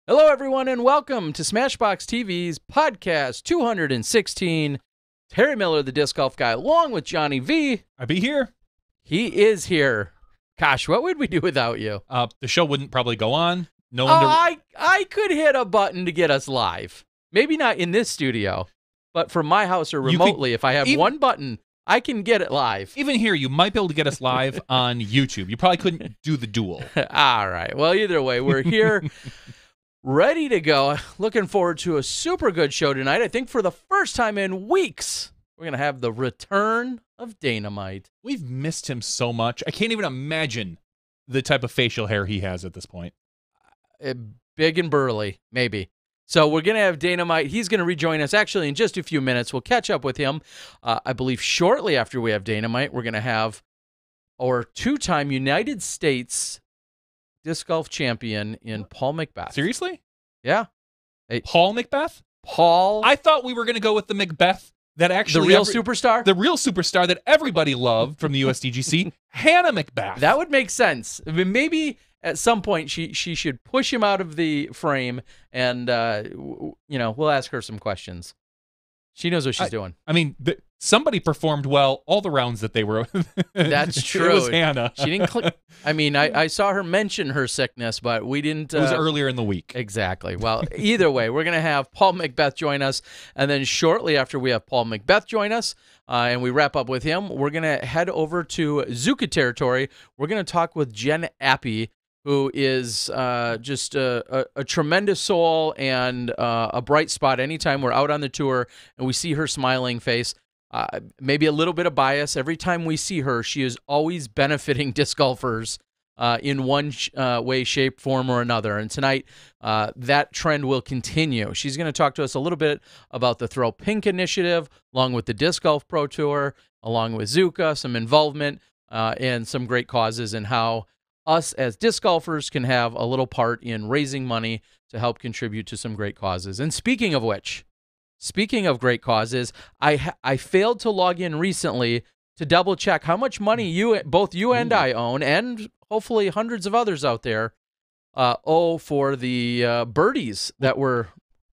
Hello, everyone, and welcome to SmashBoxxTV's podcast 216. Terry Miller, the disc golf guy, along with Johnny V. I'd be here. He is here. Gosh, what would we do without you? The show wouldn't probably go on. No one. I could hit a button to get us live. Maybe not in this studio, but from my house or remotely. If I have one button, I can get it live. Even here, you might be able to get us live on YouTube. You probably couldn't do the dual. All right. Well, either way, we're here. Ready to go. Looking forward to a super good show tonight. I think for the first time in weeks, we're going to have the return of Dynamite. We've missed him so much. I can't even imagine the type of facial hair he has at this point. Big and burly, maybe. So we're going to have Dynamite. He's going to rejoin us actually in just a few minutes. We'll catch up with him. I believe shortly after we have Dynamite, we're going to have our two-time United States disc golf champion in Paul McBeth. Seriously? Yeah. Hey, Paul McBeth? Paul. I thought we were going to go with the McBeth that actually... The real superstar? The real superstar that everybody loved from the USDGC, Hannah McBeth. That would make sense. I mean, maybe at some point she should push him out of the frame and, we'll ask her some questions. She knows what she's doing. I mean, somebody performed well all the rounds that they were. That's true. It was Hannah. She didn't. I saw her mention her sickness, but we didn't. It was earlier in the week. Exactly. Well, either way, we're going to have Paul McBeth join us, and then shortly after we have Paul McBeth join us, and we wrap up with him, we're going to head over to Zuca territory. We're going to talk with Jen Appy, who is just a tremendous soul and a bright spot anytime we're out on the tour and we see her smiling face. Maybe a little bit of bias. Every time we see her, she is always benefiting disc golfers in one way, shape, form, or another. And tonight, that trend will continue. She's going to talk to us a little bit about the Throw Pink initiative, along with the Disc Golf Pro Tour, along with Zuca, some involvement, and some great causes, and how us as disc golfers can have a little part in raising money to help contribute to some great causes. And speaking of which, speaking of great causes, I failed to log in recently to double check how much money both you and I own, and hopefully hundreds of others out there owe for the birdies that were.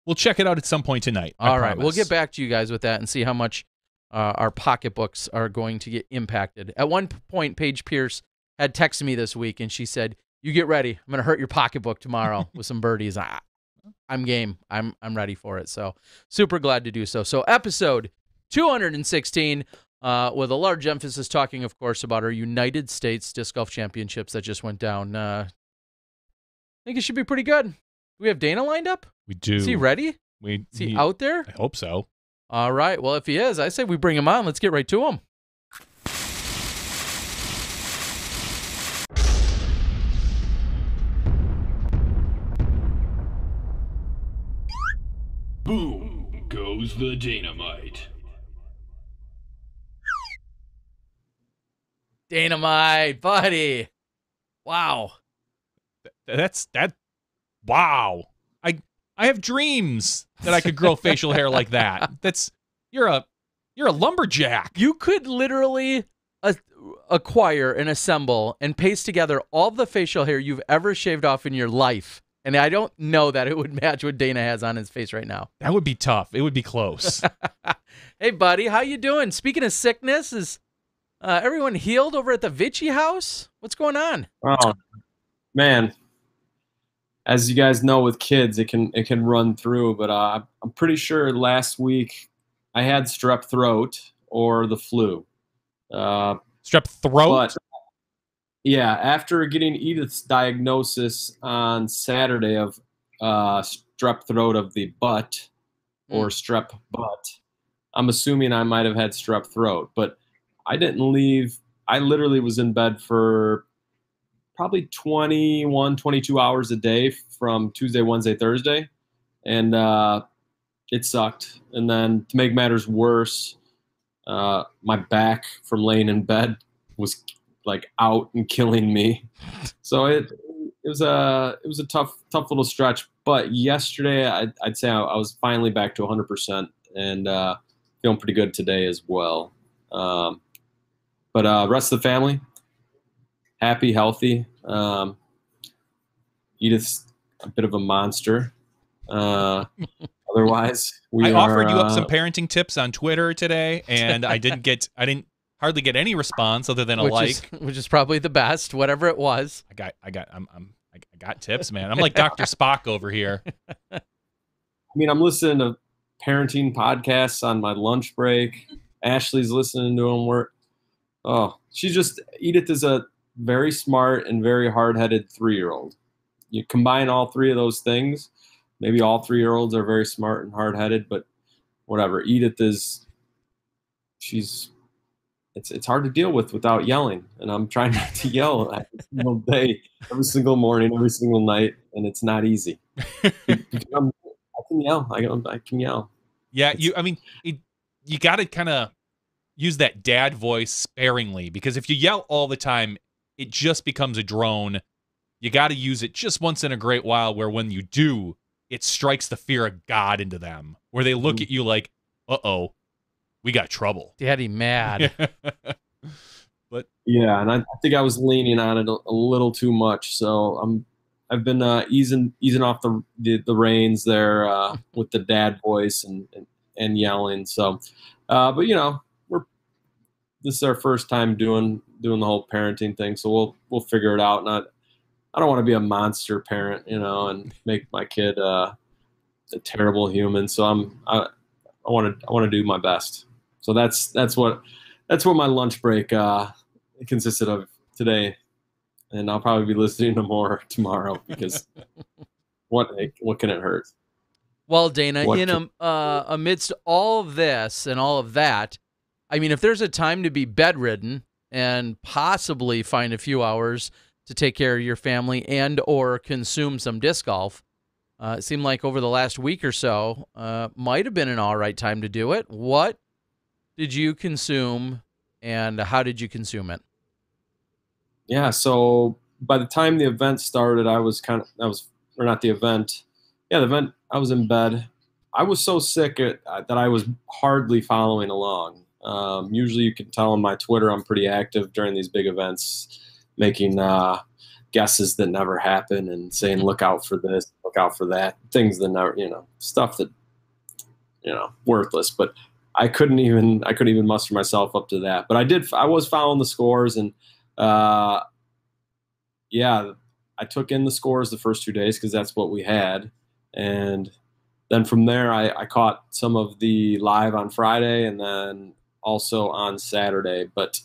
We'll check it out at some point tonight. All right, we'll get back to you guys with that and see how much our pocketbooks are going to get impacted. At one point, Paige Pierce had texted me this week, and she said, "You get ready. I'm going to hurt your pocketbook tomorrow with some birdies." I'm game. I'm ready for it. So super glad to do so. So episode 216 with a large emphasis talking, of course, about our United States Disc Golf Championships that just went down. I think it should be pretty good. Do we have Dana lined up? We do. Is he ready? Is he out there? I hope so. All right. Well, if he is, I say we bring him on. Let's get right to him. Boom goes the dynamite. Dynamite, buddy. Wow. Wow. I have dreams that I could grow facial hair like that. You're a lumberjack. You could literally acquire and assemble and paste together all the facial hair you've ever shaved off in your life. And I don't know that it would match what Dana has on his face right now. That would be tough. It would be close. Hey, buddy, how you doing? Speaking of sickness, is everyone healed over at the Vicich house? What's going on? Oh, man. As you guys know, with kids, it can run through. But I'm pretty sure last week I had strep throat or the flu. Strep throat? Yeah, after getting Edith's diagnosis on Saturday of strep throat of the butt or strep butt, I'm assuming I might have had strep throat. But I didn't leave. I literally was in bed for probably 21, 22 hours a day from Tuesday, Wednesday, Thursday. And it sucked. And then to make matters worse, my back from laying in bed was like out and killing me. So it was a tough little stretch. But yesterday, I'd say I was finally back to 100% and feeling pretty good today as well. But rest of the family, happy, healthy. Edith's Mm-hmm. a bit of a monster. Otherwise, I offered you up some parenting tips on Twitter today, and I didn't hardly get any response other than a like. Which is probably the best, whatever it was. I got tips, man. I'm like Dr. Spock over here. I mean, I'm listening to parenting podcasts on my lunch break. Ashley's listening to them. Edith is a very smart and very hard-headed 3-year-old. You combine all three of those things, maybe all 3-year-olds are very smart and hard-headed, but whatever. Edith is, it's hard to deal with without yelling, and I'm trying not to yell every single day, every single morning, every single night, and it's not easy. I can yell. I can yell. Yeah, you got to kind of use that dad voice sparingly, because if you yell all the time, it just becomes a drone. You got to use it just once in a great while, where when you do, it strikes the fear of God into them, where they look at you like, uh-oh, we got trouble. Daddy mad. But yeah, and I think I was leaning on it a little too much, so I've been easing off the reins there with the dad voice and yelling. So, but this is our first time doing the whole parenting thing, so we'll figure it out. And I don't want to be a monster parent, and make my kid a terrible human. So I want to do my best. So that's what my lunch break consisted of today, and I'll probably be listening to more tomorrow, because what can it hurt? Well, Dana, amidst all of this and all of that, I mean, if there's a time to be bedridden and possibly find a few hours to take care of your family and or consume some disc golf, it seemed like over the last week or so might have been an all right time to do it. What did you consume, and how did you consume it? Yeah, so by the time the event started, I was in bed. I was so sick that I was hardly following along. Usually you can tell on my Twitter I'm pretty active during these big events, making guesses that never happen and saying, look out for this, look out for that, things that never, stuff that, worthless. But I couldn't even muster myself up to that. But I was following the scores, and I took in the scores the first 2 days because that's what we had. And then from there, I caught some of the live on Friday and then also on Saturday. But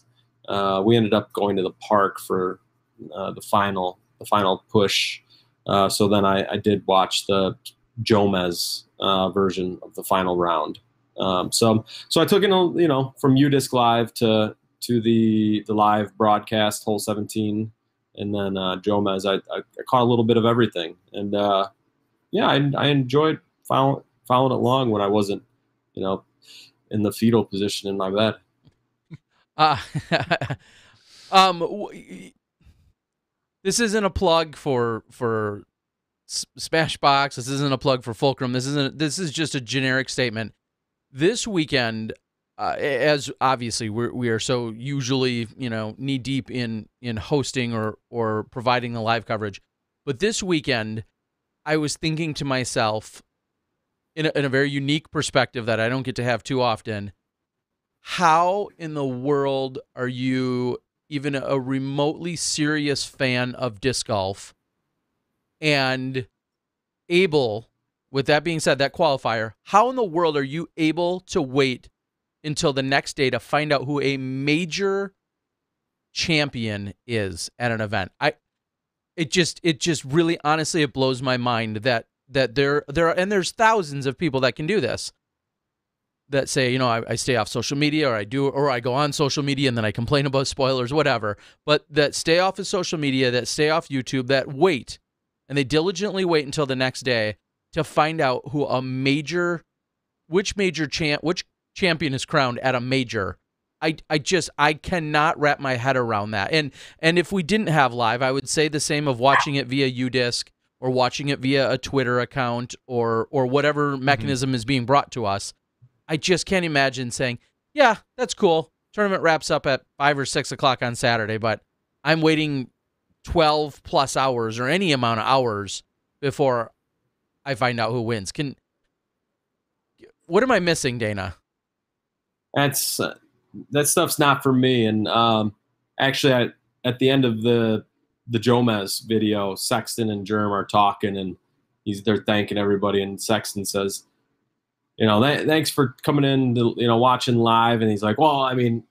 we ended up going to the park for the final push. So then I did watch the Jomez version of the final round. So I took in, from UDisc Live to the live broadcast, hole 17, and then Jomez. I caught a little bit of everything, and I enjoyed following it along when I wasn't, in the fetal position in my bed. This isn't a plug for Smashbox. This isn't a plug for Fulcrum. This is just a generic statement. This weekend, as obviously we are so usually knee deep in hosting or providing the live coverage, but this weekend I was thinking to myself in a very unique perspective that I don't get to have too often. How in the world are you even a remotely serious fan of disc golf and able, with that being said, that qualifier, how in the world are you able to wait until the next day to find out who a major champion is at an event? It just really, honestly, it blows my mind that there are, and there's thousands of people that can do this, that say, I stay off social media, or I go on social media and then I complain about spoilers, whatever, but that stay off of social media, that stay off YouTube, that wait, and they diligently wait until the next day to find out who which champion is crowned at a major. I cannot wrap my head around that. And if we didn't have live, I would say the same of watching it via UDisc or watching it via a Twitter account or whatever mechanism is being brought to us. I just can't imagine saying, yeah, that's cool. Tournament wraps up at 5 or 6 o'clock on Saturday, but I'm waiting 12 plus hours or any amount of hours before I find out who wins. What am I missing, Dana? That stuff's not for me. And actually, at the end of the Jomez video, Sexton and Germ are talking, and they're thanking everybody. And Sexton says, thanks for coming in to, watching live. And he's like, well, I mean,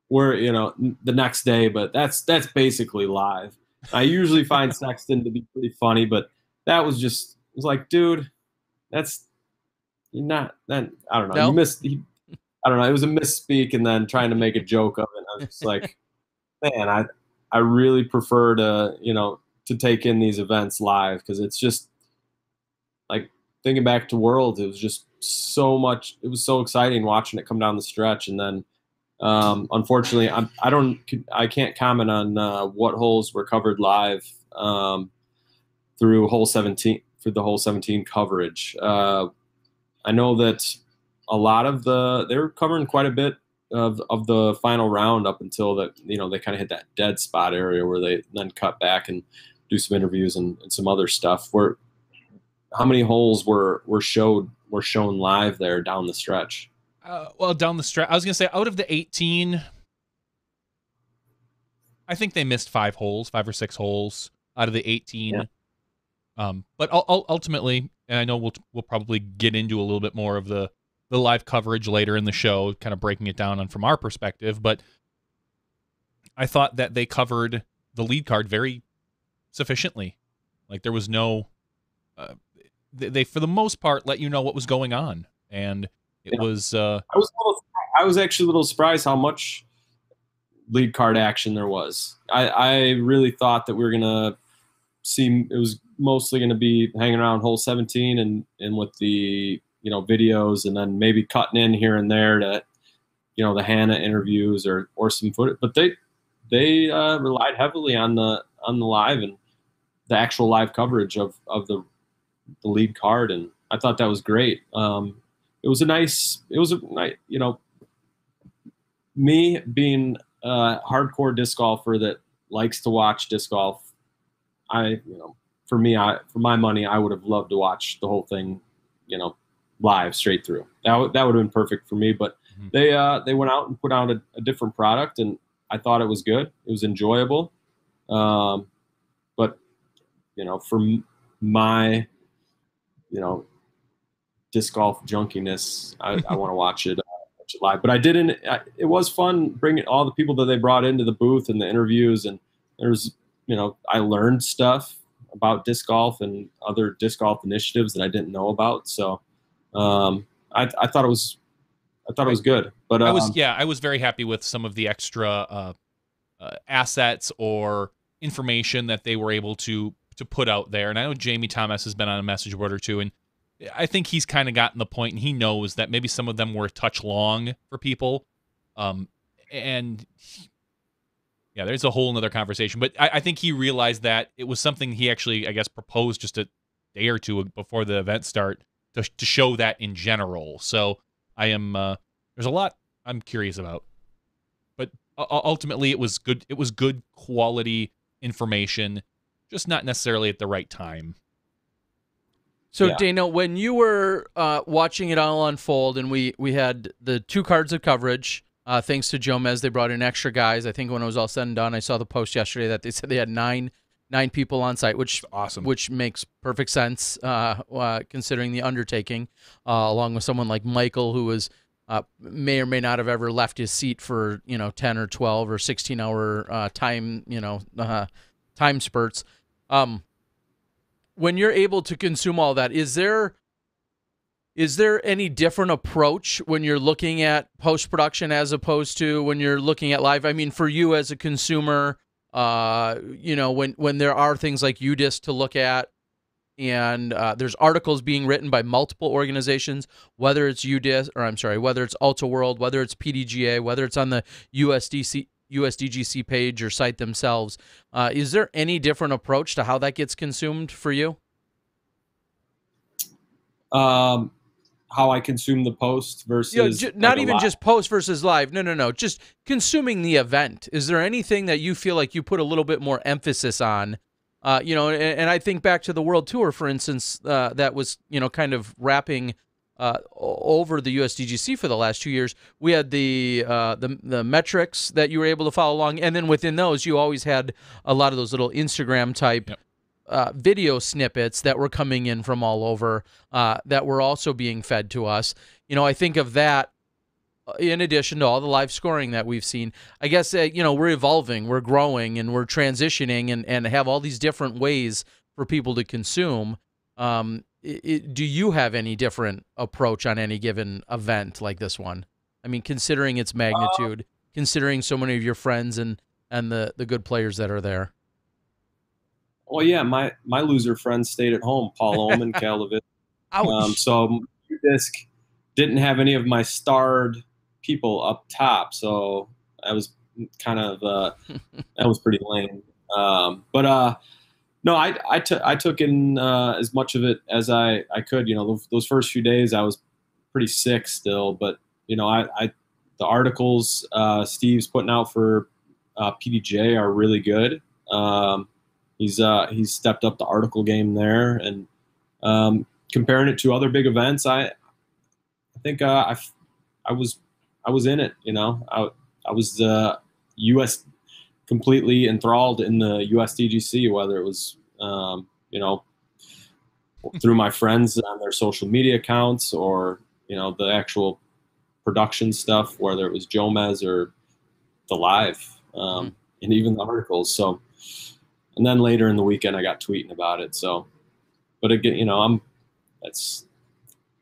we're, the next day, but that's basically live. I usually find Sexton to be pretty funny, but that was just, it was like, dude, that's not that. I don't know. No? You missed. I don't know. It was a misspeak, and then trying to make a joke of it. I was just like, man, I really prefer to, to take in these events live, because it's just like thinking back to Worlds. It was just so much. It was so exciting watching it come down the stretch, and then unfortunately, I can't comment on what holes were covered live through hole 17 for the hole 17 coverage. I know that a lot of they were covering quite a bit of the final round up until that, they kind of hit that dead spot area where they then cut back and do some interviews and some other stuff. How many holes were shown live there down the stretch? Well, down the stretch, I was going to say out of the 18, I think they missed 5 or 6 holes out of the 18. Yeah. But ultimately, and I know we'll probably get into a little bit more of the live coverage later in the show, kind of breaking it down from our perspective, but I thought that they covered the lead card very sufficiently. Like, there was no, they for the most part let you know what was going on, and it was. I was actually a little surprised how much lead card action there was. I really thought that we were gonna see, it was mostly going to be hanging around hole 17 and with the videos, and then maybe cutting in here and there to the Hannah interviews or some footage. But they relied heavily on the live and the actual live coverage of the lead card, and I thought that was great. It was a nice, me being a hardcore disc golfer that likes to watch disc golf, for my money, I would have loved to watch the whole thing, live straight through. That would have been perfect for me. But they went out and put out a different product, and I thought it was good. It was enjoyable. But for my disc golf junkiness, I want to watch it live. But I didn't. It was fun bringing all the people that they brought into the booth and the interviews, and there's I learned stuff about disc golf and other disc golf initiatives that I didn't know about. So I thought it was good. But I was very happy with some of the extra assets or information that they were able to put out there. And I know Jamie Thomas has been on a message board or two, and I think he's kind of gotten the point, and he knows that maybe some of them were a touch long for people. Yeah, there's a whole nother conversation. But I think he realized that it was something he actually, I guess, proposed just a day or two before the event start to show that in general. So I am there's a lot I'm curious about. But ultimately, it was good. It was good quality information, just not necessarily at the right time. So, Yeah. Dana, when you were watching it all unfold, and we had the 2 cards of coverage, thanks to Jomez, they brought in extra guys. I think when it was all said and done, I saw the post yesterday that they said they had nine people on site, which Awesome. Which makes perfect sense considering the undertaking, along with someone like Michael, who was may or may not have ever left his seat for 10 or 12 or 16-hour time time spurts. When you're able to consume all that, is there any different approach when you're looking at post-production as opposed to when you're looking at live? I mean, for you as a consumer, when there are things like UDisc to look at, and there's articles being written by multiple organizations, whether it's whether it's Ultra World, whether it's PDGA, whether it's on the USDGC page or site themselves. Is there any different approach to how that gets consumed for you? How I consume the post versus not even just post versus live. No. Just consuming the event. Is there anything that you feel like you put a little bit more emphasis on You know, and I think back to the World Tour, for instance, that was, you know, kind of wrapping over the USDGC for the last 2 years. We had the metrics that you were able to follow along, and then within those, you always had a lot of those little Instagram type video snippets that were coming in from all over that were also being fed to us. You know, I think of that in addition to all the live scoring that we've seen. I guess, you know, we're evolving, we're growing, and we're transitioning and have all these different ways for people to consume. Do you have any different approach on any given event like this one? I mean, considering its magnitude, considering so many of your friends and the good players that are there. Well, yeah, my loser friends stayed at home, Paul Oman, Cal Vicich. So disc didn't have any of my starred people up top, so I was kind of that was pretty lame. No, I took in as much of it as I could. You know, those first few days I was pretty sick still, but you know, the articles Steve's putting out for PDJ are really good. He's stepped up the article game there, and comparing it to other big events, I think I was in it. You know, I was US completely enthralled in the USDGC, whether it was you know, through my friends on their social media accounts, or you know, the actual production stuff, whether it was Jomez or the live, and even the articles. So, and then later in the weekend, I got tweeting about it. So, but again, you know, that's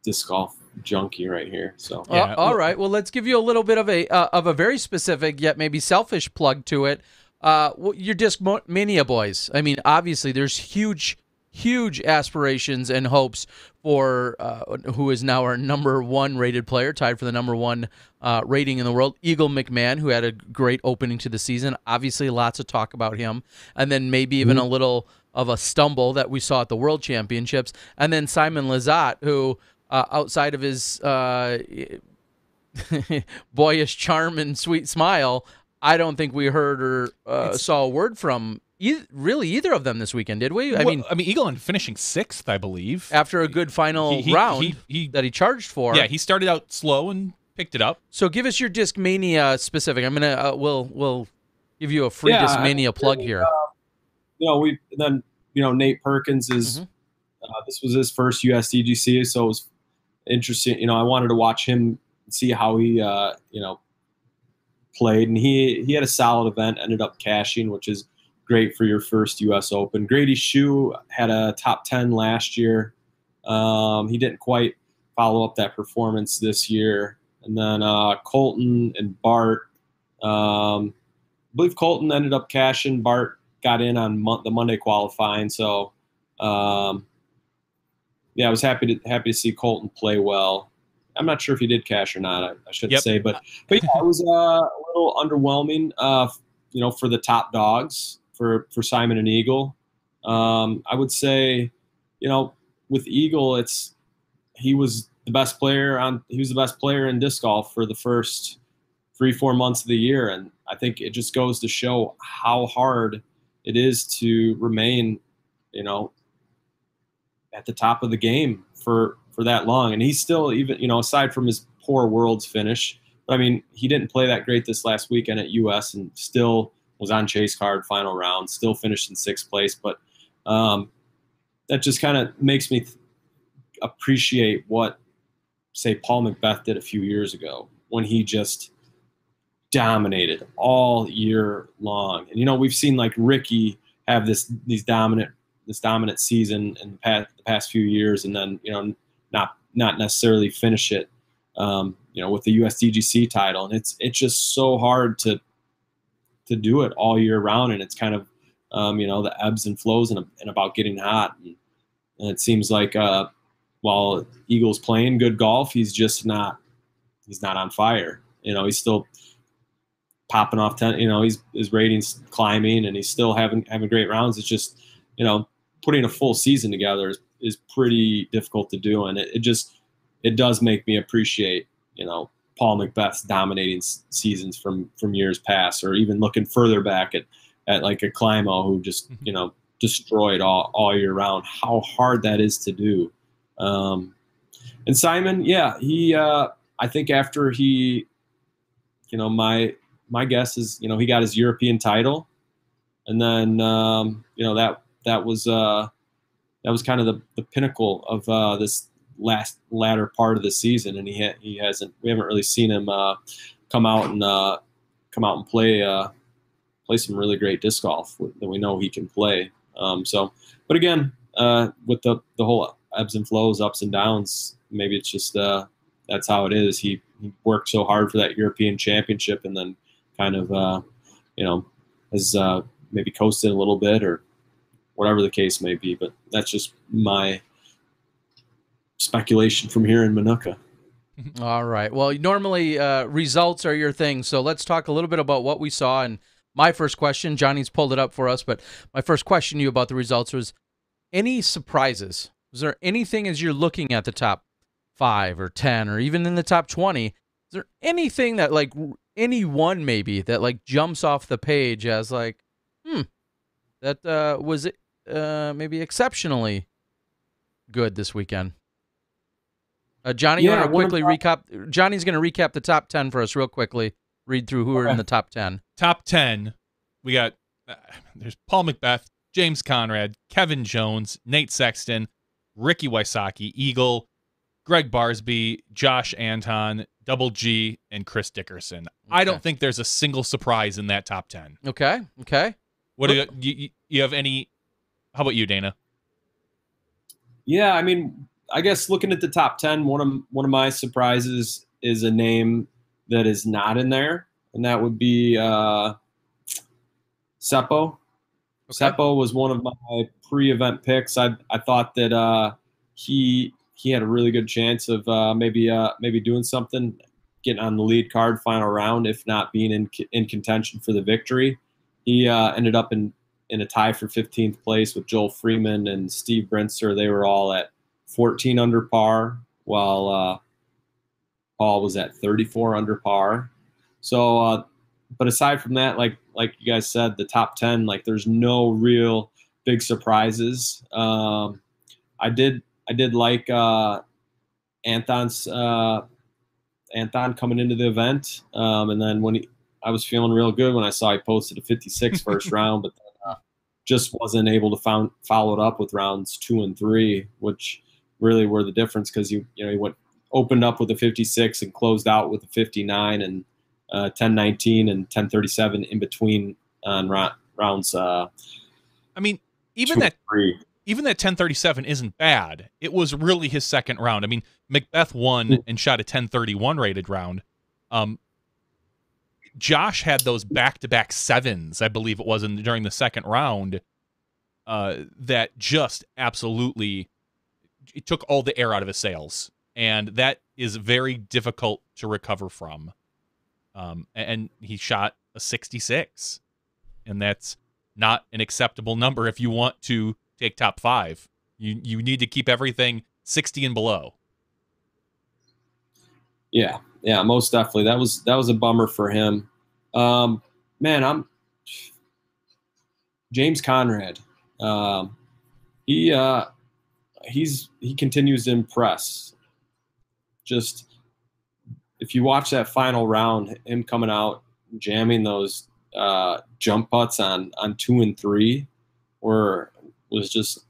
disc golf junkie right here. So, yeah. All right. Well, let's give you a little bit of a very specific yet maybe selfish plug to it. Your Disc Mania boys. I mean, obviously, there's huge aspirations and hopes for who is now our #1 rated player, tied for the #1 rating in the world, Eagle McMahon, who had a great opening to the season. Obviously, lots of talk about him, and then maybe even a little of a stumble that we saw at the World Championships, and then Simon Lizotte, who outside of his boyish charm and sweet smile, I don't think we heard or saw a word from really either of them this weekend, did we? I mean, Eagle ended finishing 6th, I believe, after a good final round that he charged for. Yeah, he started out slow and picked it up. So give us your Disc Mania specific. I'm gonna we'll give you a free Disc Mania plug here. You know, Nate Perkins is this was his first USDGC, so it was interesting. You know, I wanted to watch him, see how he you know, played, and he had a solid event, ended up cashing, which is great for your first US Open. Grady Shue had a top 10 last year. He didn't quite follow up that performance this year. And then Colton and Bart, I believe Colton ended up cashing. Bart got in on the Monday qualifying. So yeah, I was happy to see Colton play well. I'm not sure if he did cash or not. I shouldn't say, but yeah, it was a little underwhelming. You know, for the top dogs, for Simon and Eagle. I would say, you know, with Eagle, he was the best player in disc golf for the first 3-4 months of the year, and I think it just goes to show how hard it is to remain, you know, at the top of the game for that long. And he's still, even, you know, aside from his poor Worlds finish, I mean, he didn't play that great this last weekend at US, and still was on chase card final round, still finished in 6th place. But that just kind of makes me appreciate what, say, Paul McBeth did a few years ago, when he just dominated all year long. And, you know, we've seen like Ricky have this dominant season in the past few years, and then, you know, not necessarily finish it, you know, with the USDGC title. And it's just so hard to do it all year round. And it's kind of, you know, the ebbs and flows and about getting hot. And it seems like while Eagle's playing good golf, he's not on fire. You know, he's still popping off 10, you know, his ratings climbing, and he's still having great rounds. It's just, you know, putting a full season together is pretty difficult to do. And it does make me appreciate, you know, Paul McBeth's dominating seasons from years past, or even looking further back at like a Climo, who just, you know, destroyed all year round. How hard that is to do. And Simon, yeah, he I think after he, my guess is, he got his European title, and then that was kind of the pinnacle of this latter part of the season, and we haven't really seen him come out and play some really great disc golf that we know he can play. But again, with the whole ebbs and flows, ups and downs, maybe it's just that's how it is. He worked so hard for that European Championship, and then kind of has maybe coasted a little bit, or whatever the case may be. But that's just my speculation from here in Minooka. All right. Well, normally results are your thing, so let's talk a little bit about what we saw. And my first question, Johnny's pulled it up for us, but my first question to you about the results was, any surprises? Was there anything as you're looking at the top 5 or 10 or even in the top 20, is there anything that, like, any one maybe that, like, jumps off the page as like, that was maybe exceptionally good this weekend? Johnny, you want to quickly recap? Johnny's going to recap the top 10 for us real quickly. Read through who are in the top 10. Top 10, we got there's Paul McBeth, James Conrad, Kevin Jones, Nate Sexton, Ricky Wysocki, Eagle, Greg Barsby, Josh Anton, Double G, and Chris Dickerson. Okay. I don't think there's a single surprise in that top 10. Okay. What do you have any? How about you, Dana? Yeah, I mean, I guess looking at the top 10, one of my surprises is a name that is not in there, and that would be Seppo. Okay. Seppo was one of my pre-event picks. I thought that he had a really good chance of maybe doing something, getting on the lead card final round, if not being in contention for the victory. He ended up in a tie for 15th place with Joel Freeman and Steve Brinster. They were all at 14 under par, while Paul was at 34 under par. So, but aside from that, like you guys said, the top 10, like, there's no real big surprises. I did like Anton coming into the event, and then I was feeling real good when I saw he posted a 56 first round, but then, just wasn't able to follow it up with rounds 2 and 3, which really were the difference, because he opened up with a 56 and closed out with a 59 and 10-19 and 10-37 in between on rounds. I mean, even that 10-37 isn't bad. It was really his second round. I mean, McBeth won and shot a 10-31 rated round. Josh had those back-to-back 7s, I believe it was, during the second round, that just absolutely it took all the air out of his sails, and that is very difficult to recover from. And he shot a 66, and that's not an acceptable number if you want to take top 5. You need to keep everything 60 and below. Yeah, most definitely. That was a bummer for him. Man, James Conrad. He continues to impress. Just, if you watch that final round, him coming out, jamming those jump putts on 2 and 3 was just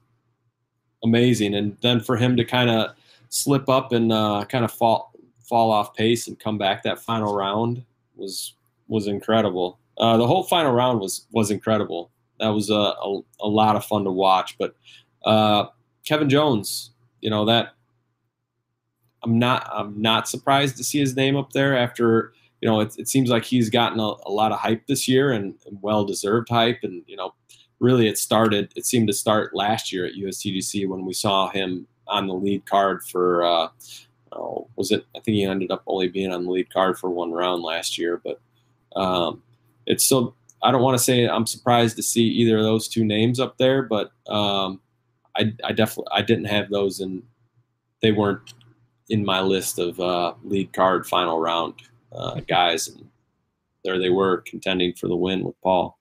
amazing. And then for him to kind of slip up and kind of fall off pace and come back that final round was incredible. The whole final round was incredible. That was a lot of fun to watch. But Kevin Jones, that I'm not surprised to see his name up there after, it seems like he's gotten a lot of hype this year, and well-deserved hype. And, really it seemed to start last year at USDGC when we saw him on the lead card for, I think he ended up only being on the lead card for 1 round last year. But it's still, I don't want to say I'm surprised to see either of those 2 names up there, but I didn't have those, and they weren't in my list of lead card final round guys, and there they were contending for the win with Paul.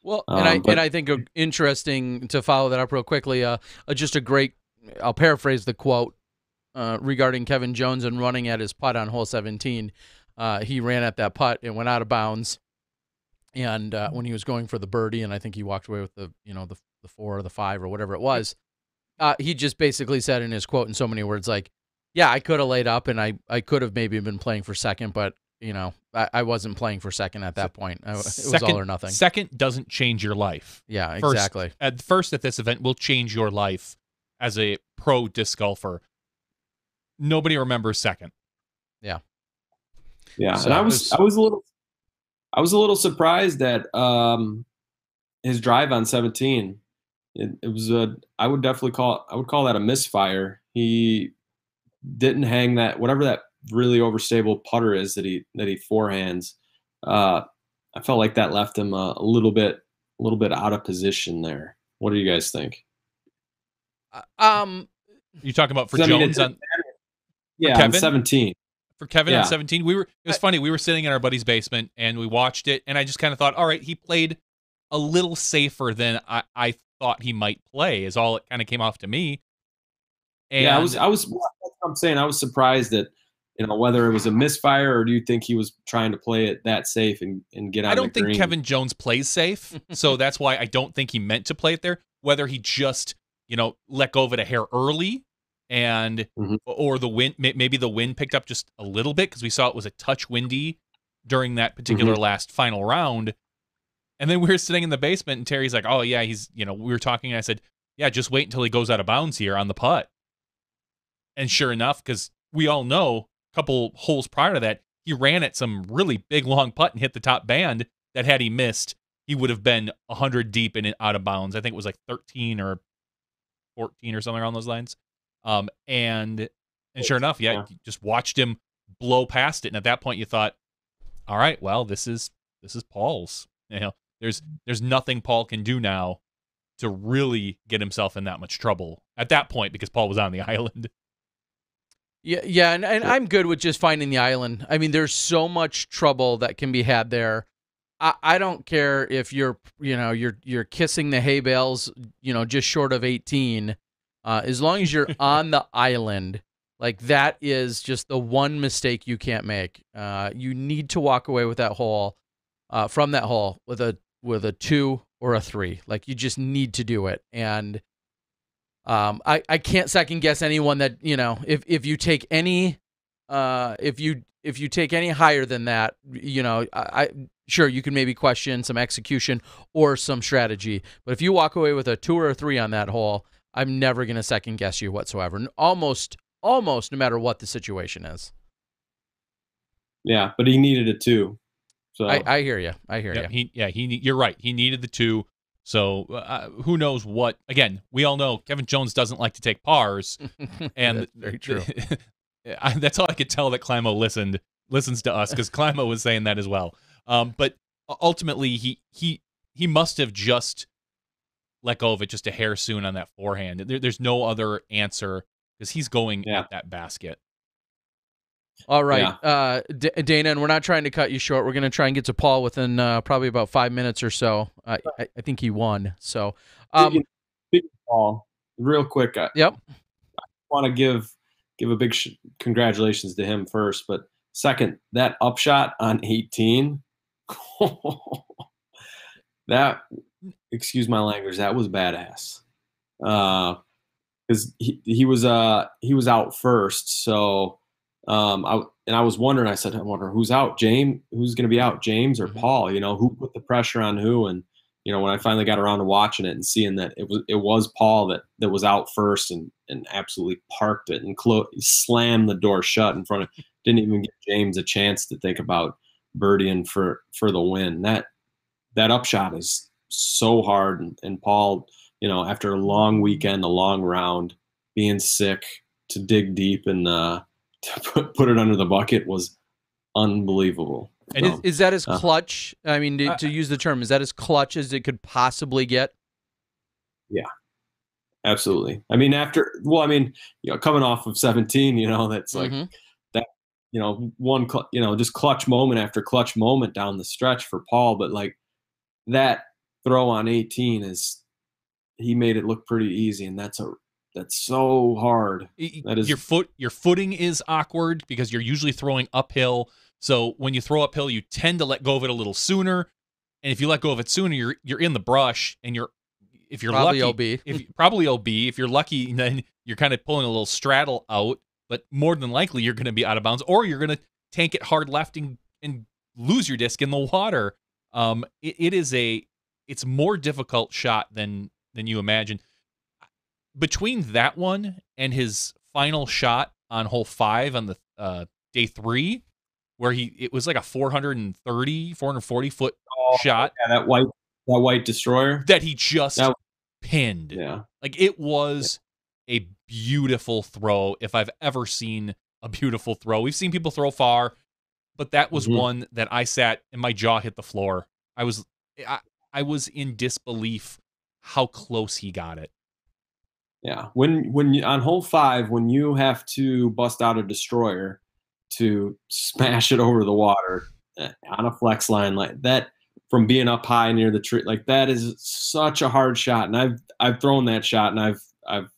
Well, But and I think interesting to follow that up real quickly. Just a great. I'll paraphrase the quote regarding Kevin Jones and running at his putt on hole 17. He ran at that putt and went out of bounds. And when he was going for the birdie, and I think he walked away with the 4 or the 5 or whatever it was, he just basically said in his quote in so many words, like, yeah, I could have laid up and I could have maybe been playing for second, but I wasn't playing for second at that point. It was all or nothing. Second doesn't change your life. Yeah, exactly. First at this event will change your life as a pro disc golfer. Nobody remembers second. Yeah. Yeah, So and I was a little surprised at his drive on 17. It was I would call that a misfire. He didn't hang that, whatever that really overstable putter is that he forehands. I felt like that left him a little bit out of position there. What do you guys think? You talking about for Jones on Kevin? On 17. For Kevin on 17, it was funny. We were sitting in our buddy's basement and we watched it, and I just kind of thought, all right, he played a little safer than I thought he might play, is all it kind of came off to me. And yeah, that's what I'm saying. I was surprised that, whether it was a misfire or do you think he was trying to play it that safe and get on the green? I don't think Kevin Jones plays safe, so that's why I don't think he meant to play it there. Whether he just, let go of it a hair early and or the wind, maybe the wind picked up just a little bit because we saw it was a touch windy during that particular last final round. And then we were sitting in the basement and Terry's like, oh yeah, he's, we were talking and I said, yeah, just wait until he goes out of bounds here on the putt. And sure enough, because we all know a couple holes prior to that, he ran at some really big long putt and hit the top band that had he missed, he would have been 100 deep and out of bounds. I think it was like 13 or 14 or something around those lines. And sure enough, you just watched him blow past it. And at that point you thought, all right, well, this is Paul's. There's nothing Paul can do now to really get himself in that much trouble at that point because Paul was on the island. Yeah, and I'm good with just finding the island. I mean, there's so much trouble that can be had there. I don't care if you're kissing the hay bales, just short of 18. As long as you're on the island, like that is just the one mistake you can't make. You need to walk away with that hole, from that hole with a 2 or a 3. Like you just need to do it. And I can't second guess anyone that, if you take any if you take any higher than that, sure, you can maybe question some execution or some strategy. But if you walk away with a 2 or a 3 on that hole, I'm never going to second guess you whatsoever. Almost no matter what the situation is. Yeah, but he needed a 2. So I hear you. You're right. He needed the 2. So who knows what? Again, we all know Kevin Jones doesn't like to take pars, and that's very true. That's all I could tell that Climo listens to us because Climo was saying that as well. But ultimately, he must have just let go of it just a hair soon on that forehand. There's no other answer because he's going at that basket. All right, Dana, and we're not trying to cut you short. We're going to try and get to Paul within probably about 5 minutes or so. I think he won. So, speaking of Paul, real quick. Yep. I want to give a big congratulations to him first, but second, that upshot on 18. That, excuse my language, that was badass. Because he was out first, so. I was wondering. I wonder who's out. James, who's going to be out, James or Paul? Who put the pressure on who? And when I finally got around to watching it and seeing that it was Paul that was out first and absolutely parked it and slammed the door shut in front of. Didn't even give James a chance to think about birdieing for the win. That upshot is so hard, and Paul, after a long weekend, a long round, being sick, to dig deep and to put it under the bucket was unbelievable. And is that as clutch? I mean, to use the term, is that as clutch as it could possibly get? Yeah, absolutely. I mean, coming off of 17, that's like that, one, just clutch moment after clutch moment down the stretch for Paul. But like that throw on 18 he made it look pretty easy, and that's so hard. That is Your footing is awkward because you're usually throwing uphill. So when you throw uphill, you tend to let go of it a little sooner. And if you let go of it sooner, you're in the brush, and if you're Probably lucky, OB. Probably OB. If you're lucky, then you're kind of pulling a little straddle out. But more than likely, you're going to be out of bounds, or you're going to tank it hard left and lose your disc in the water. It's more difficult shot than you imagine. Between that one and his final shot on hole 5 on the day 3, where it was like a 440 foot shot. Yeah, that white destroyer that he just pinned. Yeah. Like, it was a beautiful throw if I've ever seen a beautiful throw. We've seen people throw far, but that was one that I sat and my jaw hit the floor. I was in disbelief how close he got it. Yeah. When you, on hole 5, when you have to bust out a destroyer to smash it over the water on a flex line like that, from being up high near the tree, like, that is such a hard shot. And I've thrown that shot, and I've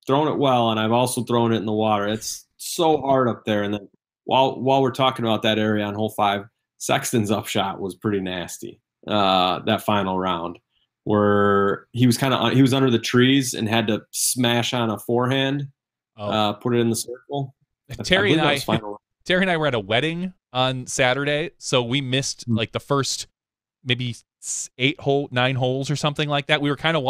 thrown it well, and I've also thrown it in the water. It's so hard up there. And then while we're talking about that area on hole 5, Sexton's upshot was pretty nasty. That final round, where he was under the trees and had to smash on a forehand, put it in the circle. Terry and I were at a wedding on Saturday, so we missed like the first maybe 9 holes or something like that. We were kind of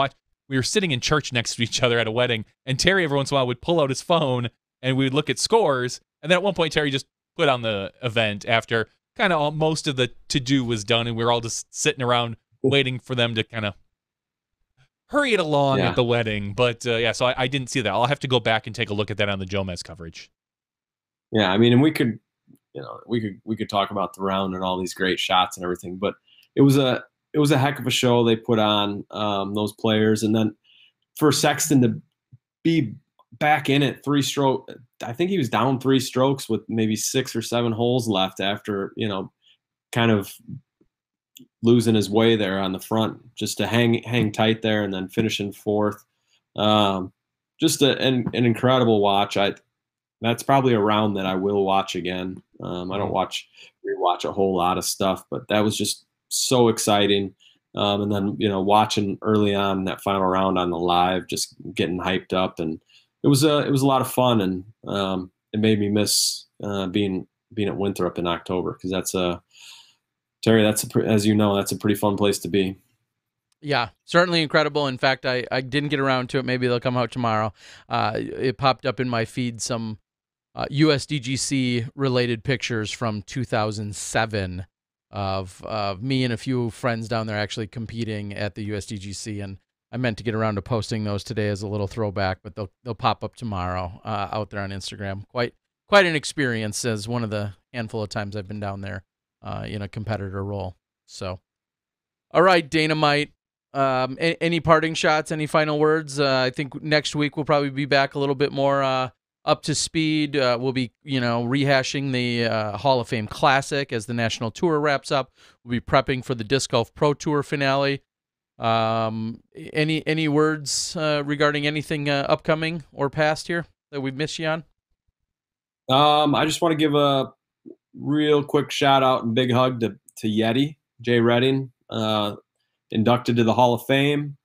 we were sitting in church next to each other at a wedding, and Terry every once in a while would pull out his phone and we would look at scores. And then at one point, Terry just put on the event after kind of most of the to-do was done, and we were all just sitting around waiting for them to kind of hurry it along at the wedding. But so I didn't see that. I'll have to go back and take a look at that on the Jomez coverage. Yeah, I mean, and we could talk about the round and all these great shots and everything, but it was a heck of a show they put on, those players. And then for Sexton to be back in it 3 stroke, I think he was down 3 strokes with maybe 6 or 7 holes left after, kind of losing his way there on the front, just to hang tight there and then finishing 4th. Just an incredible watch. That's probably a round that I will watch again. I don't rewatch a whole lot of stuff, but that was just so exciting. And then, watching early on that final round on the live, just getting hyped up, and it was a lot of fun. And it made me miss being at Winthrop in October, because Terry, as you know, that's a pretty fun place to be. Yeah, certainly incredible. In fact, I didn't get around to it. Maybe they'll come out tomorrow. It popped up in my feed, some USDGC related pictures from 2007 of me and a few friends down there actually competing at the USDGC, and I meant to get around to posting those today as a little throwback, but they'll pop up tomorrow out there on Instagram. Quite an experience, as one of the handful of times I've been down there in a competitor role. So, all right, Dynamite. Any parting shots? Any final words? I think next week we'll probably be back a little bit more up to speed. We'll be, rehashing the Hall of Fame Classic as the National Tour wraps up. We'll be prepping for the Disc Golf Pro Tour finale. Any words regarding anything upcoming or past here that we've missed you on? I just want to give a real quick shout out and big hug to Yeti, Jay Redding, inducted to the Hall of Fame,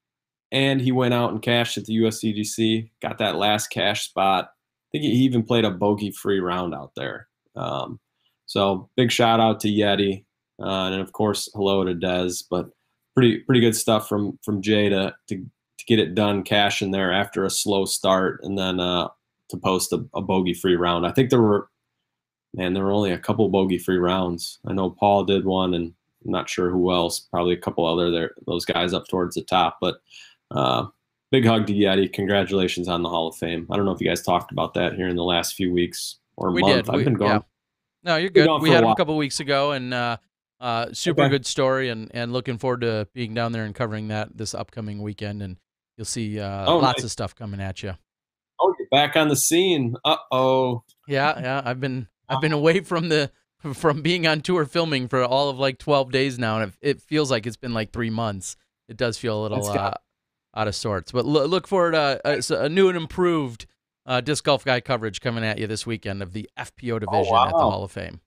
and he went out and cashed at the USDGC, got that last cash spot. I think he even played a bogey-free round out there. So big shout out to Yeti, and of course hello to Dez. But pretty good stuff from Jay to get it done, cash in there after a slow start, and then to post a bogey-free round. I think there were only a couple bogey-free rounds. I know Paul did one, and I'm not sure who else. Probably a couple other those guys up towards the top, but. Big hug to Yeti. Congratulations on the Hall of Fame. I don't know if you guys talked about that here in the last few weeks or month. Did. I've been gone. Yeah. No, you're good. We had him a couple weeks ago, and super good story, and looking forward to being down there and covering that this upcoming weekend. And you'll see lots of stuff coming at you. Oh, you're back on the scene. Uh-oh. Yeah. I've been away from the from being on tour filming for all of like 12 days now, and it feels like it's been like 3 months. It does feel a little out of sorts. But look forward to a new and improved Disc Golf Guy coverage coming at you this weekend of the FPO division at the Hall of Fame.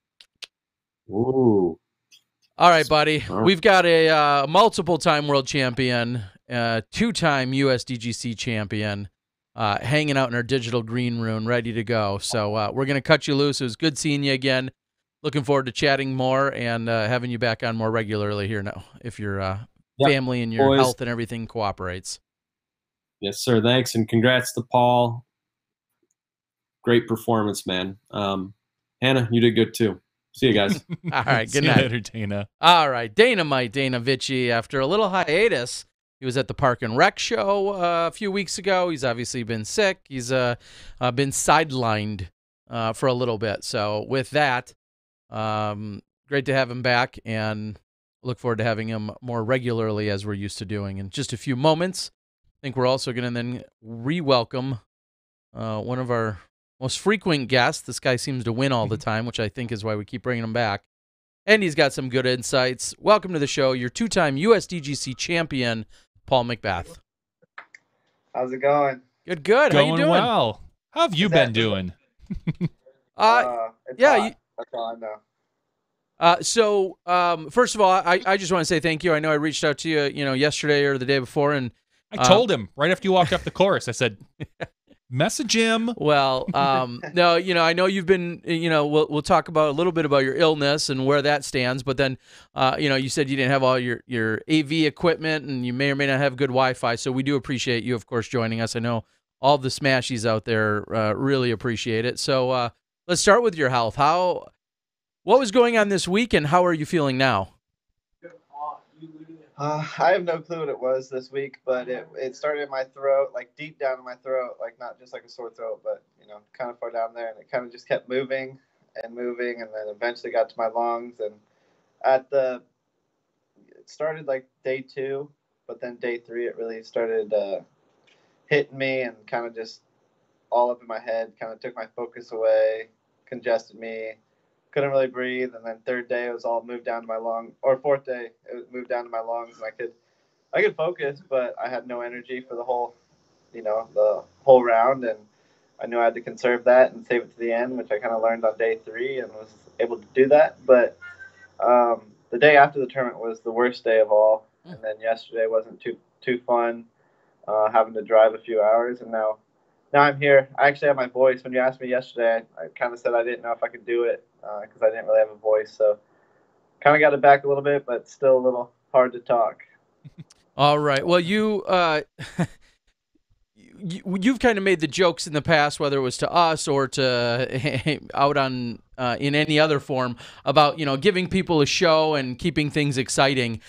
Ooh. All right, buddy. We've got a multiple-time world champion, two-time USDGC champion, hanging out in our digital green room, ready to go. So we're going to cut you loose. It was good seeing you again. Looking forward to chatting more and having you back on more regularly here now, if your family and your health and everything cooperates. Yes, sir. Thanks, and congrats to Paul. Great performance, man. Hannah, you did good too. See you guys. All right, good See night. you later, Dana. All right, Dana Vicich, after a little hiatus, he was at the Park and Rec show a few weeks ago. He's obviously been sick. He's been sidelined for a little bit. So with that, great to have him back, and look forward to having him more regularly as we're used to doing. In just a few moments, I think we're also going to then re-welcome one of our most frequent guests. This guy seems to win all the time, which I think is why we keep bringing him back. And he's got some good insights. Welcome to the show, your two-time USDGC champion, Paul McBeth. How's it going? Good. How you doing? Well. How have you been doing? It's yeah. hot. That's all I know. So first of all, I just want to say thank you. I know I reached out to you, yesterday or the day before, and I told him right after you walked off the course. I said, message him. Well, no, I know you've been, we'll talk about a little bit about your illness and where that stands, but then, you said you didn't have all your AV equipment, and you may or may not have good Wi-Fi, so we do appreciate you, of course, joining us. I know all the Smashies out there really appreciate it. So let's start with your health. What was going on this week, and how are you feeling now? I have no clue what it was this week, but it started in my throat, like deep down in my throat, like not just like a sore throat, but kind of far down there, and it kind of just kept moving, and then eventually got to my lungs, and it started like day 2, but then day 3 it really started hitting me and kind of just all up in my head, kind of took my focus away, congested me. Couldn't really breathe, and then 3rd day it was all moved down to my lung, or 4th day it was moved down to my lungs, and I could focus, but I had no energy for the whole round, and I knew I had to conserve that and save it to the end, which I kind of learned on day 3 and was able to do that. But the day after the tournament was the worst day of all, and then yesterday wasn't too fun, having to drive a few hours, and now I'm here. I actually have my voice. When you asked me yesterday, I kind of said I didn't know if I could do it because I didn't really have a voice. So kind of got it back a little bit, but still a little hard to talk. All right. Well, you've kind of made the jokes in the past, whether it was to us or to out on in any other form, about giving people a show and keeping things exciting.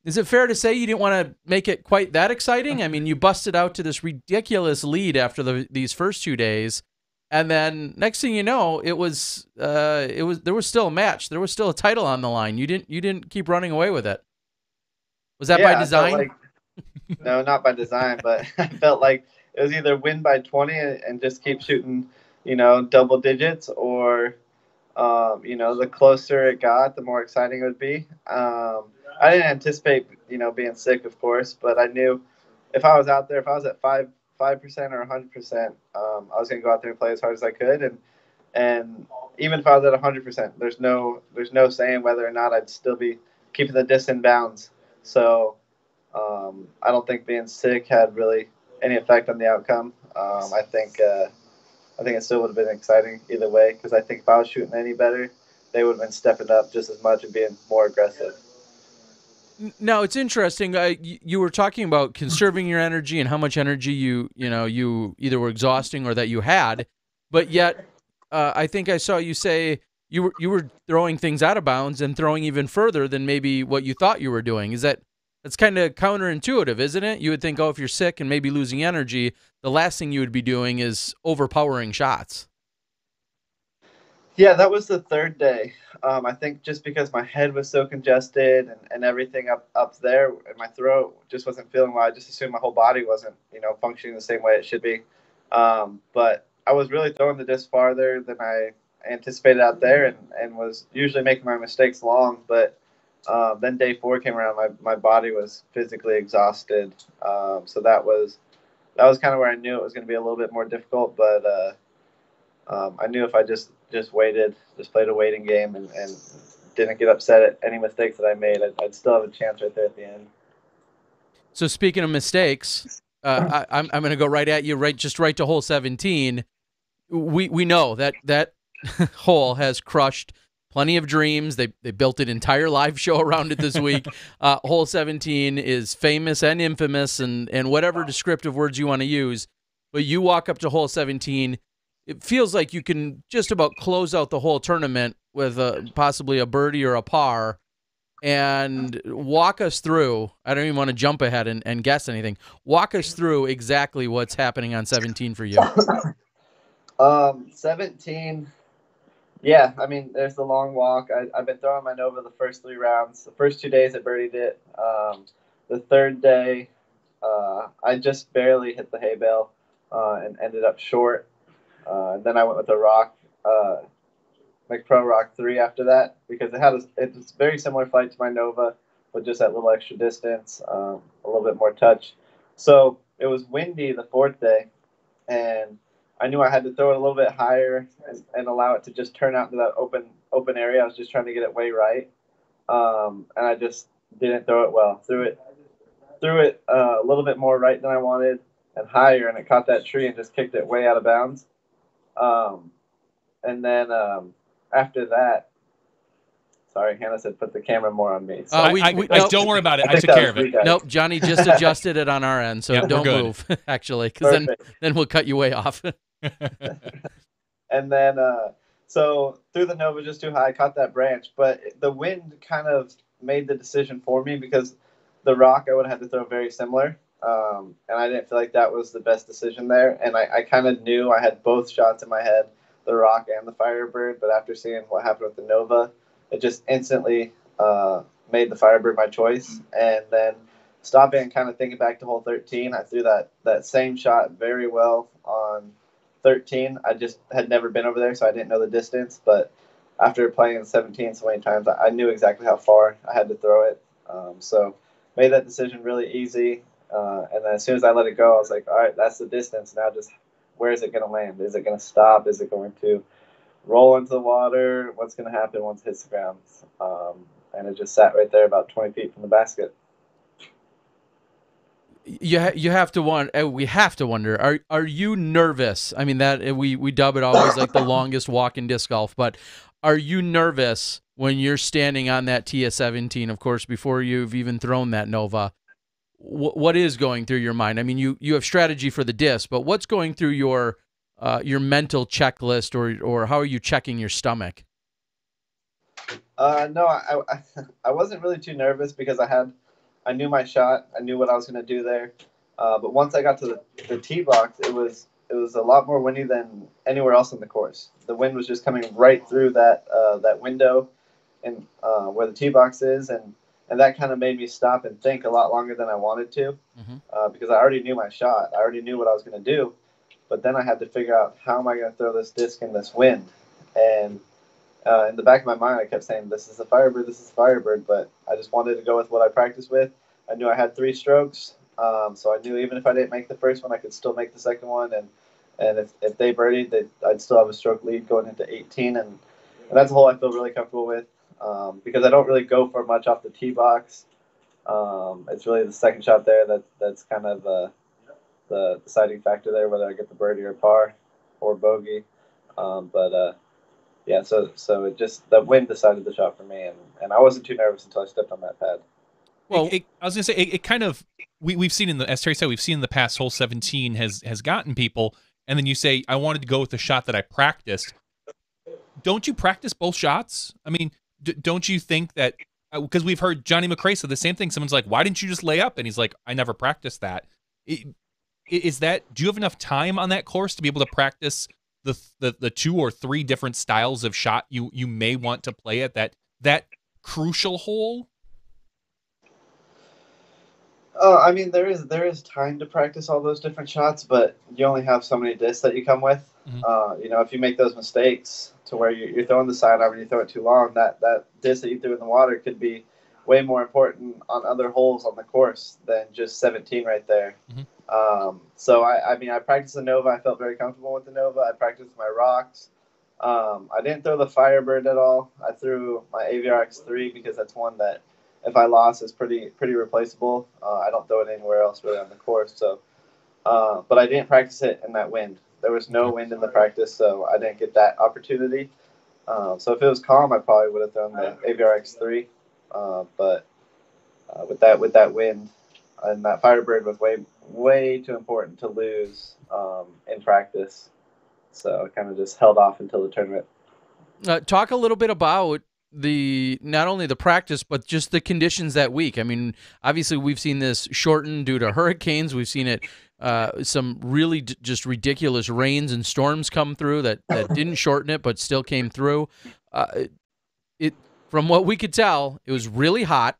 Is it fair to say you didn't want to make it quite that exciting? I mean, you busted out to this ridiculous lead after these first 2 days, and then next thing you know, there was still a match. There was still a title on the line. You didn't keep running away with it. Was that by design? No, not by design, but I felt like it was either win by 20 and just keep shooting, double digits, or the closer it got, the more exciting it would be. I didn't anticipate, being sick, of course, but I knew if I was out there, if I was at 5% or 100%, I was going to go out there and play as hard as I could. And even if I was at 100%, there's no saying whether or not I'd still be keeping the disc in bounds. So I don't think being sick had really any effect on the outcome. I think it still would have been exciting either way, because I think if I was shooting any better, they would have been stepping up just as much and being more aggressive. Now, it's interesting. You were talking about conserving your energy and how much energy you either were exhausting or that you had, but yet I think I saw you say you were throwing things out of bounds and throwing even further than maybe what you thought you were doing. That's kind of counterintuitive, isn't it? You would think, if you're sick and maybe losing energy, the last thing you would be doing is overpowering shots. Yeah, that was the 3rd day. I think just because my head was so congested and everything up there in my throat just wasn't feeling well. I just assumed my whole body wasn't, functioning the same way it should be. But I was really throwing the disc farther than I anticipated out there, and was usually making my mistakes long. But then day 4 came around, my body was physically exhausted. So that was kind of where I knew it was going to be a little bit more difficult. But I knew if I just waited, just played a waiting game, and didn't get upset at any mistakes that I made, I'd still have a chance right there at the end. So speaking of mistakes, I'm going to go right at you, right to hole 17. We know that hole has crushed plenty of dreams. They built an entire live show around it this week. Hole 17 is famous and infamous, and whatever descriptive words you want to use. But you walk up to hole 17, it feels like you can just about close out the whole tournament with possibly a birdie or a par. And walk us through, I don't even want to jump ahead and guess anything. Walk us through exactly what's happening on 17 for you. 17, yeah, I mean, there's the long walk. I've been throwing my Nova the first 3 rounds. The first 2 days I birdied it. The third day, I just barely hit the hay bale and ended up short. And then I went with a rock, McPro Rock 3 after that, because it's a very similar flight to my Nova, with just that little extra distance, a little bit more touch. So it was windy the 4th day, and I knew I had to throw it a little bit higher and allow it to just turn out into that open area. I was just trying to get it way right, and I just didn't throw it well. Threw it a little bit more right than I wanted and higher, and it caught that tree and just kicked it way out of bounds. And then after that, sorry, Hannah said put the camera more on me. So don't worry about it. I took care of it. Nope, Johnny just adjusted it on our end, so don't move, actually, because then we'll cut you way off. And then, so threw the Nova just too high, caught that branch, but the wind kind of made the decision for me, because the rock I would have had to throw very similar, and I didn't feel like that was the best decision there. And I kind of knew I had both shots in my head, the rock and the Firebird, but after seeing what happened with the Nova, it just instantly made the Firebird my choice. And then stopping and kind of thinking back to hole 13, I threw that same shot very well on 13. I just had never been over there, so I didn't know the distance. But after playing 17 so many times, I knew exactly how far I had to throw it. So made that decision really easy. And then as soon as I let it go, I was like, all right, that's the distance. Now just where is it going to land? Is it going to stop? Is it going to roll into the water? What's going to happen once it hits the ground? And it just sat right there about 20 feet from the basket. You have to wonder. We have to wonder. Are you nervous? I mean, that we dub it always like the longest walk in disc golf. But are you nervous when you're standing on that tee of 17? Of course, before you've even thrown that Nova. What is going through your mind? I mean, you have strategy for the disc, but what's going through your mental checklist, or how are you checking your stomach? No, I wasn't really too nervous, because I knew my shot. I knew what I was going to do there. But once I got to the tee box, it was a lot more windy than anywhere else on the course. The wind was just coming right through that window and where the tee box is, and that kind of made me stop and think a lot longer than I wanted to, because I already knew my shot. I already knew what I was going to do, but then I had to figure out, how am I going to throw this disc in this wind? And in the back of my mind, I kept saying, this is the Firebird, this is the Firebird, but I just wanted to go with what I practiced with. I knew I had 3 strokes, so I knew even if I didn't make the first one, I could still make the second one, and if they birdied, I'd still have a stroke lead going into 18, and that's a hole I feel really comfortable with, because I don't really go for much off the tee box. It's really the second shot there that's kind of the deciding factor there, whether I get the birdie or par or bogey. Yeah, so it just, the wind decided the shot for me, and I wasn't too nervous until I stepped on that pad. Well, I was gonna say it kind of we've seen as Terry said, we've seen in the past, hole 17 has gotten people, and then you say, I wanted to go with the shot that I practiced. Don't you practice both shots? I mean, don't you think that, because we've heard Johnny McRae say the same thing. Someone's like, why didn't you just lay up? And he's like, I never practiced that. Is that, do you have enough time on that course to be able to practice the 2 or 3 different styles of shot you may want to play at that crucial hole? I mean, there is time to practice all those different shots, but you only have so many discs that you come with. If you make those mistakes, to where you're throwing the sidearm and you throw it too long, that disc that you threw in the water could be way more important on other holes on the course than just 17 right there. So I mean, I practiced the Nova. I felt very comfortable with the Nova. I practiced my rocks. I didn't throw the Firebird at all. I threw my AVRX3 because that's one that if I lost is pretty replaceable. I don't throw it anywhere else really on the course. So, but I didn't practice it in that wind. There was no wind in the practice, so I didn't get that opportunity. So if it was calm, I probably would have thrown the AVRX3. But with that wind and that Firebird was way too important to lose in practice. So I kind of just held off until the tournament. Talk a little bit about not only the practice, but just the conditions that week. I mean, obviously we've seen this shortened due to hurricanes. We've seen it some really just ridiculous rains and storms come through that didn't shorten it, but still came through. From what we could tell, it was really hot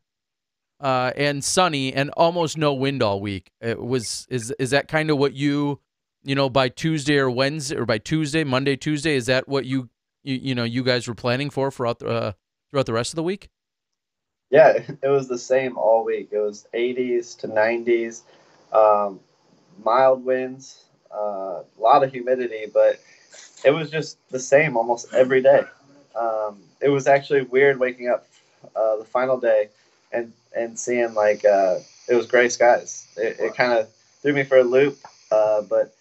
and sunny and almost no wind all week. Is that kind of what you by Tuesday or Wednesday, or by Monday, Tuesday, is that what you guys were planning throughout the rest of the week? Yeah, it was the same all week. It was 80s to 90s, mild winds, a lot of humidity, but it was just the same almost every day. It was actually weird waking up the final day and seeing it was gray skies. It kind of threw me for a loop, but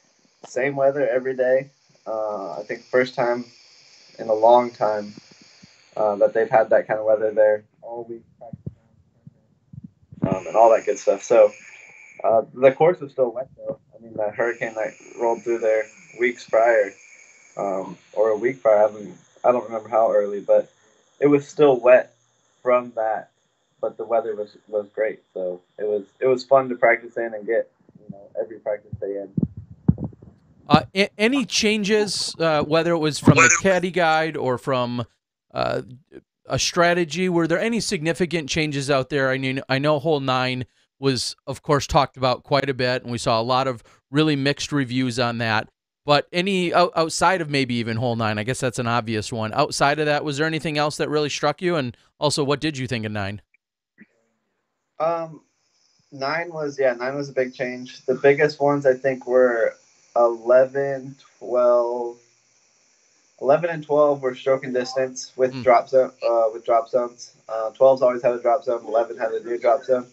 same weather every day. I think first time in a long time that they've had that kind of weather there all week, and all that good stuff. So the course was still wet though. I mean, that hurricane that rolled through there weeks prior, or a week prior. I don't remember how early, but it was still wet from that. But the weather was great, so it was fun to practice in and get every practice day in. Any changes, whether it was from the caddy guide or from a strategy? Were there any significant changes out there? I mean, I know hole 9 was, of course, talked about quite a bit, and we saw a lot of really mixed reviews on that. But any outside of maybe even hole 9, I guess that's an obvious one. Outside of that, was there anything else that really struck you? And also, what did you think of 9? 9 was a big change. The biggest ones I think were 11, 12. 11 and 12 were stroking distance with drop zone with drop zones. 12's always had a drop zone. 11 had a new drop zone.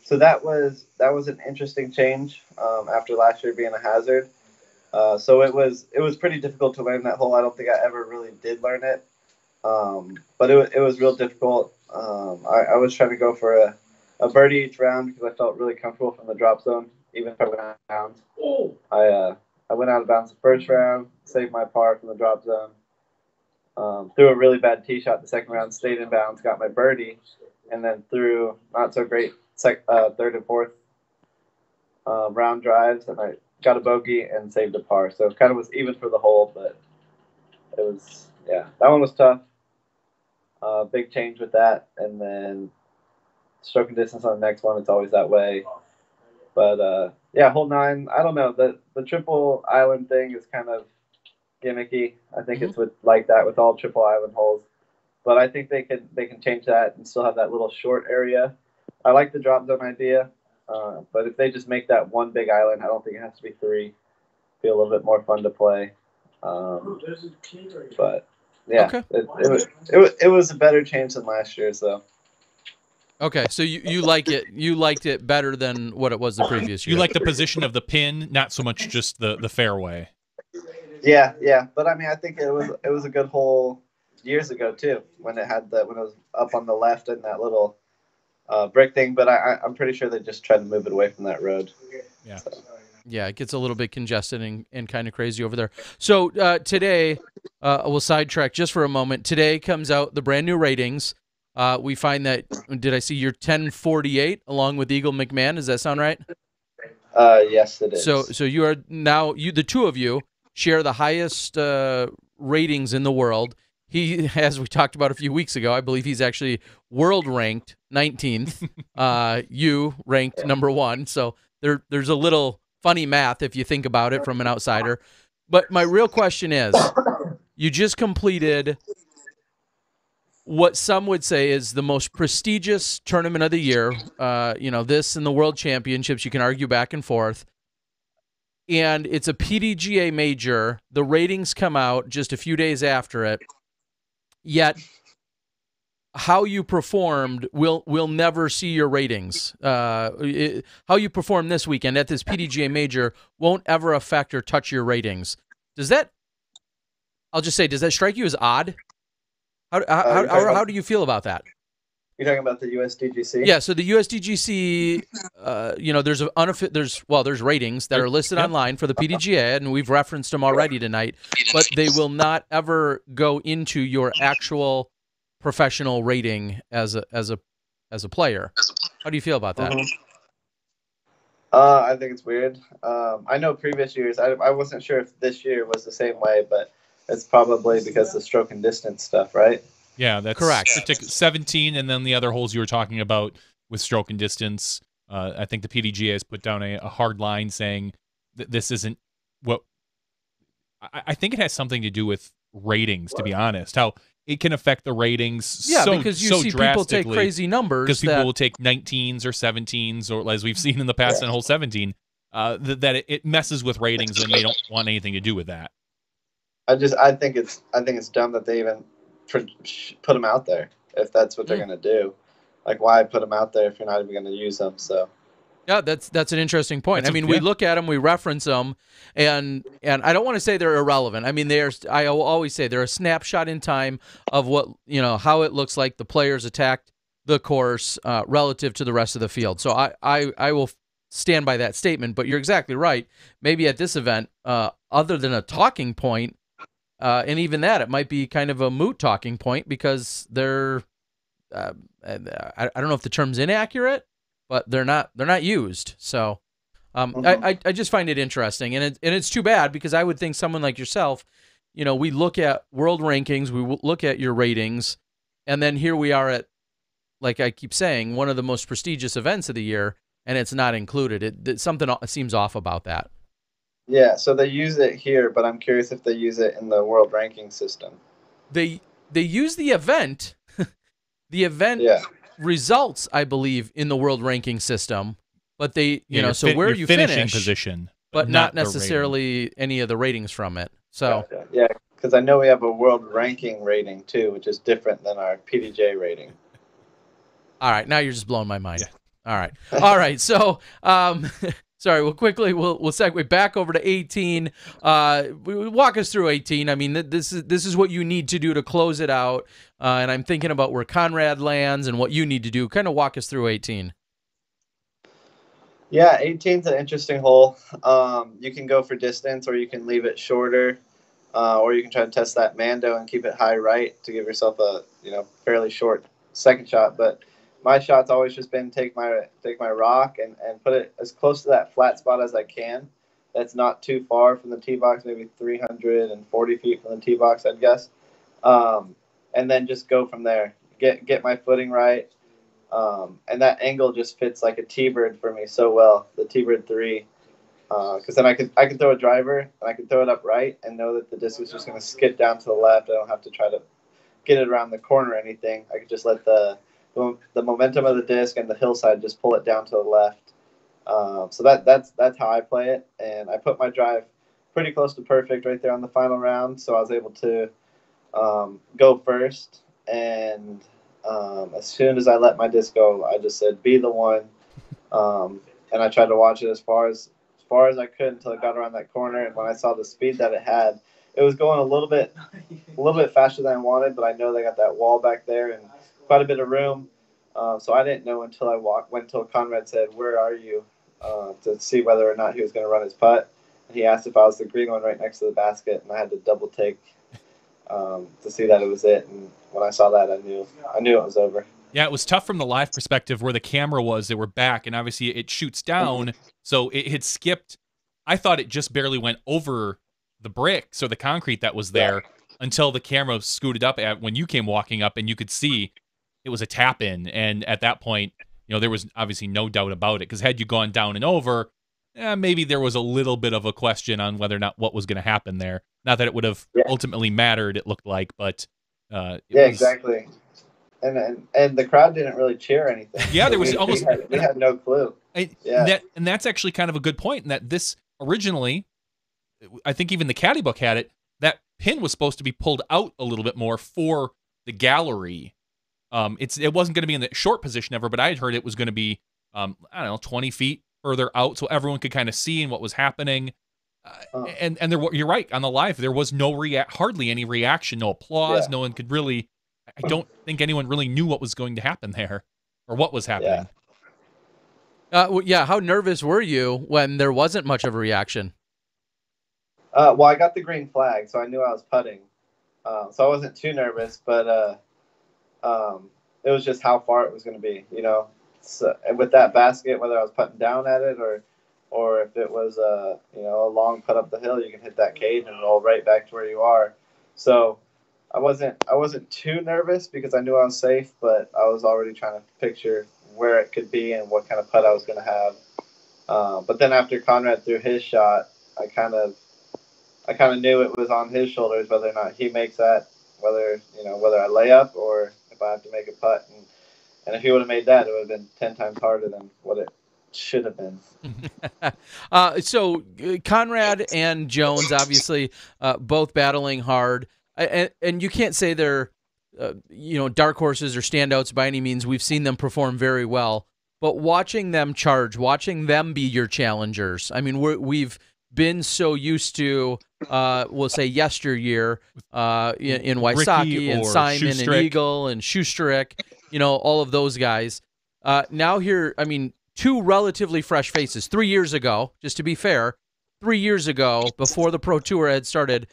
So that was an interesting change after last year being a hazard. So it was pretty difficult to learn that hole. I don't think I ever really did learn it, but it was real difficult. I was trying to go for a birdie each round because I felt really comfortable from the drop zone, even if I went out of bounds. I went out of bounds the first round, saved my par from the drop zone, threw a really bad tee shot the second round, stayed in bounds, got my birdie, and then threw not so great third and fourth round drives, and I got a bogey and saved a par. So it kind of was even for the hole, but it was, that one was tough. Big change with that. And then stroking distance on the next one, it's always that way. But hole 9, I don't know. The triple island thing is kind of gimmicky. I think it's like that with all triple island holes. But I think they can change that and still have that little short area. I like the drop zone idea. But if they just make that one big island, I don't think it has to be 3. Be a little bit more fun to play. But yeah, okay. It was a better change than last year. So okay, so you like it? You liked it better than what it was the previous year. You like the position of the pin, not so much just the fairway. Yeah. But I mean, I think it was a good hole years ago too, when it was up on the left in that little brick thing, but I'm pretty sure they just tried to move it away from that road. Yeah. So. Yeah, it gets a little bit congested and kind of crazy over there. So today, we'll sidetrack just for a moment. Today comes out the brand new ratings. We find that, did I see your 1048 along with Eagle McMahon? Does that sound right? Yes, it is. So you are now, the two of you share the highest ratings in the world. He, as we talked about a few weeks ago, I believe he's actually world ranked 19th. You ranked number 1. So there's a little funny math if you think about it from an outsider. But my real question is, You just completed what some would say is the most prestigious tournament of the year. This and the World Championships, you can argue back and forth. And it's a PDGA major. The ratings come out just a few days after it. Yet, how you performed, we'll never see your ratings. How you perform this weekend at this PDGA major won't ever affect or touch your ratings. Does that strike you as odd? How do you feel about that? You're talking about the USDGC? Yeah, so the USDGC, there's ratings that are listed online for the PDGA, and we've referenced them already tonight, but they will not ever go into your actual professional rating as a player. How do you feel about that? I think it's weird. I know previous years, I wasn't sure if this year was the same way, but it's probably because of the stroke and distance stuff, right? Yeah, that's correct. 17, and then the other holes you were talking about with stroke and distance. I think the PDGA has put down a hard line saying that this isn't what. I think it has something to do with ratings, to be honest. How it can affect the ratings. Yeah, because you see people take crazy numbers. Because people will take 19s or 17s, or as we've seen in the past in hole 17, that it messes with ratings, and they don't want anything to do with that. I think it's dumb that they even put them out there if that's what they're going to do. Like, why put them out there if you're not even going to use them? So yeah, that's an interesting point. We look at them, we reference them, and I don't want to say they're irrelevant. I always say they're a snapshot in time of what, how it looks like the players attacked the course relative to the rest of the field. So I will stand by that statement, but you're exactly right. Maybe at this event, other than a talking point, and even that, it might be kind of a moot talking point because they're, I don't know if the term's inaccurate, but they're not used. So I just find it interesting, and it's too bad because I would think someone like yourself, we look at world rankings, we look at your ratings, and then here we are at, like I keep saying, one of the most prestigious events of the year, and it's not included. Something seems off about that. Yeah, so they use it here, but I'm curious if they use it in the world ranking system. They use the event, results, I believe, in the world ranking system, but they, so where you finishing finish, position, but not necessarily any of the ratings from it. So gotcha. Yeah, because I know we have a world ranking rating too, which is different than our PDJ rating. All right, now you're just blowing my mind. Yeah. All right. So, sorry, we'll segue back over to 18. Walk us through 18. This is what you need to do to close it out. And I'm thinking about where Conrad lands and what you need to do. Kind of walk us through 18. Yeah, 18's an interesting hole. You can go for distance, or you can leave it shorter, or you can try to test that Mando and keep it high right to give yourself a fairly short second shot. But my shot's always just been take my rock and put it as close to that flat spot as I can. That's not too far from the tee box, maybe 340 feet from the tee box, I'd guess. And then just go from there. Get my footing right. And that angle just fits like a T-bird for me so well, the T-bird 3. Because then I can throw a driver and I can throw it up right and know that the disc is just going to skip down to the left. I don't have to try to get it around the corner or anything. I can just let the momentum of the disc and the hillside just pull it down to the left. So that's how I play it, and I put my drive pretty close to perfect right there on the final round. So I was able to go first, and as soon as I let my disc go, I just said, "Be the one," and I tried to watch it as far as I could until it got around that corner. And when I saw the speed that it had, it was going a little bit faster than I wanted. But I know they got that wall back there and quite a bit of room. So I didn't know until I went until Conrad said, "Where are you?" To see whether or not he was going to run his putt. And he asked if I was the green one right next to the basket, and I had to double take to see that it was it. And when I saw that, I knew it was over. Yeah, it was tough from the live perspective where the camera was. They were back, and obviously it shoots down, so it had skipped. I thought it just barely went over the bricks or the concrete that was there until the camera scooted up when you came walking up, and you could see it was a tap in. And at that point, there was obviously no doubt about it, because had you gone down and over, maybe there was a little bit of a question on whether or not what was going to happen there. Not that it would have Yeah. ultimately mattered, it looked like, but Yeah, was, exactly. And the crowd didn't really cheer anything. Yeah, So there was we, almost we had no clue. Yeah. And that's actually kind of a good point. In that this originally, I think even the caddy book had it. That pin was supposed to be pulled out a little bit more for the gallery. It wasn't going to be in the short position ever, but I had heard it was going to be I don't know, 20 feet further out, so everyone could kind of see what was happening. And you're right, on the live there was hardly any reaction, no applause. No one could really. I don't think anyone really knew what was going to happen there, or what was happening. How nervous were you when there wasn't much of a reaction? Well, I got the green flag, so I knew I was putting. So I wasn't too nervous, but it was just how far it was going to be, you know. So, and with that basket, whether I was putting down at it or if it was a long putt up the hill, you can hit that cage and roll right back to where you are. So I wasn't too nervous because I knew I was safe, but I was already trying to picture where it could be and what kind of putt I was going to have. But then after Conrad threw his shot, I kind of knew it was on his shoulders whether or not he makes that, whether I lay up or if I have to make a putt. And if he would have made that, it would have been 10 times harder than what it should have been. So Conrad and Jones, obviously, both battling hard, and you can't say they're dark horses or standouts by any means. We've seen them perform very well, but watching them charge, watching them be your challengers. I mean, we've been so used to, we'll say yesteryear, in Wysocki and Simon and Eagle and Schustrick, all of those guys. Now here, I mean, two relatively fresh faces. 3 years ago, just to be fair, 3 years ago, before the Pro Tour had started,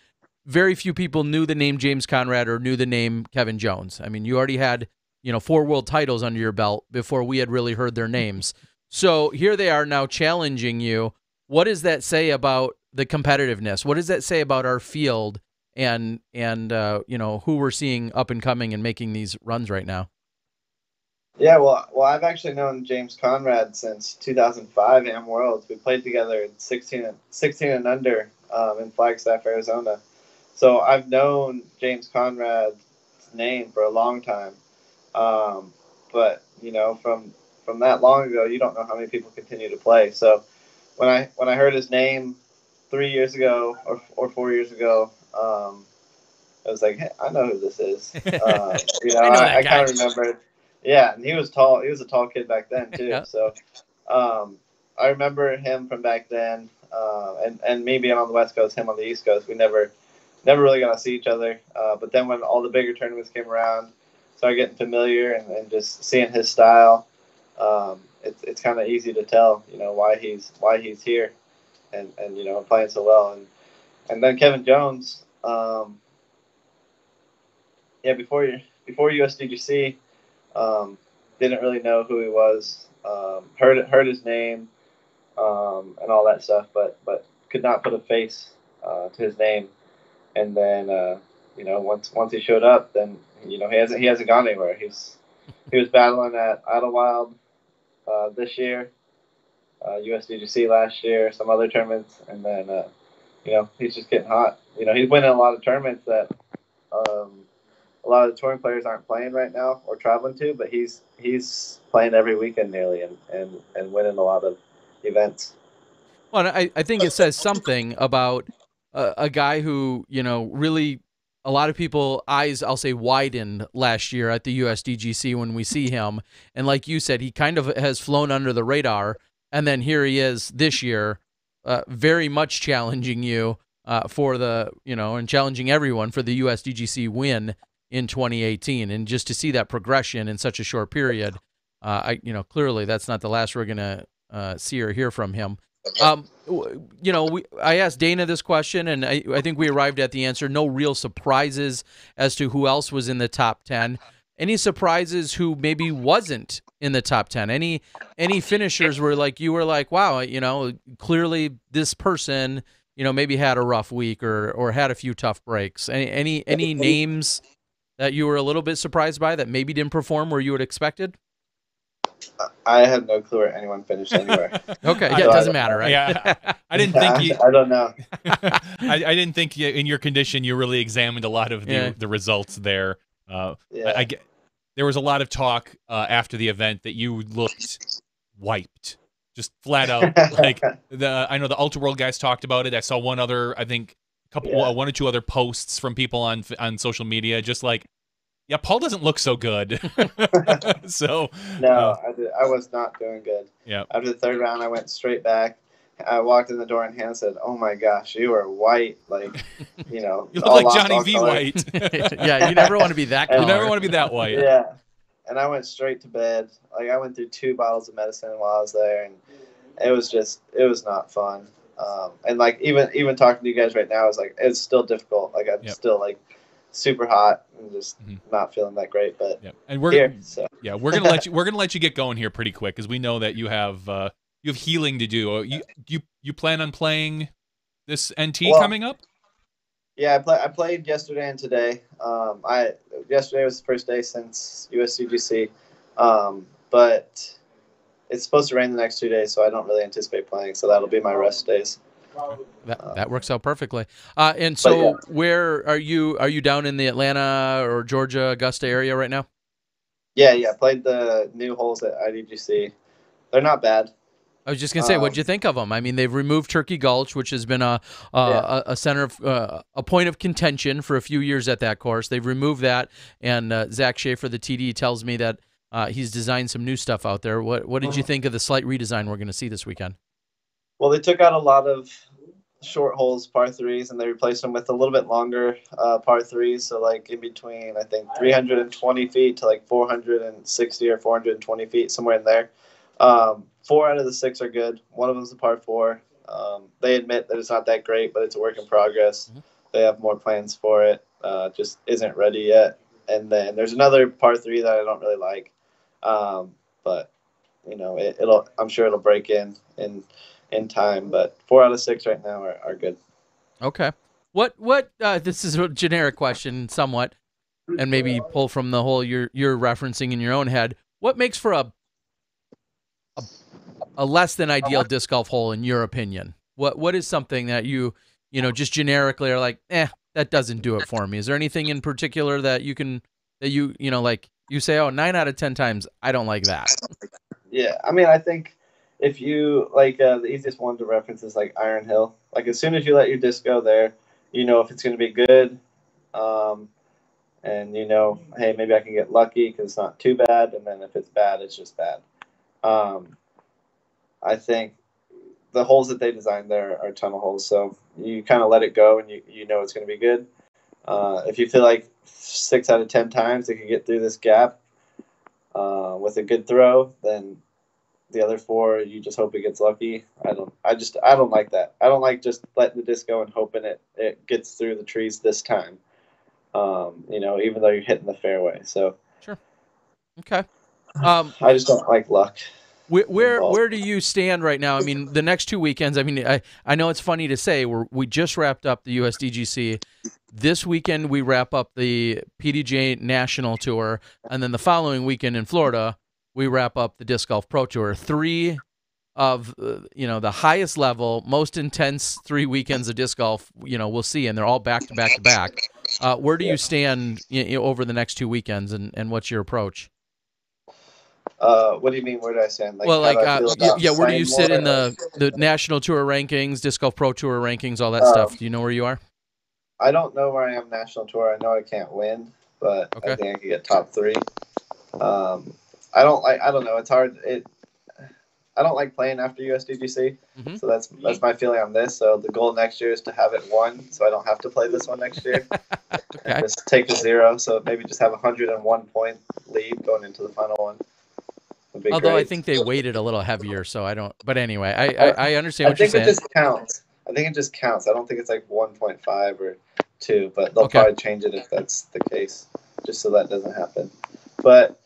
very few people knew the name James Conrad or knew the name Kevin Jones. I mean, you already had, 4 world titles under your belt before we had really heard their names. So here they are now challenging you. What does that say about the competitiveness? What does that say about our field and who we're seeing up and coming and making these runs right now? Yeah, well, I've actually known James Conrad since 2005 Am Worlds. We played together at 16 and under in Flagstaff, Arizona. So I've known James Conrad's name for a long time. But from that long ago, you don't know how many people continue to play. So when I heard his name 3 years ago or 4 years ago, I was like, hey, I know who this is. I kind of remembered. Yeah, and he was tall. He was a tall kid back then too. Yeah. So I remember him from back then, and me being on the West Coast, him on the East Coast. We never really got to see each other. But then when all the bigger tournaments came around, started getting familiar and just seeing his style, it's kind of easy to tell, why he's here, and playing so well. And then Kevin Jones, before USDGC. Didn't really know who he was. Heard his name and all that stuff, but could not put a face to his name. And then once he showed up, then he hasn't gone anywhere. He was battling at Idlewild this year, USDGC last year, some other tournaments, and then he's just getting hot. He's winning a lot of tournaments that a lot of the touring players aren't playing right now or traveling to, but he's playing every weekend nearly and winning a lot of events. Well, I think it says something about a guy who, really a lot of people eyes, I'll say, widened last year at the USDGC when we see him. And like you said, he kind of has flown under the radar. And then here he is this year, very much challenging you for the, and challenging everyone for the USDGC win in 2018, and just to see that progression in such a short period, clearly that's not the last we're gonna see or hear from him. I asked Dana this question, and I think we arrived at the answer. No real surprises as to who else was in the top 10. Any surprises who maybe wasn't in the top 10? Any finishers where you were like, wow, clearly this person, maybe had a rough week or had a few tough breaks. Any names that you were a little bit surprised by that maybe didn't perform where you would expected? I have no clue where anyone finished anywhere. Okay, yeah, So it doesn't matter, right? Yeah, I didn't think you. I don't know. I didn't think in your condition you really examined a lot of the results there. Yeah. There was a lot of talk after the event that you looked wiped, just flat out. Like I know the Ultra World guys talked about it. I saw one other, I think, one or two other posts from people on social media, just like, yeah, Paul doesn't look so good. So no, I was not doing good. Yeah. After the third round, I went straight back. I walked in the door and Hannah said, "Oh my gosh, you are white, like, you know, you look like Johnny V. color." White. Yeah, you never want to be that color. You never want to be that white. Yeah, and I went straight to bed. Like, I went through 2 bottles of medicine while I was there, and it was not fun. And like even talking to you guys right now is like, it's still difficult. Like, I'm still like super hot and just not feeling that great. But and we're gonna let you get going here pretty quick, because we know that you have healing to do. You plan on playing this NT coming up? Yeah, I played yesterday and today. Yesterday was the first day since USDGC, but it's supposed to rain the next 2 days, so I don't really anticipate playing. So that'll be my rest days. That works out perfectly. And so, where are you? Are you down in the Atlanta or Georgia, Augusta area right now? Yeah. Played the new holes at IDGC. They're not bad. I was just gonna say, what'd you think of them? I mean, they've removed Turkey Gulch, which has been a center of a point of contention for a few years at that course. They've removed that, and Zach Schaefer, the TD, tells me that he's designed some new stuff out there. What did you think of the slight redesign we're going to see this weekend? Well, they took out a lot of short holes, par 3s, and they replaced them with a little bit longer par 3s. So like in between, I think 320 feet to like 460 or 420 feet, somewhere in there. 4 out of the 6 are good. One of them is a par 4. They admit that it's not that great, but it's a work in progress. Mm-hmm. They have more plans for it. Just isn't ready yet. And then there's another par 3 that I don't really like. But you know, I'm sure it'll break in time. But 4 out of 6 right now are good. Okay. What this is a generic question somewhat, and maybe pull from the whole you're referencing in your own head. What makes for a less than ideal disc golf hole in your opinion? What is something that you just generically are like, that doesn't do it for me? Is there anything in particular that you like you say, 9 out of 10 times I don't like that? Yeah, I mean, I think if you like the easiest one to reference is like Iron Hill. Like, as soon as you let your disc go there, you know if it's going to be good, and hey, maybe I can get lucky because it's not too bad. And then if it's bad, it's just bad. I think the holes that they designed there are tunnel holes, so you kind of let it go, and you know it's going to be good. If you feel like 6 out of 10 times it can get through this gap with a good throw, then the other 4 you just hope it gets lucky. I don't like that. I don't like just letting the disc go and hoping it gets through the trees this time. Even though you're hitting the fairway. So sure, okay. I just don't like luck. Where do you stand right now? I mean, the next 2 weekends, I mean, I know it's funny to say, we just wrapped up the USDGC. This weekend, we wrap up the PDGA National Tour, and then the following weekend in Florida, we wrap up the Disc Golf Pro Tour. 3 of, the highest level, most intense 3 weekends of disc golf, we'll see, and they're all back to back to back. Where do you stand over the next 2 weekends, and what's your approach? What do you mean? Where do I stand? Like, well, where do you sit in the National Tour rankings, Disc Golf Pro Tour rankings, all that stuff? Do you know where you are? I don't know where I am National Tour. I know I can't win, but okay. I think I could get top 3. I don't know. It's hard. I don't like playing after USDGC, so that's my feeling on this. So the goal next year is to have it won, so I don't have to play this one next year. Okay. Just take the 0, so maybe just have a 101 point lead going into the final one. Although great. I think they weighted a little heavier, so I don't. But anyway, I understand what you're saying. I think it just counts. I think it just counts. I don't think it's like 1.5 or 2, but they'll probably change it if that's the case, just so that doesn't happen. But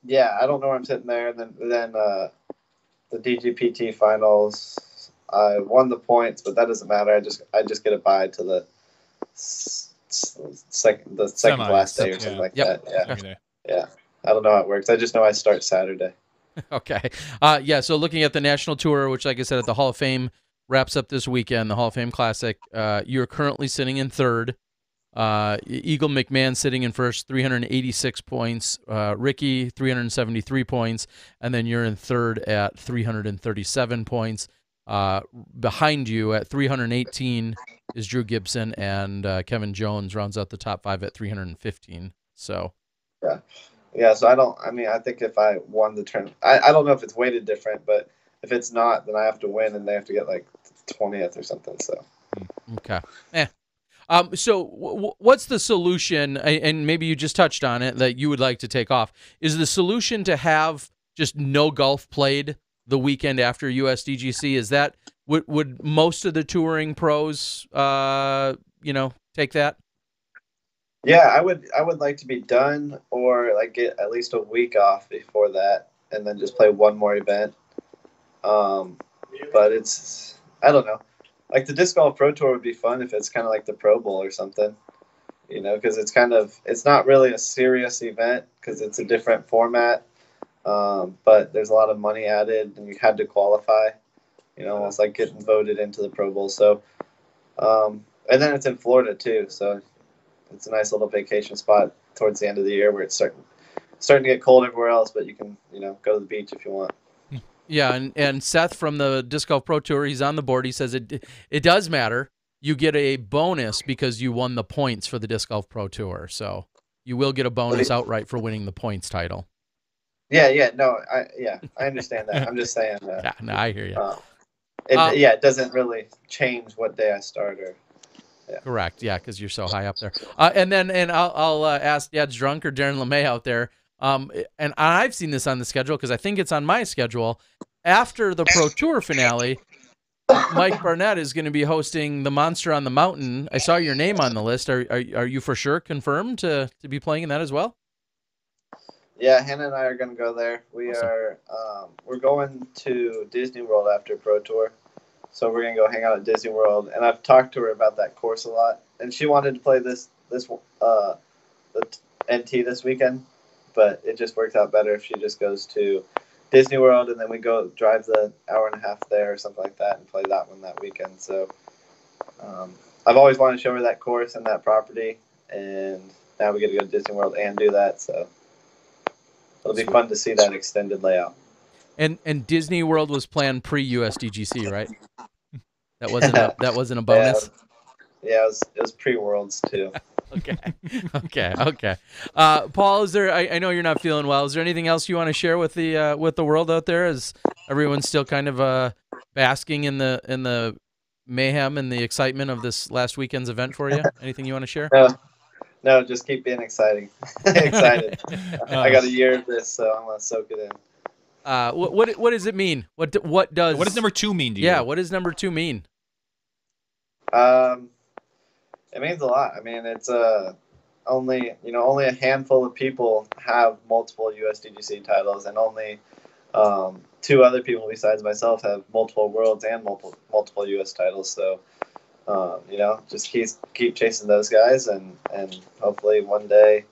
yeah, I don't know where I'm sitting there. And then the DGPT finals, I won the points, but that doesn't matter. I just get a bye to the second to last day or something like that. Yeah. I don't know how it works. I just know I start Saturday. Okay. Yeah, so looking at the national tour, which, like I said, at the Hall of Fame wraps up this weekend, the Hall of Fame Classic, you're currently sitting in third. Eagle McMahon sitting in first, 386 points. Ricky, 373 points. And then you're in third at 337 points. Behind you at 318 is Drew Gibson, and Kevin Jones rounds out the top 5 at 315. So, yeah. So I think if I won the tournament, I don't know if it's weighted different, but if it's not, then I have to win, and they have to get like 20th or something. So, okay. So what's the solution, and maybe you just touched on it, that you would like to take off? Is the solution to have just no golf played the weekend after USDGC? Is that, would most of the touring pros, take that? yeah, I would like to be done, or like get at least a week off before that, and then just play one more event. But it's, I don't know. Like the Disc Golf Pro Tour would be fun if it's kind of like the Pro Bowl or something, because it's not really a serious event because it's a different format, but there's a lot of money added and you had to qualify, almost like getting voted into the Pro Bowl. So, and then it's in Florida too, so it's a nice little vacation spot towards the end of the year where it's starting to get cold everywhere else, but you can, go to the beach if you want. Yeah, and Seth from the Disc Golf Pro Tour, he's on the board. He says it does matter. You get a bonus because you won the points for the Disc Golf Pro Tour. So you will get a bonus outright for winning the points title. Yeah, no, I understand that. I'm just saying that. Yeah, no, I hear you. It doesn't really change what day I start or. Yeah. Correct. Yeah, because you're so high up there. And I'll ask Dad's Drunk or Darren LeMay out there. And I've seen this on the schedule because I think it's on my schedule. After the Pro Tour finale, Mike Barnett is going to be hosting the Monster on the Mountain. I saw your name on the list. Are you for sure confirmed to be playing in that as well? Yeah, Hannah and I are going to go there. We're going to Disney World after Pro Tour. So we're going to go hang out at Disney World. And I've talked to her about that course a lot. And she wanted to play the NT this weekend. But it just works out better if she just goes to Disney World and then we go drive the hour and a half there or something like that and play that one that weekend. So I've always wanted to show her that course and that property. And now we get to go to Disney World and do that. So it'll be fun to see that extended layout. And Disney World was planned pre-USDGC, right? That wasn't a bonus. Yeah, it was pre-Worlds too. Okay. Paul, is there? I know you're not feeling well. Is there anything else you want to share with the world out there? Is everyone still kind of basking in the mayhem and the excitement of this last weekend's event for you? Anything you want to share? No, just keep being excited. I got a year of this, so I'm gonna soak it in. What does it mean? What does number 2 mean to you? Yeah, what does number 2 mean? It means a lot. I mean, it's only a handful of people have multiple USDGC titles, and only 2 other people besides myself have multiple worlds and multiple US titles. So, just keep chasing those guys, and hopefully one day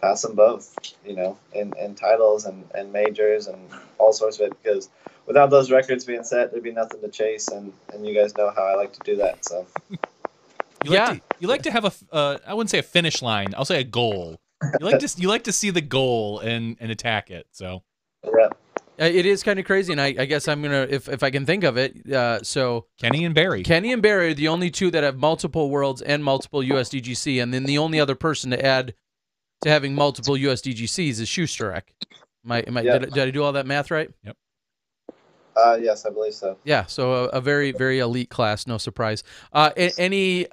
pass them both, in titles and majors and all sorts of it. Because without those records being set, there'd be nothing to chase, and you guys know how I like to do that. So. You like to have I wouldn't say a finish line. I'll say a goal. You like to see the goal and attack it. So yeah, it is kind of crazy, and I guess I'm gonna if I can think of it. So Kenny and Barry are the only 2 that have multiple worlds and multiple USDGC, and then the only other person to add to having multiple USDGCs is Schusterek. Did I do all that math right? Yep. Yes, I believe so. Yeah, so a very, very elite class, no surprise. We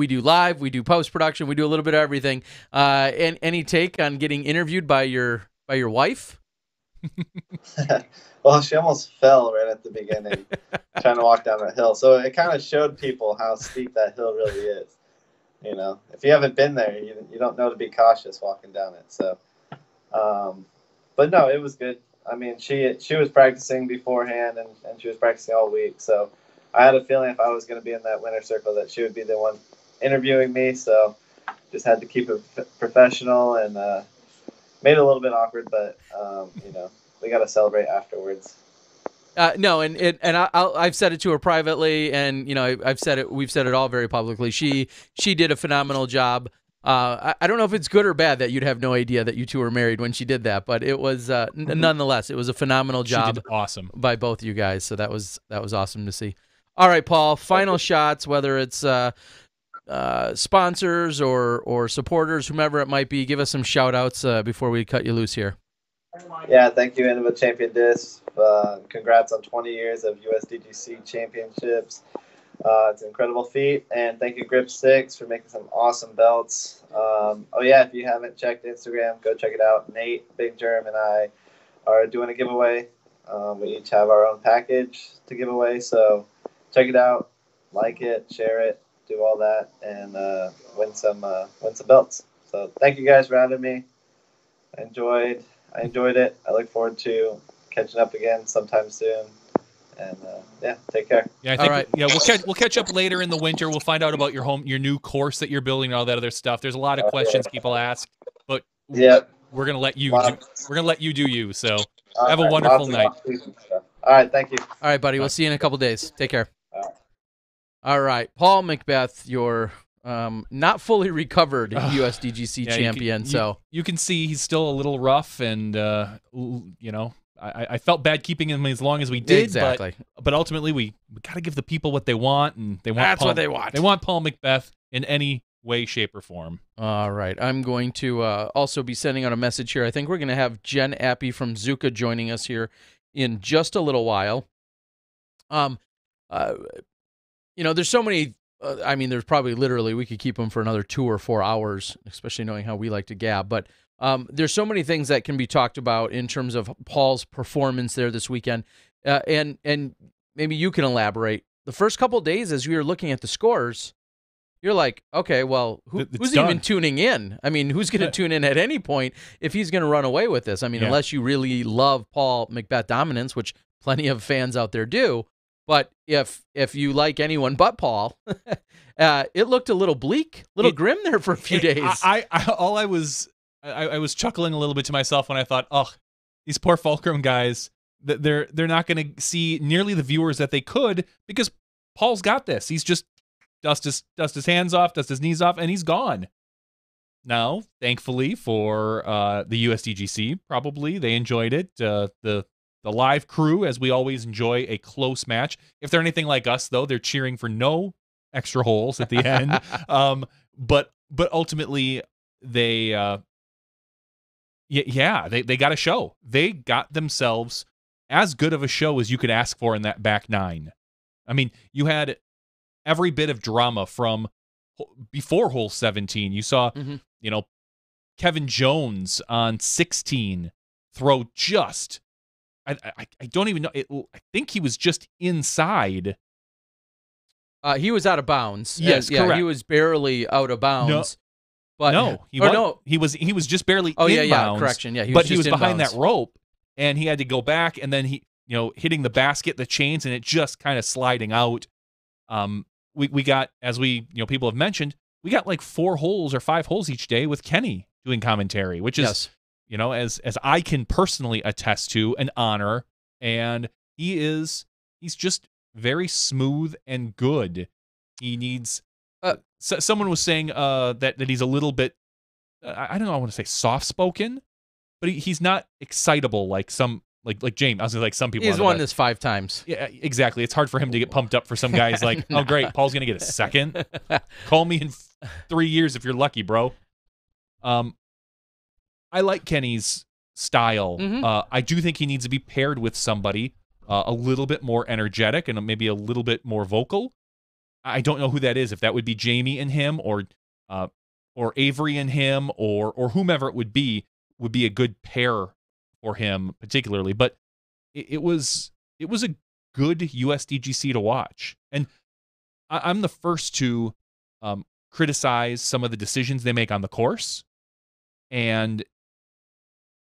do live, we do post-production, we do a little bit of everything. Any take on getting interviewed by your wife? Well, she almost fell right at the beginning trying to walk down that hill. So it kind of showed people how steep that hill really is. If you haven't been there, you don't know to be cautious walking down it. So, but no, it was good. I mean, she was practicing beforehand, and she was practicing all week. So I had a feeling if I was going to be in that winner's circle that she would be the one interviewing me. So just had to keep it professional and made it a little bit awkward, but we got to celebrate afterwards. No, and I've said it to her privately, and I've said it. We've said it all very publicly. She did a phenomenal job. I don't know if it's good or bad that you'd have no idea that you two were married when she did that, but it was nonetheless, it was a phenomenal job. She did awesome by both you guys. So that was awesome to see. All right, Paul. Final shots, whether it's sponsors or supporters, whomever it might be. Give us some shout outs before we cut you loose here. Yeah, thank you, Innova Champion Disc. Congrats on 20 years of USDGC championships. It's an incredible feat. And thank you, Grip 6, for making some awesome belts. If you haven't checked Instagram, go check it out. Nate, Big Germ, and I are doing a giveaway. We each have our own package to give away. So check it out, like it, share it, do all that, and win some belts. So thank you guys for having me. I enjoyed it. I look forward to catching up again sometime soon. And take care. Yeah, I think. Right. Yeah, we'll catch up later in the winter. We'll find out about your new course that you're building, and all that other stuff. There's a lot of questions people ask, but we're gonna let you. We're gonna let you do you. So have a wonderful night. All right, thank you. All right, buddy. We'll see you in a couple days. Take care. All right, Paul McBeth, your not fully recovered USDGC champion. You can see he's still a little rough, and I felt bad keeping him as long as we did. Exactly. But ultimately, we got to give the people what they want, and they want what they want. They want Paul McBeth in any way, shape, or form. All right. I'm going to also be sending out a message here. I think we're going to have Jen Appy from Zuca joining us here in just a little while. There's so many. There's probably literally we could keep them for another 2 or 4 hours, especially knowing how we like to gab. But there's so many things that can be talked about in terms of Paul's performance there this weekend, and maybe you can elaborate. The first couple of days, as we were looking at the scores, you're like, okay, well, who's even tuning in? I mean, who's going to tune in at any point if he's going to run away with this? I mean, unless you really love Paul McBeth dominance, which plenty of fans out there do. But if you like anyone but Paul, it looked a little bleak, grim there for a few days. I was chuckling a little bit to myself when I thought, oh, these poor Fulcrum guys, they're not going to see nearly the viewers that they could because Paul's got this. He's just dust his hands off, dust his knees off, and he's gone. Now, thankfully for the USDGC, probably they enjoyed it. The live crew, as we always enjoy a close match. If they're anything like us, though, they're cheering for no extra holes at the end. But ultimately, they got a show. They got themselves as good of a show as you could ask for in that back nine. I mean, you had every bit of drama from before hole 17. You saw, Kevin Jones on 16 throw just. I don't even know. I think he was just inside. He was out of bounds. Yes, correct. He was barely out of bounds. He was just barely in bounds. Correction. Yeah, he was behind that rope, and he had to go back, and then he, hitting the basket, the chains, and it just kind of sliding out. We got, as people have mentioned, we got like 4 holes or 5 holes each day with Kenny doing commentary, which is. As I can personally attest to, an honor, and he's just very smooth and good. He needs. Someone was saying that he's a little bit. I don't know. I want to say soft spoken, but he's not excitable like some like James. I was like some people. He's won this 5 times. Yeah, exactly. It's hard for him to get pumped up for some guys. Like, oh great, Paul's gonna get a second. Call me in 3 years if you're lucky, bro. I like Kenny's style. I do think he needs to be paired with somebody a little bit more energetic and maybe a little bit more vocal. I don't know who that is. If that would be Jamie and him, or Avery and him, or whomever it would be a good pair for him particularly. But it was a good USDGC to watch, and I'm the first to criticize some of the decisions they make on the course,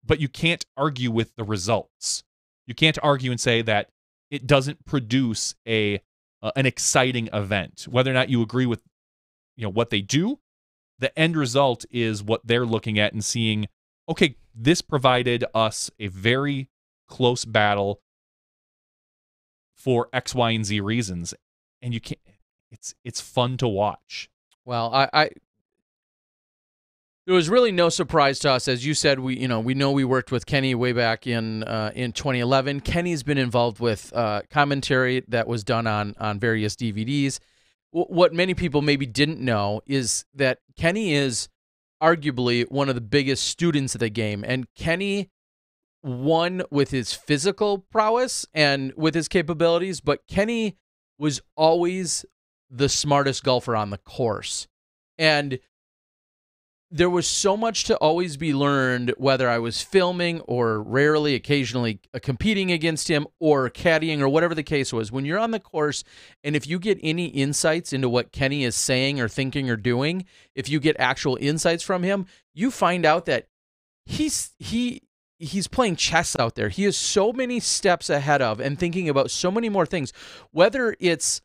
but you can't argue with the results. You can't argue and say that it doesn't produce an exciting event. Whether or not you agree with what they do, the end result is what they're looking at and seeing, okay, this provided us a very close battle for X, Y, and Z reasons. And you can't, it's fun to watch. Well, there was really no surprise to us, as you said. We know we worked with Kenny way back in 2011. Kenny's been involved with commentary that was done on various DVDs. What many people maybe didn't know is that Kenny is arguably one of the biggest students of the game, and Kenny won with his physical prowess and with his capabilities, but Kenny was always the smartest golfer on the course. And there was so much to always be learned, whether I was filming or rarely, occasionally competing against him or caddying or whatever the case was. When you're on the course, and if you get any insights into what Kenny is saying or thinking or doing, if you get actual insights from him, you find out that he's playing chess out there. He is so many steps ahead of and thinking about so many more things, whether it's,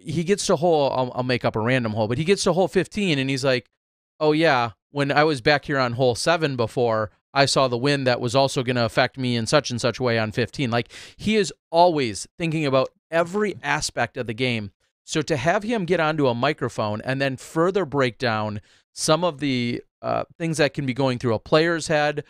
he gets to hole, I'll make up a random hole, but he gets to hole 15 and he's like, oh yeah, when I was back here on hole 7 before, I saw the wind that was also going to affect me in such and such way on 15. Like, he is always thinking about every aspect of the game. So to have him get onto a microphone and then further break down some of the things that can be going through a player's head,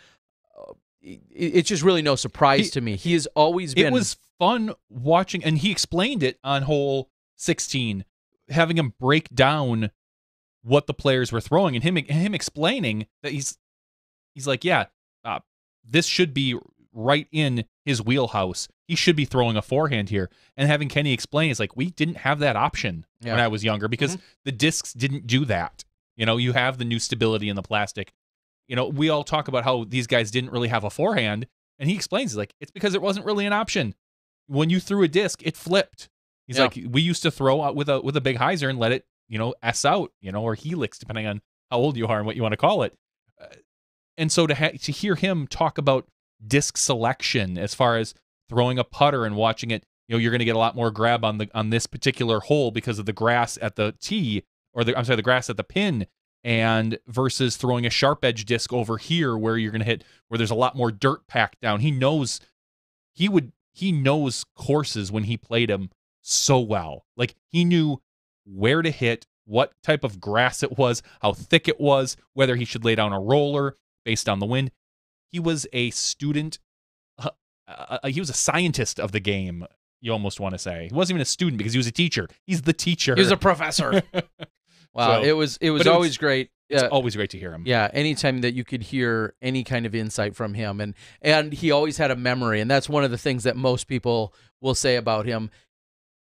it's just really no surprise to me. He has always been. It was fun watching, and he explained it on hole 16, having him break down what the players were throwing, and him explaining that he's like, yeah, this should be right in his wheelhouse. He should be throwing a forehand here. And having Kenny explain, it's like, we didn't have that option when I was younger because the discs didn't do that. You have the new stability in the plastic. We all talk about how these guys didn't really have a forehand, and he explains, like, it's because it wasn't really an option. When you threw a disc, it flipped. He's like, we used to throw out with a big hyzer and let it, S out, or helix, depending on how old you are and what you want to call it. And so to hear him talk about disc selection as far as throwing a putter and watching it, you're going to get a lot more grab on this particular hole because of the grass at the tee, or the grass at the pin, and versus throwing a sharp edge disc over here where you're going to hit where there's a lot more dirt packed down. He knows courses when he played them so well. Like, he knew where to hit, what type of grass it was, how thick it was, whether he should lay down a roller based on the wind. He was a student. He was a scientist of the game, you almost want to say. He wasn't even a student because he was a teacher. He's the teacher. He was a professor. Wow, So, it was always great. It's always great to hear him. Yeah, anytime that you could hear any kind of insight from him. And he always had a memory, and that's one of the things that most people will say about him.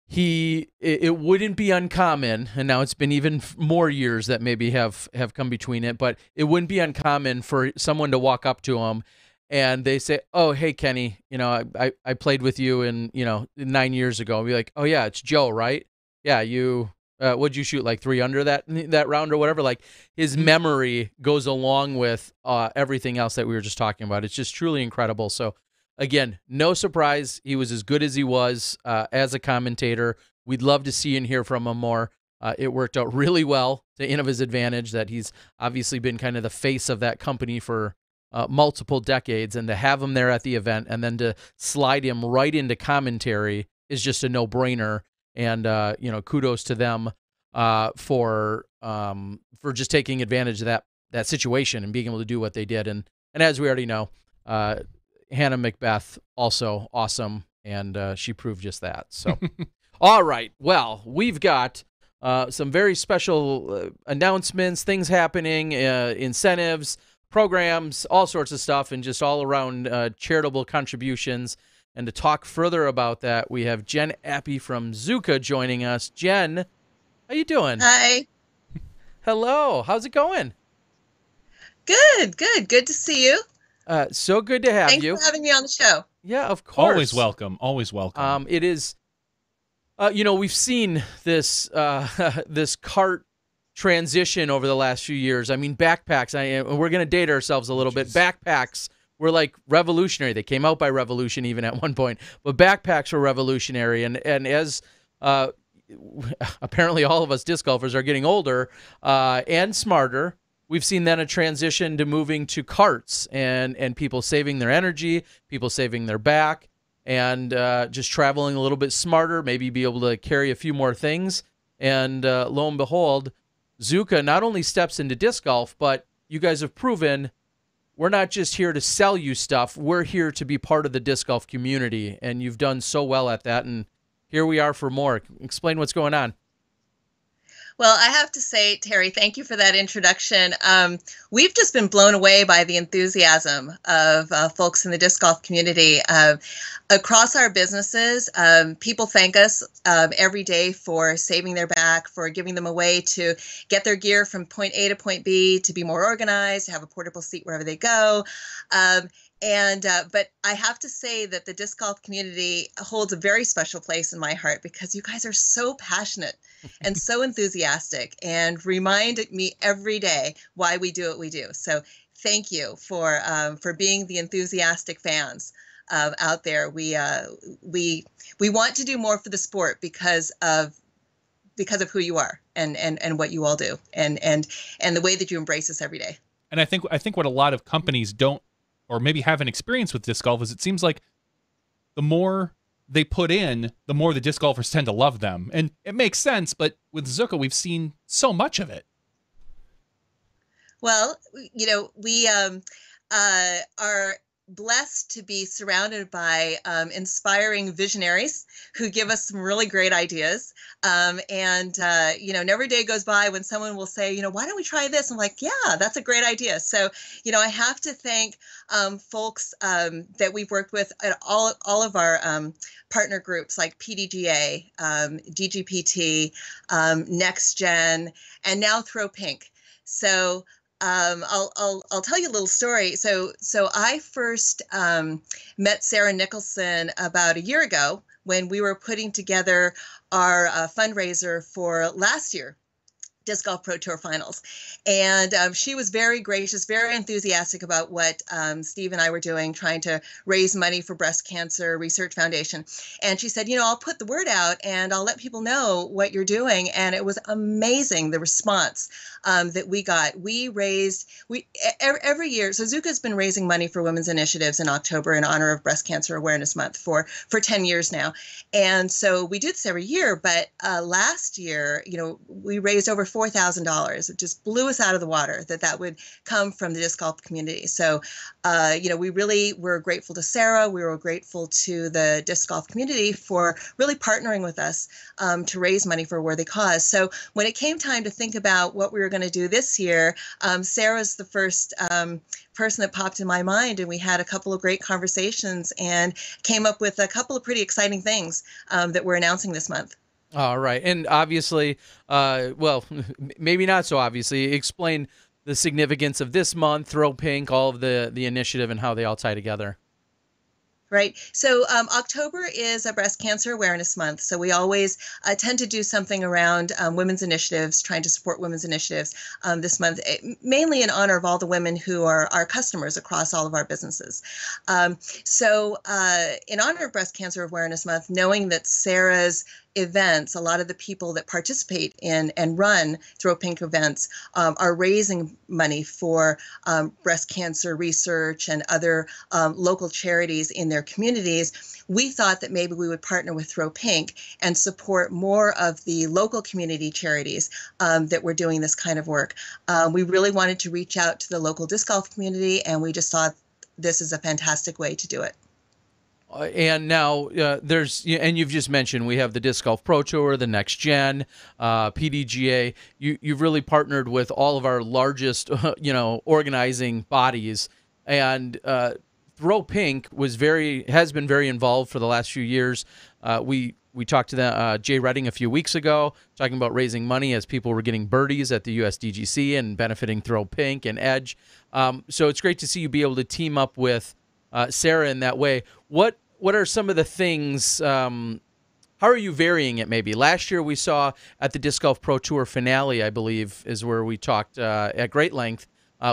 It wouldn't be uncommon, and now it's been even more years that maybe have come between it, but it wouldn't be uncommon for someone to walk up to him and they say, oh, hey, Kenny, I played with you 9 years ago. And be like, oh, yeah, it's Joe, right? Yeah, you... what'd you shoot, like 3 under that round or whatever? Like, his memory goes along with everything else that we were just talking about. It's just truly incredible. So, again, no surprise. He was as good as he was as a commentator. We'd love to see and hear from him more. It worked out really well to his advantage that he's obviously been kind of the face of that company for multiple decades, and to have him there at the event and then to slide him right into commentary is just a no-brainer. And kudos to them for just taking advantage of that situation and being able to do what they did. And as we already know, Hannah McBeth also awesome, and she proved just that. So, all right, well, we've got some very special announcements, things happening, incentives, programs, all sorts of stuff, and just all around charitable contributions. And to talk further about that, we have Jen Appy from Zuca joining us. Jen, how you doing? Hi. Hello. How's it going? Good to see you. So good to have you. Thanks for having me on the show. Yeah, of course. Always welcome. Always welcome. It is, we've seen this this cart transition over the last few years. I mean, backpacks, we're going to date ourselves a little bit. Backpacks were like revolutionary. They came out by revolution even at one point, but backpacks were revolutionary. And as apparently all of us disc golfers are getting older and smarter. We've seen then a transition to moving to carts and people saving their energy, people saving their back, and just traveling a little bit smarter, maybe be able to carry a few more things. And lo and behold, Zuca not only steps into disc golf, but you guys have proven we're not just here to sell you stuff. We're here to be part of the disc golf community, and you've done so well at that. And here we are for more. Explain what's going on. Well, I have to say, Terry, thank you for that introduction. We've just been blown away by the enthusiasm of folks in the disc golf community. Across our businesses, people thank us every day for saving their back, for giving them a way to get their gear from point A to point B, to be more organized, to have a portable seat wherever they go. But I have to say that the disc golf community holds a very special place in my heart because you guys are so passionate and so enthusiastic and remind me every day why we do what we do. So thank you for being the enthusiastic fans out there. We want to do more for the sport because of who you are and what you all do and the way that you embrace us every day. And I think what a lot of companies don't, or maybe haven't experienced with disc golf, is it seems like the more they put in, the more the disc golfers tend to love them. And it makes sense, but with Zuca, we've seen so much of it. Well, we are blessed to be surrounded by inspiring visionaries who give us some really great ideas. Never a day goes by when someone will say, why don't we try this? I'm like, yeah, that's a great idea. So, I have to thank folks that we've worked with at all of our partner groups like PDGA, DGPT, Next Gen, and now Throw Pink. So I'll tell you a little story. So I first met Sarah Nicholson about a year ago when we were putting together our fundraiser for last year, Disc Golf Pro Tour Finals. And she was very gracious, very enthusiastic about what Steve and I were doing, trying to raise money for Breast Cancer Research Foundation. And she said, I'll put the word out and I'll let people know what you're doing. And it was amazing, the response that we got. Every year, so Zuca's been raising money for women's initiatives in October in honor of Breast Cancer Awareness Month for 10 years now. And so we do this every year, but last year, we raised over $4,000. It just blew us out of the water that would come from the disc golf community. So, we really were grateful to Sarah. We were grateful to the disc golf community for really partnering with us to raise money for a worthy cause. So when it came time to think about what we were going to do this year, Sarah's the first person that popped in my mind, and we had a couple of great conversations and came up with a couple of pretty exciting things that we're announcing this month. All right. And obviously, well, maybe not so obviously, explain the significance of this month, Throw Pink, all of the initiative and how they all tie together. Right. So October is a Breast Cancer Awareness Month. So we always tend to do something around women's initiatives, trying to support women's initiatives this month, mainly in honor of all the women who are our customers across all of our businesses. So in honor of Breast Cancer Awareness Month, knowing that Sarah's events, a lot of the people that participate in and run Throw Pink events are raising money for breast cancer research and other local charities in their communities. We thought that maybe we would partner with Throw Pink and support more of the local community charities that were doing this kind of work. We really wanted to reach out to the local disc golf community, and we just thought this is a fantastic way to do it. And now and you've just mentioned we have the Disc Golf Pro Tour, the Next Gen, PDGA. You've really partnered with all of our largest, organizing bodies. And Throw Pink has been very involved for the last few years. We talked to Jay Redding a few weeks ago, talking about raising money as people were getting birdies at the USDGC and benefiting Throw Pink and Edge. So it's great to see you be able to team up with Sarah in that way. What are some of the things, how are you varying it maybe? Last year we saw at the Disc Golf Pro Tour finale, I believe, is where we talked at great length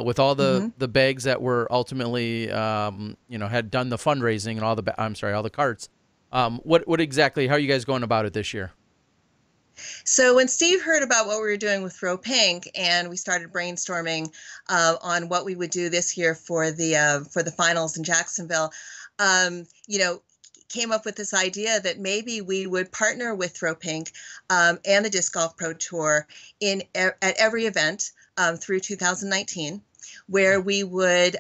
with all the bags that were ultimately, had done the fundraising and all the carts. What exactly, how are you guys going about it this year? So when Steve heard about what we were doing with Throw Pink, and we started brainstorming on what we would do this year for the finals in Jacksonville, you know, came up with this idea that maybe we would partner with Throw Pink and the Disc Golf Pro Tour at every event through 2019, where we would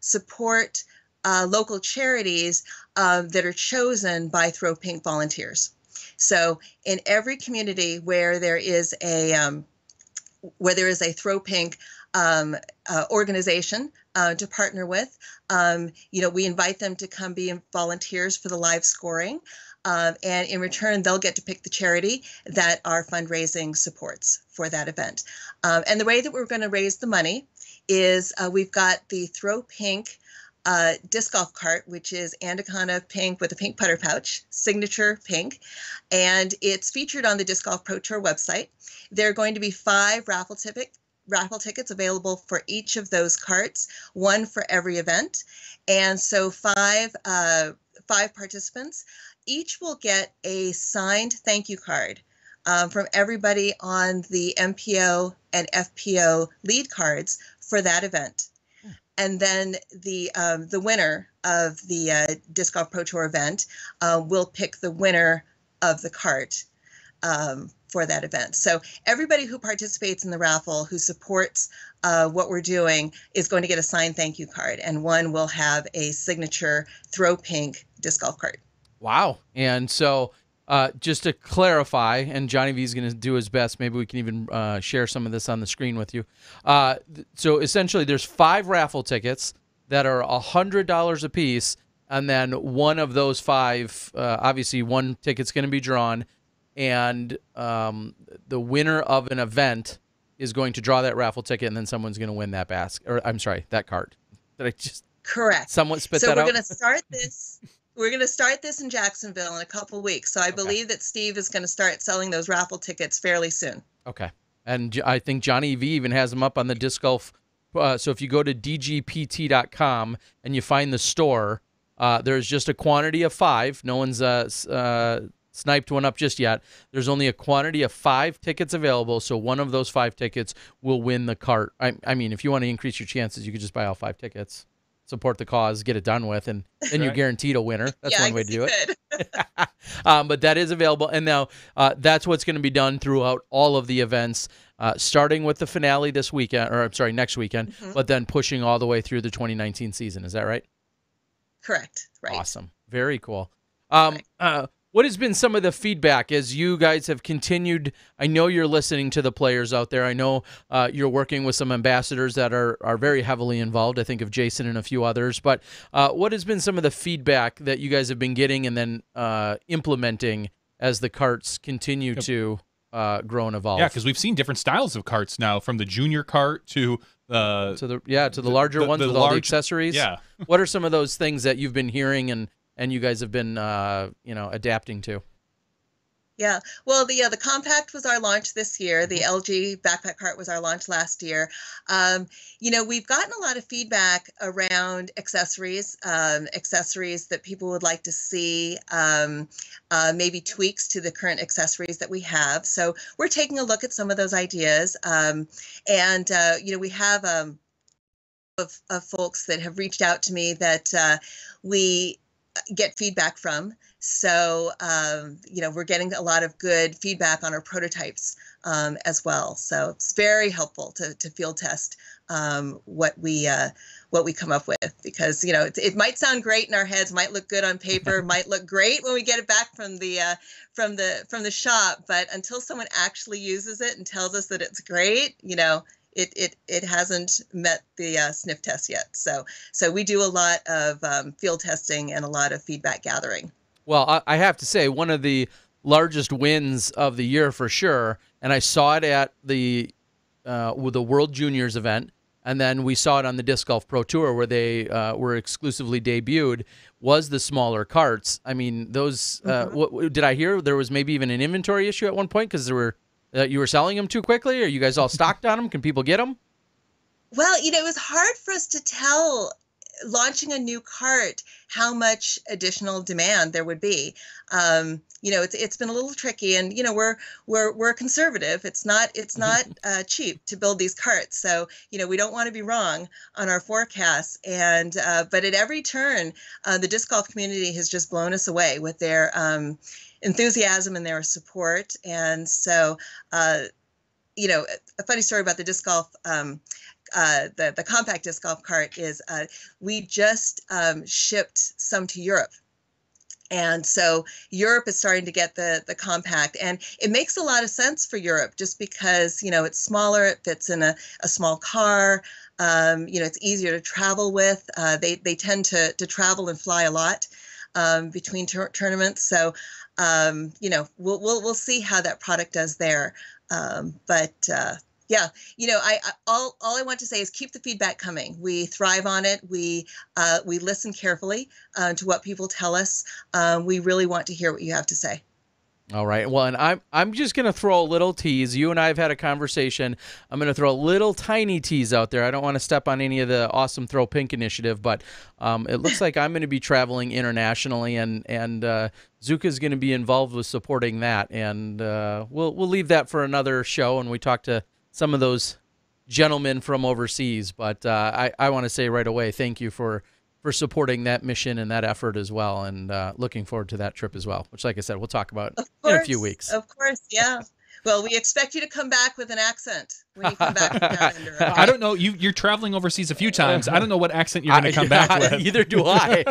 support local charities that are chosen by Throw Pink volunteers. So in every community where there is a Throw Pink organization to partner with, you know, we invite them to come be volunteers for the live scoring, and in return they'll get to pick the charity that our fundraising supports for that event. And the way that we're going to raise the money is we've got the Throw Pink disc golf cart, which is Anaconda pink with a pink putter pouch, signature pink, and it's featured on the Disc Golf Pro Tour website. There are going to be 5 raffle tickets available for each of those carts, 1 for every event, and so 5 participants each will get a signed thank you card from everybody on the MPO and FPO lead cards for that event. And then the winner of the Disc Golf Pro Tour event will pick the winner of the cart for that event. So everybody who participates in the raffle, who supports what we're doing, is going to get a signed thank you card, and one will have a signature Throw Pink disc golf cart. Wow. And so just to clarify, and Johnny V is going to do his best, maybe we can even share some of this on the screen with you. So essentially there's 5 raffle tickets that are $100 a piece, and then one of those 5, obviously one ticket's going to be drawn, and the winner of an event is going to draw that raffle ticket, and then someone's going to win that basket, or I'm sorry, that cart. Did I just... Correct. Somewhat spit so that out? So we're going to start this. We're going to start this in Jacksonville in a couple weeks. So I believe that Steve is going to start selling those raffle tickets fairly soon. Okay. And I think Johnny V even has them up on the disc golf. So if you go to dgpt.com and you find the store, there's just a quantity of 5. No one's sniped one up just yet. There's only a quantity of 5 tickets available. So one of those 5 tickets will win the cart. I mean, if you want to increase your chances, you could just buy all 5 tickets. Support the cause, get it done with, and then you're guaranteed a winner. That's one way to do it. But that is available. And now that's what's going to be done throughout all of the events, starting with the finale this weekend, or I'm sorry, next weekend, but then pushing all the way through the 2019 season. Is that right? Correct. Right. Awesome. Very cool. What has been some of the feedback as you guys have continued? I know you're listening to the players out there. I know you're working with some ambassadors that are very heavily involved. I think of Jason and a few others. But what has been some of the feedback that you guys have been getting and then implementing as the carts continue to grow and evolve? Yeah, because we've seen different styles of carts now, from the junior cart to the larger ones with all the accessories. Yeah. What are some of those things that you've been hearing and you guys have been, adapting to? Yeah, well, the compact was our launch this year. The LG backpack cart was our launch last year. We've gotten a lot of feedback around accessories that people would like to see, maybe tweaks to the current accessories that we have. So we're taking a look at some of those ideas. We have of folks that have reached out to me that we get feedback from. So, we're getting a lot of good feedback on our prototypes as well. So it's very helpful to field test what we come up with, because, it might sound great in our heads, might look good on paper, might look great when we get it back from the shop. But until someone actually uses it and tells us that it's great, it hasn't met the sniff test yet. So we do a lot of field testing and a lot of feedback gathering. Well, I have to say, one of the largest wins of the year for sure, and I saw it at the World Juniors event, and then we saw it on the Disc Golf Pro Tour where they were exclusively debuted, was the smaller carts. I mean, those, what did I hear? There was maybe even an inventory issue at one point because you were selling them too quickly? Are you guys all stocked on them? Can people get them? Well, it was hard for us to tell launching a new cart, how much additional demand there would be. It's been a little tricky, and we're conservative. It's not cheap to build these carts, so we don't want to be wrong on our forecasts. And but at every turn, the disc golf community has just blown us away with their enthusiasm and their support. And so, a funny story about the disc golf. The compact disc golf cart is we just shipped some to Europe. And so Europe is starting to get the compact, and it makes a lot of sense for Europe just because, it's smaller, it fits in a small car, it's easier to travel with. They tend to travel and fly a lot between tournaments. So, we'll see how that product does there. Yeah, all I want to say is keep the feedback coming. We thrive on it. We listen carefully to what people tell us. We really want to hear what you have to say. All right. Well, and I'm just going to throw a little tease. You and I have had a conversation. I'm going to throw a little tiny tease out there. I don't want to step on any of the awesome Throw Pink initiative, but it looks like I'm going to be traveling internationally, and Zuca is going to be involved with supporting that. And we'll leave that for another show, and we talk to some of those gentlemen from overseas. But I want to say right away, thank you for supporting that mission and that effort as well, and looking forward to that trip as well, which, like I said, we'll talk about in a few weeks. Of course, yeah. Well, we expect you to come back with an accent when you come back from down under. Okay? I don't know. You're traveling overseas a few times. I don't know what accent you're going to come back with. Either do I.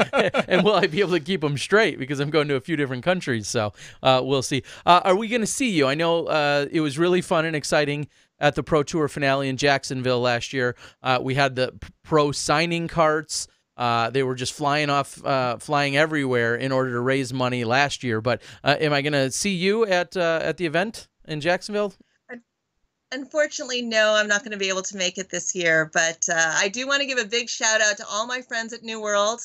And will I be able to keep them straight, because I'm going to a few different countries. So we'll see. Are we going to see you? I know it was really fun and exciting at the Pro Tour finale in Jacksonville last year. We had the pro signing carts. They were just flying everywhere in order to raise money last year. But am I going to see you at the event in Jacksonville? Unfortunately, no, I'm not going to be able to make it this year. But I do want to give a big shout out to all my friends at New World.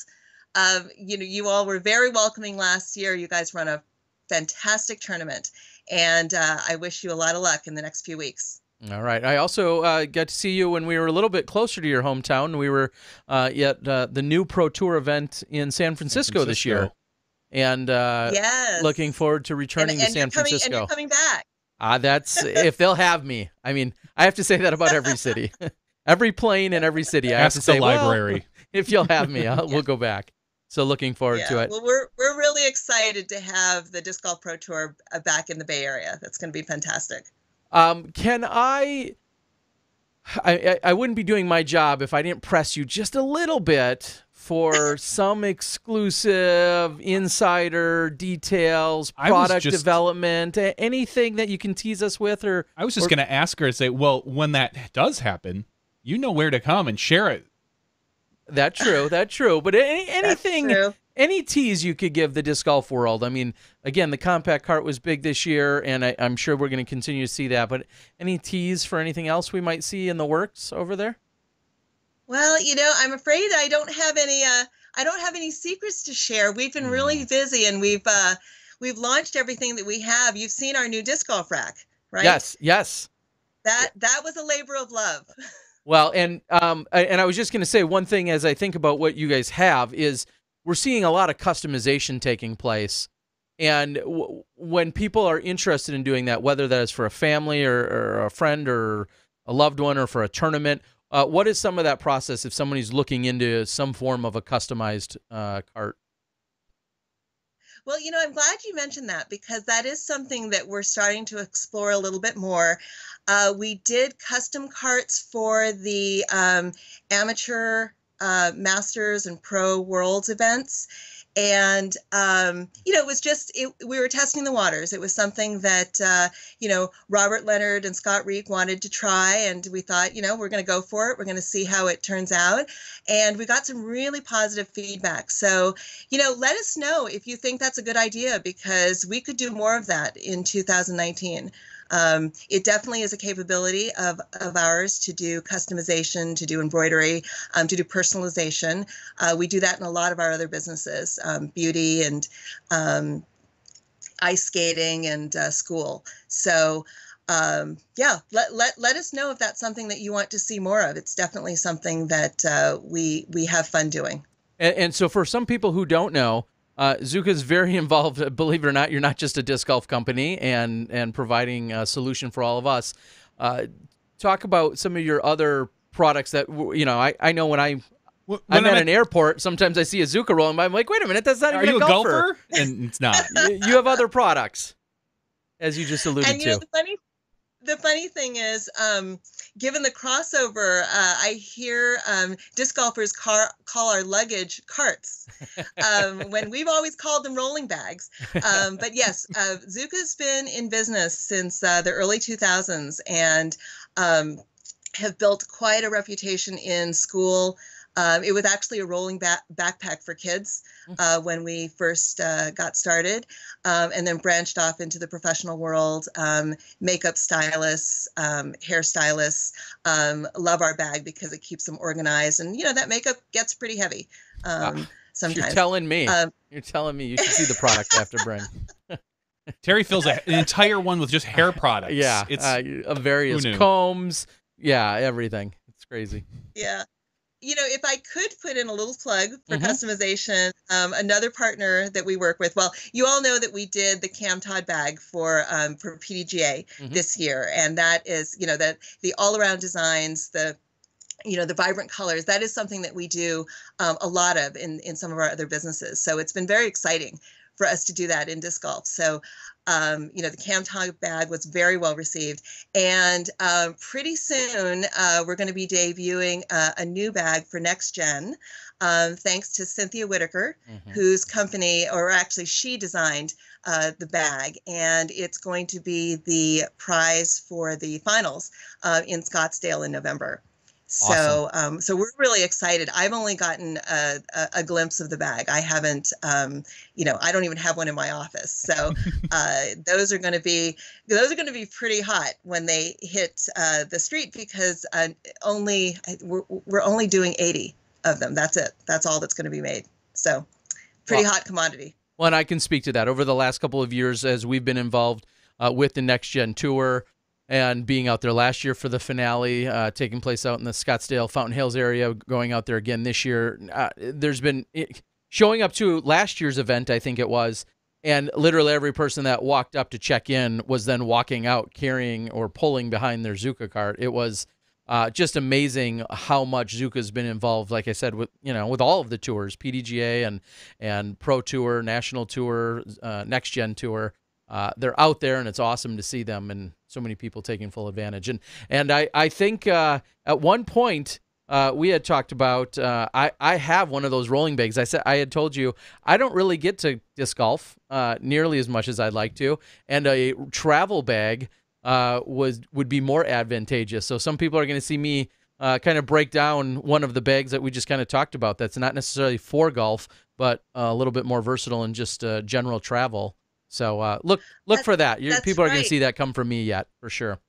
You all were very welcoming last year. You guys run a fantastic tournament, and I wish you a lot of luck in the next few weeks. All right. I also got to see you when we were a little bit closer to your hometown. We were at the new Pro Tour event in San Francisco this year. And yes, looking forward to returning to San Francisco. And you're coming back. That's if they'll have me. I mean, I have to say that about every city. Every plane in every city. I have to say, the library. Well, if you'll have me, we'll go back. So looking forward to it. Well, we're really excited to have the Disc Golf Pro Tour back in the Bay Area. That's going to be fantastic. Can I wouldn't be doing my job if I didn't press you just a little bit for some exclusive insider details, product development, anything that you can tease us with. Or I was just going to ask her to say, well, when that does happen, you know where to come and share it. That's true. But anything, any tease you could give the disc golf world. I mean, again, the compact cart was big this year, and I'm sure we're going to continue to see that. But any tease for anything else we might see in the works over there? Well, I'm afraid I don't have any secrets to share. We've been really busy, and we've launched everything that we have. You've seen our new disc golf rack, right? Yes. That was a labor of love. Well, and I was just going to say one thing as I think about what you guys have is we're seeing a lot of customization taking place. And when people are interested in doing that, whether that is for a family or a friend or a loved one or for a tournament, what is some of that process if somebody's looking into some form of a customized cart? Well, I'm glad you mentioned that, because that is something that we're starting to explore a little bit more. We did custom carts for the amateur, masters, and pro worlds events. And, it was we were testing the waters. It was something that, Robert Leonard and Scott Reek wanted to try. And we thought, we're going to go for it. We're going to see how it turns out. And we got some really positive feedback. So, let us know if you think that's a good idea, because we could do more of that in 2019. It definitely is a capability of ours to do customization, to do embroidery, to do personalization. We do that in a lot of our other businesses, beauty and ice skating and school. So yeah, let us know if that's something that you want to see more of. It's definitely something that we have fun doing. And so for some people who don't know, Zuca is very involved. Believe it or not, you're not just a disc golf company and providing a solution for all of us. Talk about some of your other products that, you know, I know when I'm at an airport, sometimes I see a Zuca rolling by. I'm like, wait a minute, that's not even a golfer. And it's not. You have other products, as you just alluded and, you to. know, the funny thing is, given the crossover, I hear disc golfers call our luggage carts, when we've always called them rolling bags. But yes, Zuca's been in business since the early 2000s and have built quite a reputation in school. It was actually a rolling backpack for kids when we first got started, and then branched off into the professional world. Makeup stylists, hairstylists love our bag because it keeps them organized. And, you know, that makeup gets pretty heavy sometimes. You're telling me. You're telling me you should see the product I have to bring. Terry fills an entire one with just hair products. Yeah, it's various combs. Yeah, everything. It's crazy. Yeah. You know, if I could put in a little plug for customization, another partner that we work with, well, you all know that we did the Cam Todd bag for PDGA this year. And that is, you know, that the all-around designs, the vibrant colors, that is something that we do a lot of in some of our other businesses. So it's been very exciting for us to do that in disc golf. So, you know, the Cam Todd bag was very well received. And pretty soon, we're going to be debuting a new bag for Next Gen, thanks to Cynthia Whitaker, whose company, or actually she designed the bag. And it's going to be the prize for the finals in Scottsdale in November. So, Awesome. So we're really excited. I've only gotten a glimpse of the bag. I haven't, you know, I don't even have one in my office. So, those are going to be pretty hot when they hit the street because we're only doing 80 of them. That's it. That's all that's going to be made. So, pretty hot commodity. Well, and I can speak to that. Over the last couple of years, as we've been involved with the Next Gen Tour. And being out there last year for the finale, taking place out in the Scottsdale, Fountain Hills area, going out there again this year. There's been showing up to last year's event, I think it was, and literally every person that walked up to check in was then walking out carrying or pulling behind their Zuca cart. It was just amazing how much Zuca's been involved, like I said, with all of the tours, PDGA and Pro Tour, National Tour, Next Gen Tour. They're out there, and it's awesome to see them and so many people taking full advantage. And I think at one point we had talked about I have one of those rolling bags. I had told you I don't really get to disc golf nearly as much as I'd like to, and a travel bag would be more advantageous. So some people are going to see me kind of break down one of the bags that we just kind of talked about. That's not necessarily for golf, but a little bit more versatile in just general travel. So look for that. People are going to see that come from me yet, for sure.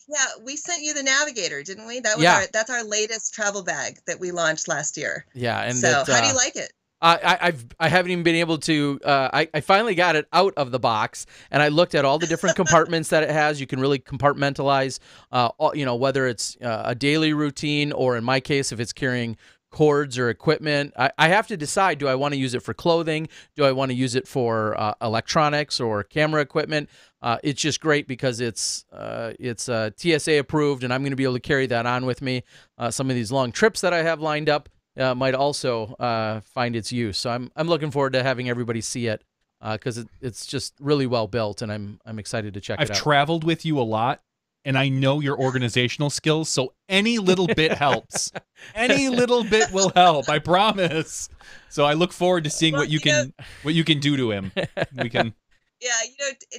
Yeah, we sent you the Navigator, didn't we? That was that's our latest travel bag that we launched last year. Yeah, and so how do you like it? I haven't even been able to. I finally got it out of the box, and I looked at all the different compartments that it has. You can really compartmentalize, whether it's a daily routine or, in my case, if it's carrying cords or equipment. I have to decide, do I want to use it for clothing? Do I want to use it for electronics or camera equipment? It's just great because it's TSA approved, and I'm going to be able to carry that on with me. Some of these long trips that I have lined up might also find its use. So I'm looking forward to having everybody see it because it's just really well built, and I'm excited to check it out. I've traveled with you a lot, and I know your organizational skills, so any little bit helps. Any little bit will help, I promise. So I look forward to seeing what you can do to him. We can. Yeah,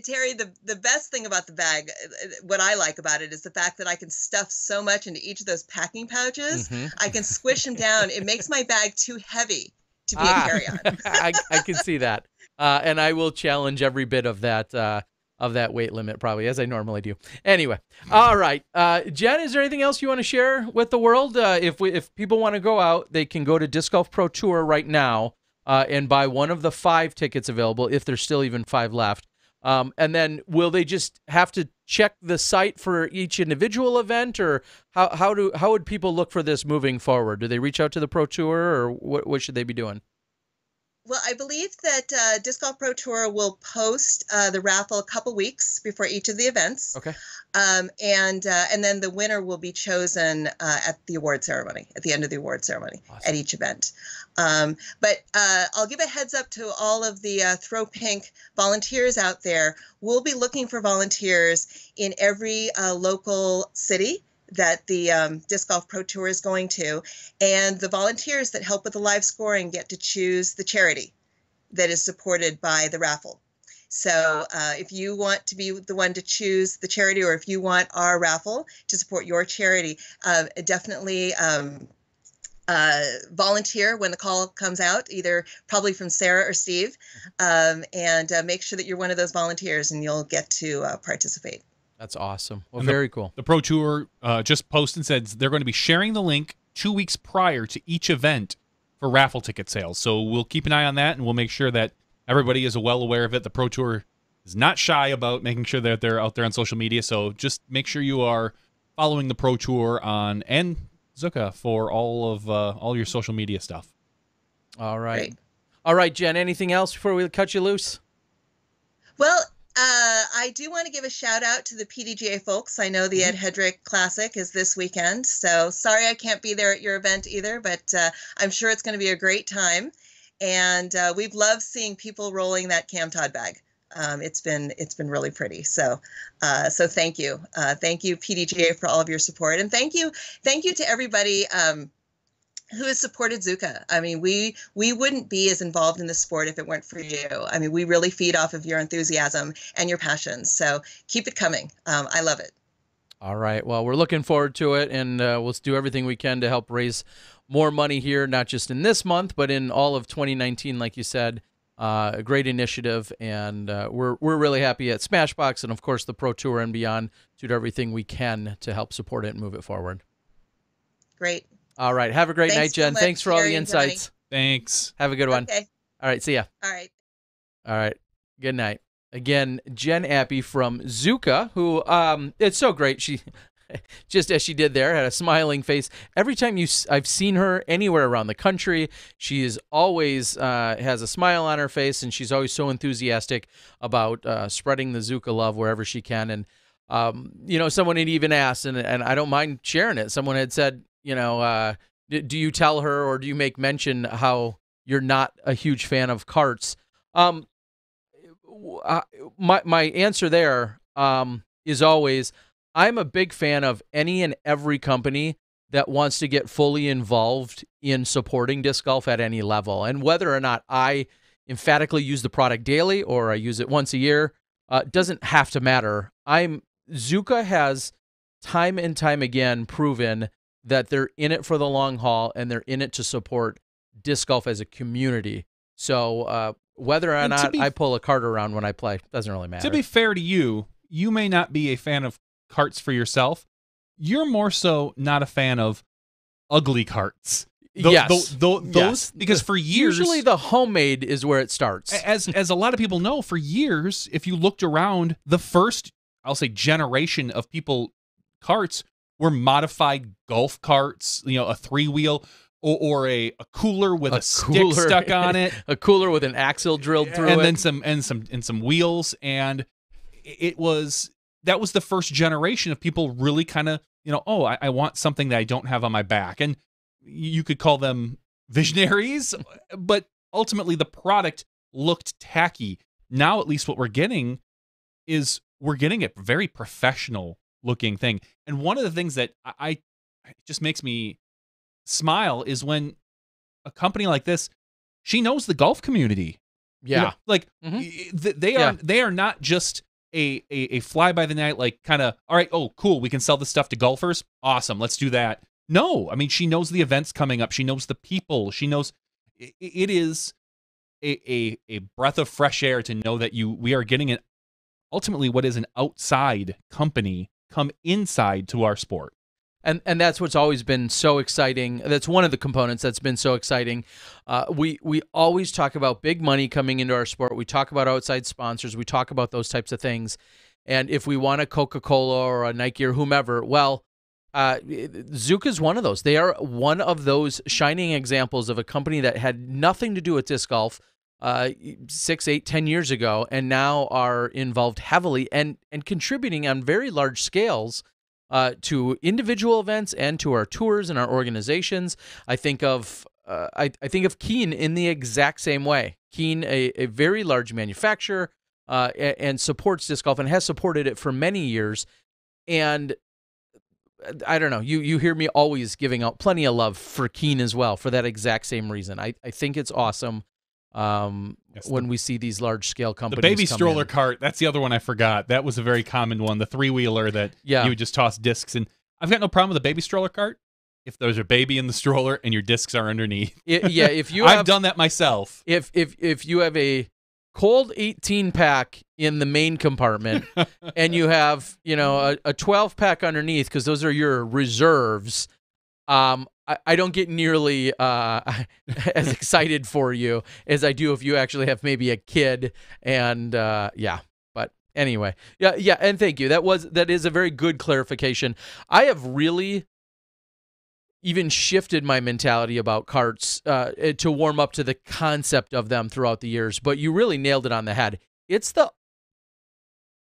Terry, the best thing about the bag, what I like about it is the fact that I can stuff so much into each of those packing pouches. I can squish them down. It makes my bag too heavy to be a carry-on. I can see that. And I will challenge every bit of that weight limit, probably, as I normally do. Anyway, all right. Jen, is there anything else you want to share with the world? If people want to go out, they can go to Disc Golf Pro Tour right now and buy one of the 5 tickets available, if there's still even 5 left. And then will they just have to check the site for each individual event, or how would people look for this moving forward? Do they reach out to the Pro Tour, or what should they be doing? Well, I believe that Disc Golf Pro Tour will post the raffle a couple weeks before each of the events. Okay. And then the winner will be chosen at the award ceremony, at the end of the award ceremony. Awesome. At each event. But I'll give a heads up to all of the Throw Pink volunteers out there. We'll be looking for volunteers in every local city that the Disc Golf Pro Tour is going to, and the volunteers that help with the live scoring get to choose the charity that is supported by the raffle. So if you want to be the one to choose the charity, or if you want our raffle to support your charity, definitely volunteer when the call comes out, either probably from Sarah or Steve, and make sure that you're one of those volunteers and you'll get to participate. That's awesome. Well, very cool. The Pro Tour just posted and said they're going to be sharing the link 2 weeks prior to each event for raffle ticket sales. So we'll keep an eye on that, and we'll make sure that everybody is well aware of it. The Pro Tour is not shy about making sure that they're out there on social media. So just make sure you are following the Pro Tour and Zuca for all your social media stuff. All right. Great. All right, Jen, anything else before we cut you loose? Well, I do want to give a shout out to the PDGA folks. I know the Ed Hedrick Classic is this weekend, so sorry I can't be there at your event either, but I'm sure it's going to be a great time. And we've loved seeing people rolling that Cam Todd bag. It's been really pretty. So thank you, PDGA, for all of your support, and thank you to everybody who has supported Zuca. I mean, we wouldn't be as involved in the sport if it weren't for you. I mean, we really feed off of your enthusiasm and your passion. So keep it coming. I love it. All right. Well, we're looking forward to it, and we'll do everything we can to help raise more money here, not just in this month, but in all of 2019, like you said. A great initiative, and we're really happy at Smashbox and, of course, the Pro Tour and beyond to do everything we can to help support it and move it forward. Great. All right. Have a great night, Jen. So Thanks for all the insights. Thanks. Have a good one. Okay. All right. See ya. All right. All right. Good night. Again, Jen Appy from Zuca, who it's so great. She, just as she did there, had a smiling face. Every time I've seen her anywhere around the country, she is always has a smile on her face, and she's always so enthusiastic about spreading the Zuca love wherever she can. And, someone had even asked, and I don't mind sharing it. Someone had said, do you tell her, or do you make mention how you're not a huge fan of carts? My answer there is always, I'm a big fan of any and every company that wants to get fully involved in supporting disc golf at any level. And whether or not I emphatically use the product daily or I use it once a year, doesn't have to matter. Zuca has time and time again proven that they're in it for the long haul, and they're in it to support disc golf as a community. So whether or not I pull a cart around when I play doesn't really matter. To be fair to you, you may not be a fan of carts for yourself. You're more so not a fan of ugly carts. Yes. Those, because for years, usually the homemade is where it starts. As a lot of people know, for years, if you looked around, the first, I'll say, generation of carts were modified golf carts, a 3-wheel or a cooler with a stick stuck on it, a cooler with an axle drilled through it, and then some wheels, and that was the first generation of people really kind of, I want something that I don't have on my back. And you could call them visionaries, but ultimately the product looked tacky. Now, at least what we're getting is a very professional looking thing. And one of the things that it just makes me smile is when a company like this, she knows the golf community. Yeah. They are not just a fly by the night, like kind of, all right, oh, cool, we can sell this stuff to golfers. Awesome, let's do that. No, I mean, she knows the events coming up. She knows the people. She knows it is a breath of fresh air to know that we are getting ultimately what is an outside company come inside to our sport. And that's what's always been so exciting. That's one of the components that's been so exciting. We always talk about big money coming into our sport. We talk about outside sponsors. We talk about those types of things. And if we want a Coca-Cola or a Nike or whomever, well, Zuca's one of those. They are one of those shining examples of a company that had nothing to do with disc golf 6, 8, 10 years ago, and now are involved heavily and contributing on very large scales to individual events and to our tours and our organizations. I think of Keen in the exact same way. Keen, a very large manufacturer, and supports disc golf and has supported it for many years. And I don't know, you hear me always giving out plenty of love for Keen as well for that exact same reason. I think it's awesome when we see these large scale companies. The baby stroller cart, that's the other one I forgot. That was a very common one, the 3-wheeler that you would just toss discs in. I've got no problem with the baby stroller cart if there's a baby in the stroller and your discs are underneath. If you I've done that myself. If you have a cold 18-pack in the main compartment and you have, a 12-pack underneath because those are your reserves, I don't get nearly as excited for you as I do if you actually have maybe a kid. And but anyway, yeah, and thank you. That is a very good clarification. I have really even shifted my mentality about carts to warm up to the concept of them throughout the years, but you really nailed it on the head. It's the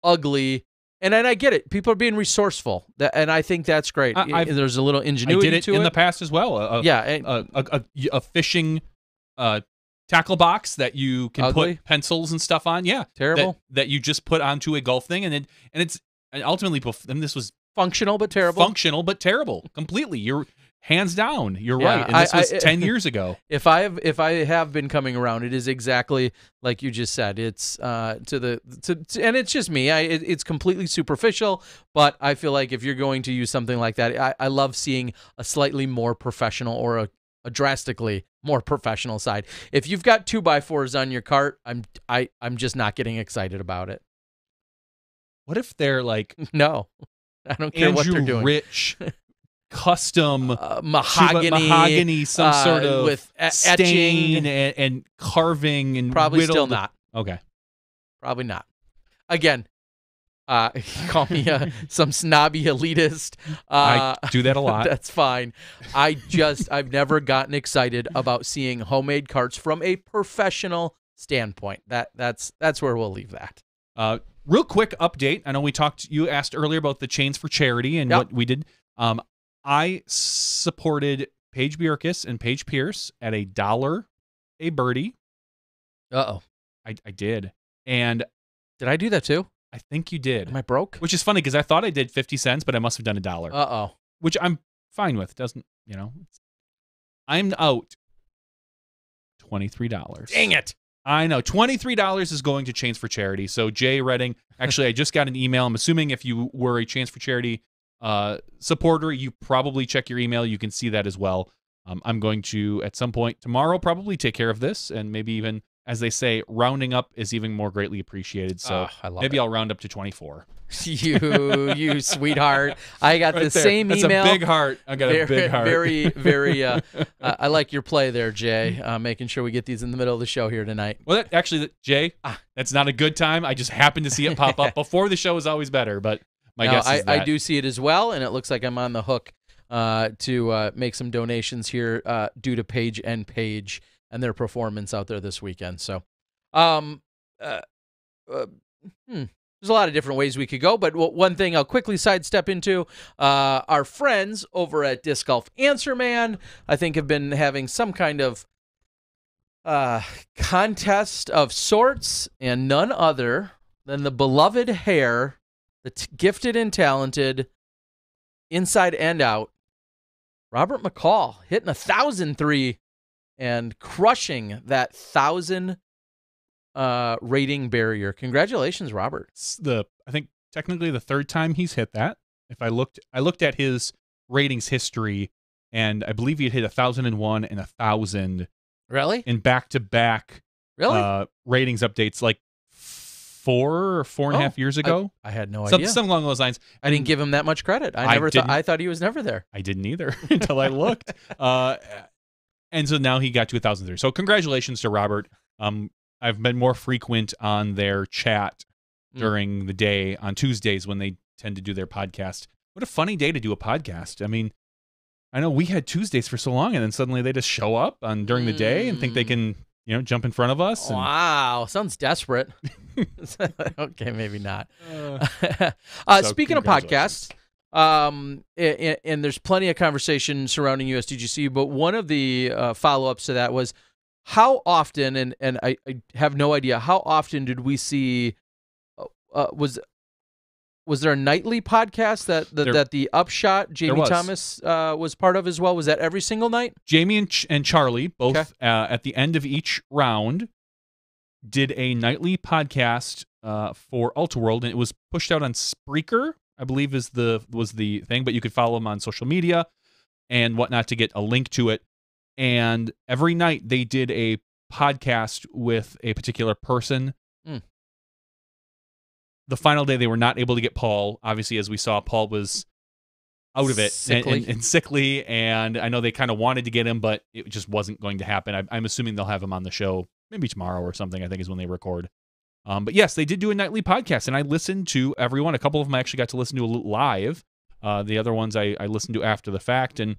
ugly, and I get it. People are being resourceful, and I think that's great. There's a little ingenuity to it. I did it in the past as well. A fishing tackle box that you can put pencils and stuff on. Yeah, terrible. That you just put onto a golf thing, and it's ultimately, and this was functional but terrible. Functional but terrible, completely. You're hands down. You're right. And this was 10 years ago. If I have been coming around, it is exactly like you just said. It's and it's just me. It's completely superficial, but I feel like if you're going to use something like that, I love seeing a slightly more professional or a drastically more professional side. If you've got 2x4s on your cart, I'm just not getting excited about it. What if they're like no, I don't care what they're doing. Rich. Custom mahogany, some sort of with stain and carving and probably still not. Okay, probably not. Again, call me some snobby elitist. I do that a lot. That's fine. I've never gotten excited about seeing homemade carts from a professional standpoint. That's where we'll leave that. Real quick update. I know you asked earlier about the chains for charity and what we did. I supported Paige Bjerkes and Paige Pierce at $1 a birdie. Uh-oh. I did. And did I do that too? I think you did. Am I broke? Which is funny because I thought I did 50 cents, but I must have done $1. Uh-oh. Which I'm fine with. Doesn't, I'm out $23. Dang it. I know. $23 is going to Chains for Charity. So Jay Redding, actually, I just got an email. I'm assuming if you were a Chains for Charity supporter, you probably check your email. You can see that as well. I'm going to, at some point tomorrow, probably take care of this, and maybe even, as they say, rounding up is even more greatly appreciated. So maybe I'll round up to 24. You sweetheart. I got the same email. That's a big heart. I got a big heart. Very, very, I like your play there, Jay, making sure we get these in the middle of the show here tonight. Well, Jay, that's not a good time. I just happened to see it pop up. Before the show is always better, but my guess is that. I do see it as well, and it looks like I'm on the hook to make some donations here due to Paige and Paige and their performance out there this weekend. So, there's a lot of different ways we could go, but one thing I'll quickly sidestep into, our friends over at Disc Golf Answer Man, I think have been having some kind of contest of sorts, and none other than the beloved hair, the gifted and talented, inside and out, Robert McCall, hitting 1,003 and crushing that 1,000 rating barrier. Congratulations, Robert. It's I think technically the third time he's hit that. If I looked at his ratings history, and I believe he had hit 1,001 and 1,000. Really? In back-to-back really ratings updates, like 4 and a half years ago. I had no idea. Something along those lines. I didn't give him that much credit. I thought he was never there. I didn't either until I looked. And so now he got to 1,003. So congratulations to Robert. I've been more frequent on their chat during the day on Tuesdays when they tend to do their podcast. What a funny day to do a podcast. I mean, I know we had Tuesdays for so long, and then suddenly they just show up during the day and think they can, jump in front of us. Wow, sounds desperate. Okay, maybe not. Speaking of podcasts, and there's plenty of conversation surrounding USDGC, but one of the follow-ups to that was how often, and I have no idea, how often did we see, was there a nightly podcast that the Upshot, Jamie Thomas, was part of as well? Was that every single night? Jamie and Charlie, both at the end of each round, did a nightly podcast for Ultra World, and it was pushed out on Spreaker, I believe was the thing, but you could follow them on social media and whatnot to get a link to it. And every night they did a podcast with a particular person. The final day, they were not able to get Paul. Obviously, as we saw, Paul was out of it and sickly. And I know they kind of wanted to get him, but it just wasn't going to happen. I'm assuming they'll have him on the show maybe tomorrow or something, I think is when they record. But yes, they did do a nightly podcast, and I listened to everyone. A couple of them I actually got to listen to live. The other ones I listened to after the fact. And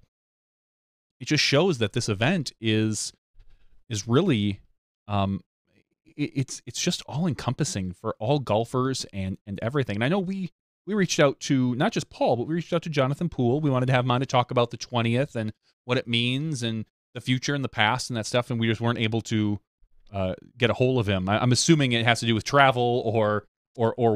it just shows that this event is really... It's just all encompassing for all golfers and everything. And I know we reached out to not just Paul, but we reached out to Jonathan Poole. We wanted to have him on to talk about the 20th and what it means and the future and the past and that stuff. And we just weren't able to get a hold of him. I'm assuming it has to do with travel or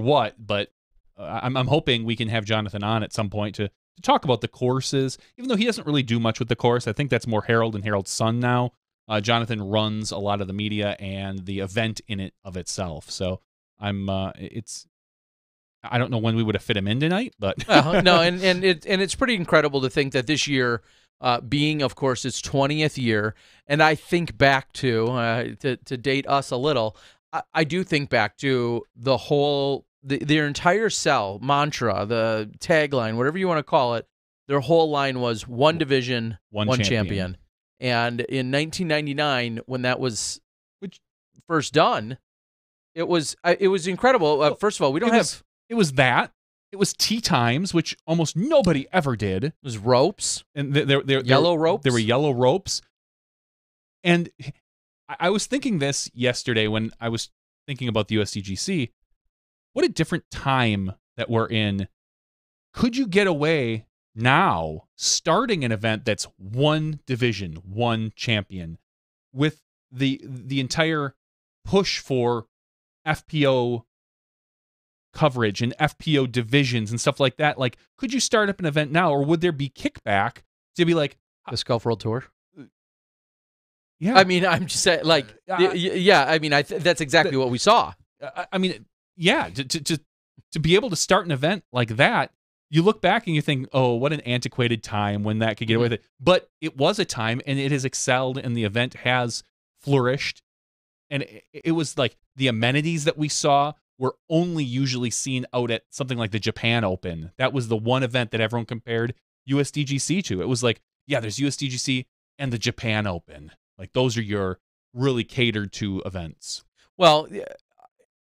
what, but I'm hoping we can have Jonathan on at some point to talk about the courses, even though he doesn't really do much with the course. I think that's more Harold and Harold's son now. Jonathan runs a lot of the media and the event in it of itself. So I don't know when we would have fit him in tonight, but no, and it's pretty incredible to think that this year, being of course its 20th year, and I think back to date us a little, I do think back to the whole their entire cell mantra, the tagline, whatever you want to call it. Their whole line was one division, one champion. And in 1999, when that was first done, it was incredible. First of all, it was tee times, which almost nobody ever did. It was ropes, and yellow ropes. There were yellow ropes, and I was thinking this yesterday when I was thinking about the USDGC. What a different time that we're in. Could you get away now starting an event that's one division, one champion, with the entire push for FPO coverage and FPO divisions and stuff like that? Like, could you start up an event now, or would there be kickback to be like Disc Golf World Tour? Yeah, I mean, I'm just saying, like, yeah. I mean, that's exactly what we saw. I mean, yeah, to be able to start an event like that. You look back and you think, oh, what an antiquated time when that could get away with it. But it was a time, and it has excelled, and the event has flourished. And it was like the amenities that we saw were only usually seen out at something like the Japan Open. That was the one event that everyone compared USDGC to. It was like, yeah, there's USDGC and the Japan Open. Like, those are your really catered to events. Well,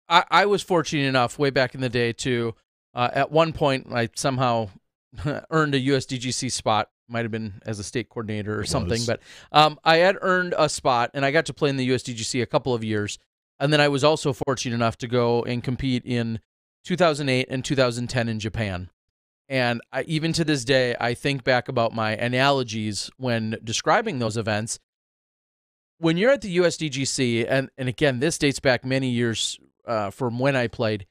I was fortunate enough way back in the day to... at one point, I somehow earned a USDGC spot. Might have been as a state coordinator or something, but I had earned a spot, and I got to play in the USDGC a couple of years. And then I was also fortunate enough to go and compete in 2008 and 2010 in Japan. And even to this day, I think back about my analogies when describing those events. When you're at the USDGC, and again, this dates back many years from when I played,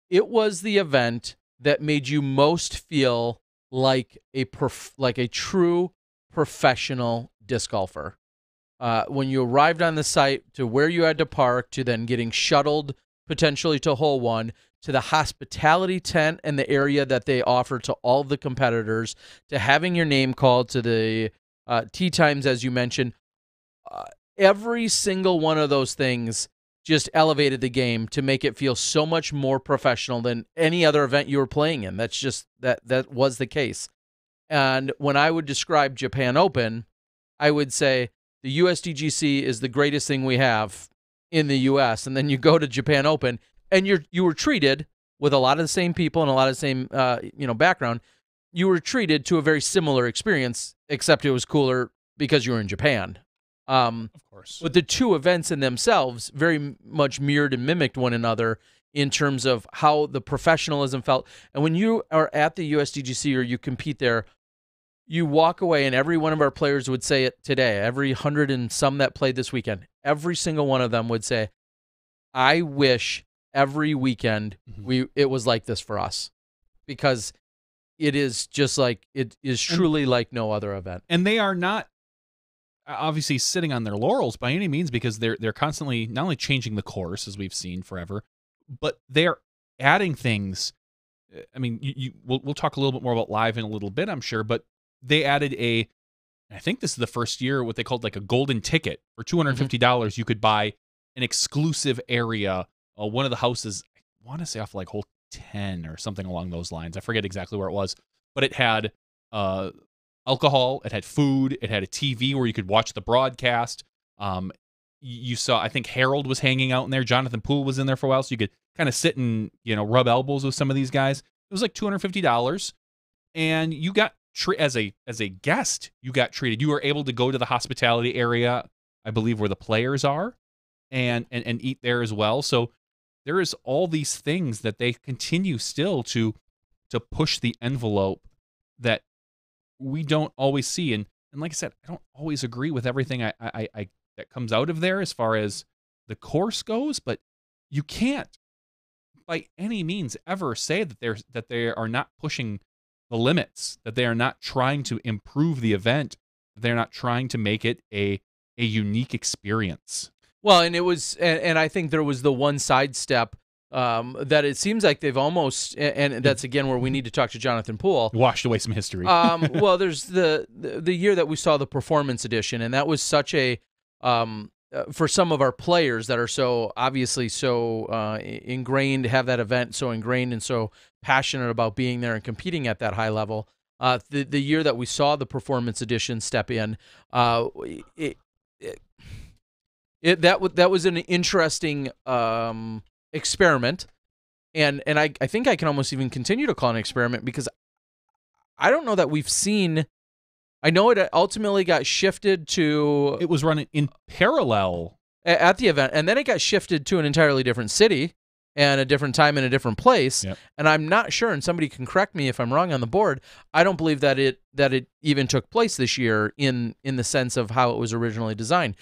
it was the event that made you most feel like a true professional disc golfer. When you arrived on the site, to where you had to park, to then getting shuttled potentially to hole one, to the hospitality tent and the area that they offer to all the competitors, to having your name called, to the tee times, as you mentioned, every single one of those things just elevated the game to make it feel so much more professional than any other event you were playing in. That's just that was the case. And when I would describe Japan Open, I would say the USDGC is the greatest thing we have in the US. And then you go to Japan Open and you were treated with a lot of the same people and a lot of the same background. You were treated to a very similar experience, except it was cooler because you were in Japan. Of course. But the two events in themselves very much mirrored and mimicked one another in terms of how the professionalism felt. And when you are at the USDGC or you compete there, you walk away, and every one of our players would say it today, every 100 and some that played this weekend, every single one of them would say, I wish every weekend it was like this for us, because it is just like, it is truly like no other event. And they are not obviously sitting on their laurels by any means, because they're constantly not only changing the course, as we've seen forever, but they're adding things. I mean, we'll talk a little bit more about live in a little bit, I'm sure, but they added I think this is the first year, what they called like a golden ticket. For $250, you could buy an exclusive area. One of the houses, I want to say off like hole 10 or something along those lines. I forget exactly where it was, but it had alcohol, it had food, it had a TV where you could watch the broadcast. You saw, I think Harold was hanging out in there. Jonathan Poole was in there for a while, so you could kind of sit and rub elbows with some of these guys. It was like $250, and you got as a guest, you got treated. You were able to go to the hospitality area, I believe, where the players are, and eat there as well. So there is all these things that they continue still to push the envelope that we don't always see. And like I said, I don't always agree with everything I that comes out of there as far as the course goes, but you can't by any means ever say that they are not pushing the limits, that they are not trying to improve the event, that they're not trying to make it a unique experience. Well, and it was, and I think there was the one sidestep that it seems like they've almost, and that's again where we need to talk to Jonathan Poole. Washed away some history. Well, there's the year that we saw the Performance Edition, and that was such a for some of our players that are so obviously so ingrained, have that event so ingrained and so passionate about being there and competing at that high level. The year that we saw the Performance Edition step in, that was an interesting experiment, and I think I can almost even continue to call it an experiment, because I don't know that we've seen. I know it ultimately got shifted to. It was running in parallel at the event, and then it got shifted to an entirely different city and a different time and a different place. Yep. And I'm not sure, and somebody can correct me if I'm wrong on the board. I don't believe that it even took place this year in the sense of how it was originally designed.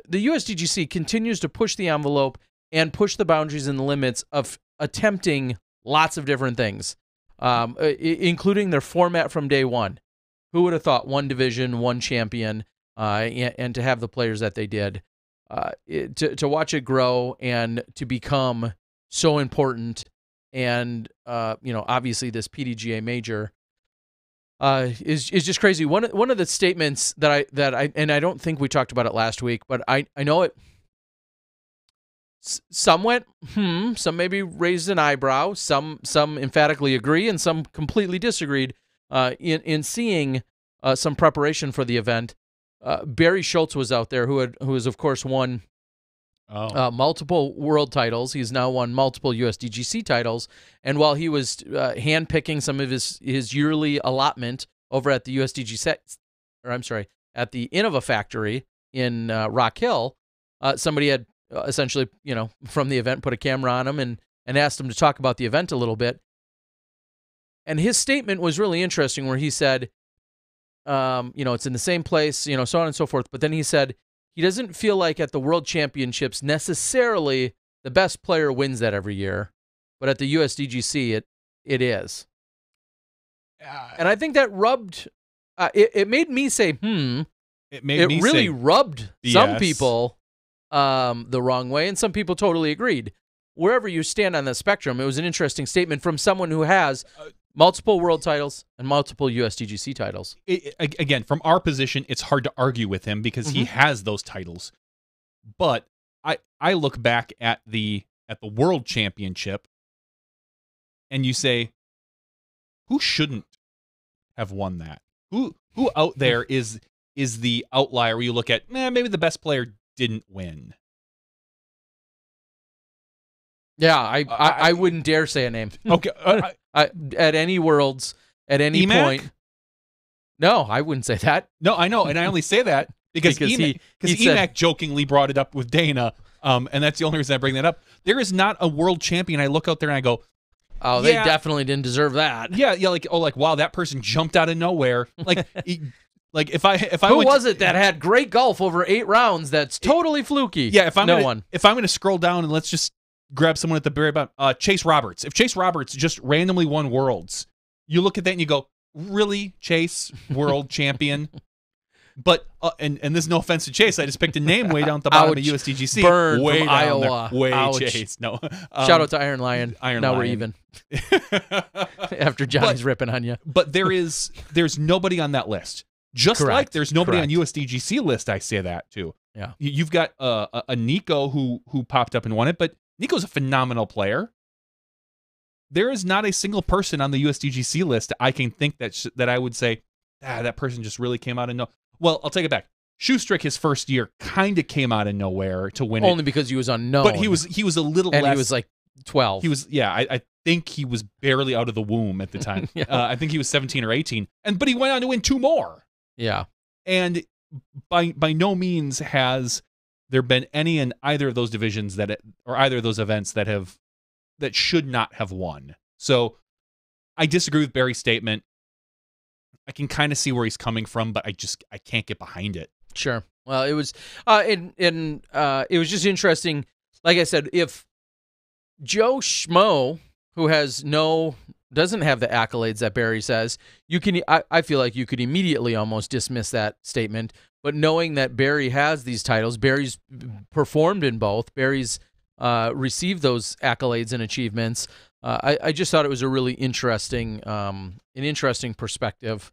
The USDGC continues to push the envelope and push the boundaries and the limits of attempting lots of different things, including their format from day one. Who would have thought one division, one champion, and to have the players that they did, to watch it grow and to become so important, and obviously this PDGA major is just crazy. One of the statements that I and I don't think we talked about it last week, but I know it. Some went some maybe raised an eyebrow, some emphatically agree, and some completely disagreed. In seeing some preparation for the event, Barry Schultz was out there, who has of course won multiple world titles. He's now won multiple USDGC titles, and while he was handpicking some of his yearly allotment over at the USDGC, at the Innova factory in Rock Hill, somebody had essentially from the event put a camera on him and asked him to talk about the event a little bit. And his statement was really interesting, where he said, it's in the same place, so on and so forth. But then he said he doesn't feel like at the World Championships necessarily the best player wins that every year, but at the USDGC it is. And I think that rubbed. It made me say, It really rubbed some people the wrong way, and some people totally agreed. Wherever you stand on the spectrum, it was an interesting statement from someone who has multiple world titles and multiple USDGC titles. Again, from our position, it's hard to argue with him because he has those titles. But I look back at the World Championship, and you say, who shouldn't have won that? Who out there is the outlier where you look at, maybe the best player didn't win? Yeah, I wouldn't dare say a name. Okay, at any Worlds, at any EMAC? point. No, I wouldn't say that. No, I know, and I only say that because he EMAC said, jokingly brought it up with Dana, and that's the only reason I bring that up. There is not a world champion. I look out there and I go, oh, they definitely didn't deserve that. Yeah, like wow, that person jumped out of nowhere. Like, if I who was it that had great golf over 8 rounds? That's totally fluky. Yeah, if I'm no gonna, one. If I'm going to scroll down and let's just grab someone at the very bottom, Chase Roberts. If Chase Roberts just randomly won Worlds, you look at that and you go, really, Chase, world champion? But and this is no offense to Chase, I just picked a name way down at the bottom of USDGC. Burn way from down Iowa. There. Way Ouch. Chase. No. Shout out to Iron Lion. Now Lion. we're even. After Johnny's ripping on you. But there's nobody on that list. Just Correct. like there's nobody Correct. on USDGC list. I say that too. Yeah. You've got a Nico who popped up and won it, but Nico's a phenomenal player. There is not a single person on the USDGC list I can think that I would say, that person just really came out of nowhere. Well, I'll take it back. Shoestrick, his first year, kind of came out of nowhere to win it. Only because he was unknown. But he was a little and less. he was like 12. He was, I think he was barely out of the womb at the time. Yeah. I think he was 17 or 18. But he went on to win 2 more. Yeah. And by no means has there been any in either of those divisions or either of those events that should not have won. So I disagree with Barry's statement. I can kind of see where he's coming from, but I can't get behind it. Sure. Well, it was it was just interesting. Like I said, if Joe Schmo, who doesn't have the accolades that Barry says, I feel like you could immediately almost dismiss that statement. But knowing that Barry has these titles, Barry's performed in both, Barry's received those accolades and achievements. I just thought it was a really interesting perspective.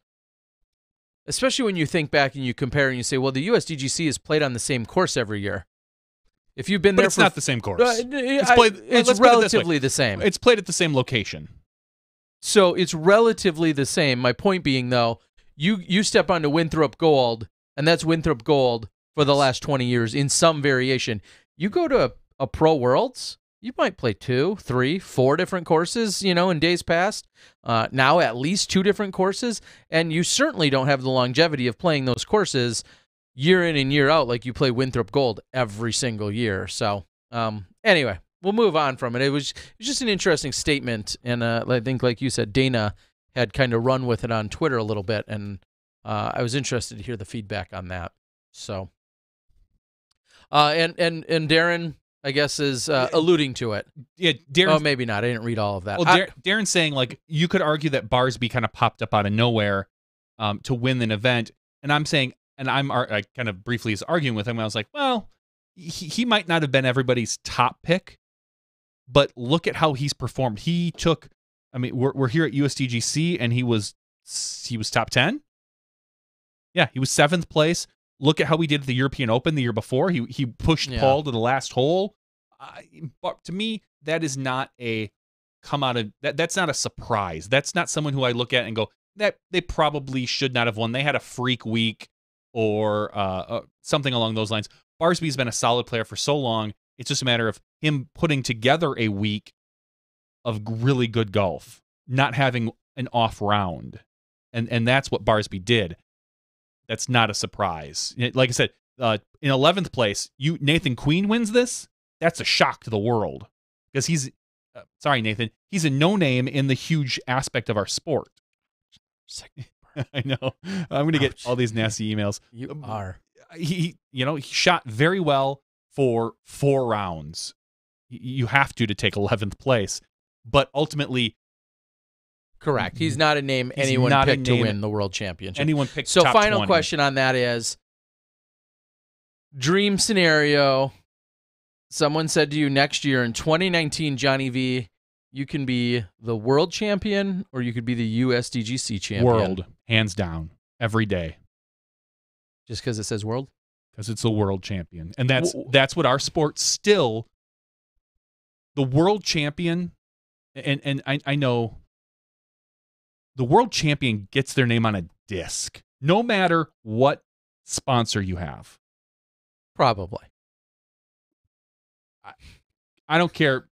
Especially when you think back and you compare and you say, well, the USDGC is played on the same course every year. If you've been there it's not the same course. It's relatively the same. It's played at the same location. So it's relatively the same. My point being, though, you step onto Winthrop Gold, and that's Winthrop Gold for the last 20 years in some variation. You go to a Pro Worlds, you might play 2, 3, 4 different courses, in days past. Now at least 2 different courses, and you certainly don't have the longevity of playing those courses year in and year out like you play Winthrop Gold every single year. So anyway, we'll move on from it. It was just an interesting statement, and I think, like you said, Dana had kind of run with it on Twitter a little bit, and I was interested to hear the feedback on that. So, and Darren, I guess, is alluding to it. Yeah, Darren. Oh, maybe not. I didn't read all of that. Well, Darren's saying, like, you could argue that Barsby kind of popped up out of nowhere to win an event, and I'm saying, and I kind of briefly is arguing with him. I was like, well, he might not have been everybody's top pick, but look at how he's performed. He took, I mean, we're here at USDGC, and he was top 10. Yeah, he was 7th place. Look at how he did at the European Open the year before. He pushed Paul to the last hole. But to me, that is not a come out of that. That's not a surprise. That's not someone who I look at and go, that they probably should not have won. They had a freak week or something along those lines. Barsby's been a solid player for so long. It's just a matter of him putting together a week of really good golf, not having an off round, and that's what Barsby did. That's not a surprise. Like I said, in 11th place, Nathan Queen wins this. That's a shock to the world because he's sorry, Nathan. He's a no-name in the huge aspect of our sport. I know. I'm going to get all these nasty emails. You are. He shot very well for 4 rounds. You have to take 11th place, but ultimately. Correct. He's not a name anyone picked to win the World Championship. Anyone picked So top final 20. question on that is, dream scenario, someone said to you next year in 2019, Johnny V, you can be the world champion or you could be the USDGC champion. World, hands down, every day. Just because it says world? Because it's a world champion. And that's what our sport still, the world champion, and I know the world champion gets their name on a disc, no matter what sponsor you have. Probably. I don't care.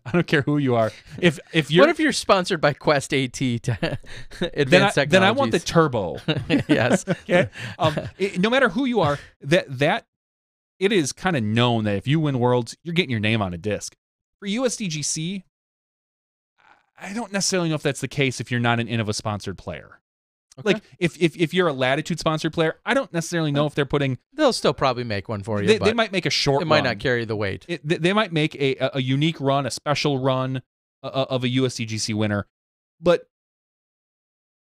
I don't care who you are. If you're, what if you're sponsored by Quest AT to Advanced Technologies? Then I want the turbo. Yes. Okay. No matter who you are, that it is kind of known that if you win Worlds, you're getting your name on a disc. For USDGC, I don't necessarily know if that's the case if you're not an Innova sponsored player. Okay. Like if you're a Latitude sponsored player, I don't necessarily know if they're putting. They'll still probably make one for you. They might make a short. It might not carry the weight. They might make a unique run, a special run of a USDGC winner, but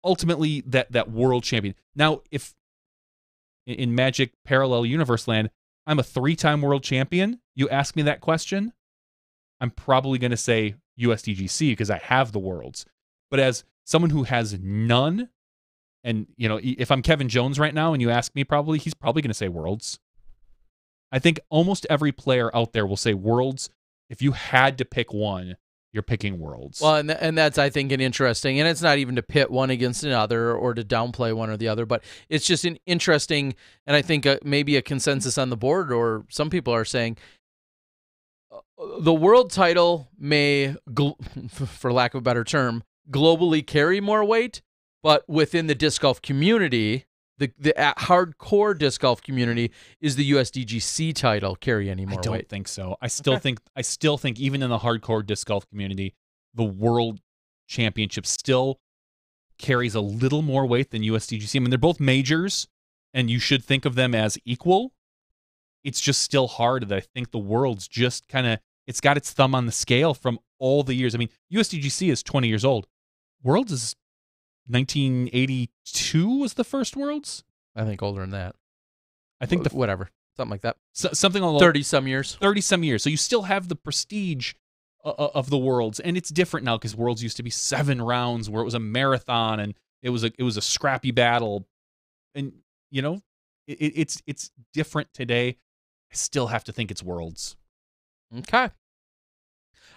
ultimately that world champion. Now, if in Magic Parallel Universe Land, I'm a 3-time world champion, you ask me that question, I'm probably going to say USDGC because I have the worlds. But as someone who has none, and if I'm Kevin Jones right now and you ask me, he's probably going to say worlds. I think almost every player out there will say worlds. If you had to pick one, you're picking worlds. Well, and that's, I think, an interesting, and it's not even to pit one against another or to downplay one or the other, but it's just an interesting, and I think maybe a consensus on the board, or some people are saying the world title may, for lack of a better term, globally carry more weight, but within the disc golf community, the hardcore disc golf community, is the USDGC title carry any more weight? I don't think so. I still think even in the hardcore disc golf community, the World Championship still carries a little more weight than USDGC. I mean, they're both majors, and you should think of them as equal. It's just still hard that I think the World's just kind of, it's got its thumb on the scale from all the years. I mean, USDGC is 20 years old. Worlds is 1982 was the first Worlds. I think older than that. I think whatever, something like that. Something along 30-some years. 30-some years. So you still have the prestige of the Worlds, and it's different now because Worlds used to be 7 rounds where it was a marathon and it was a scrappy battle, and it's different today. I still have to think it's Worlds. Okay.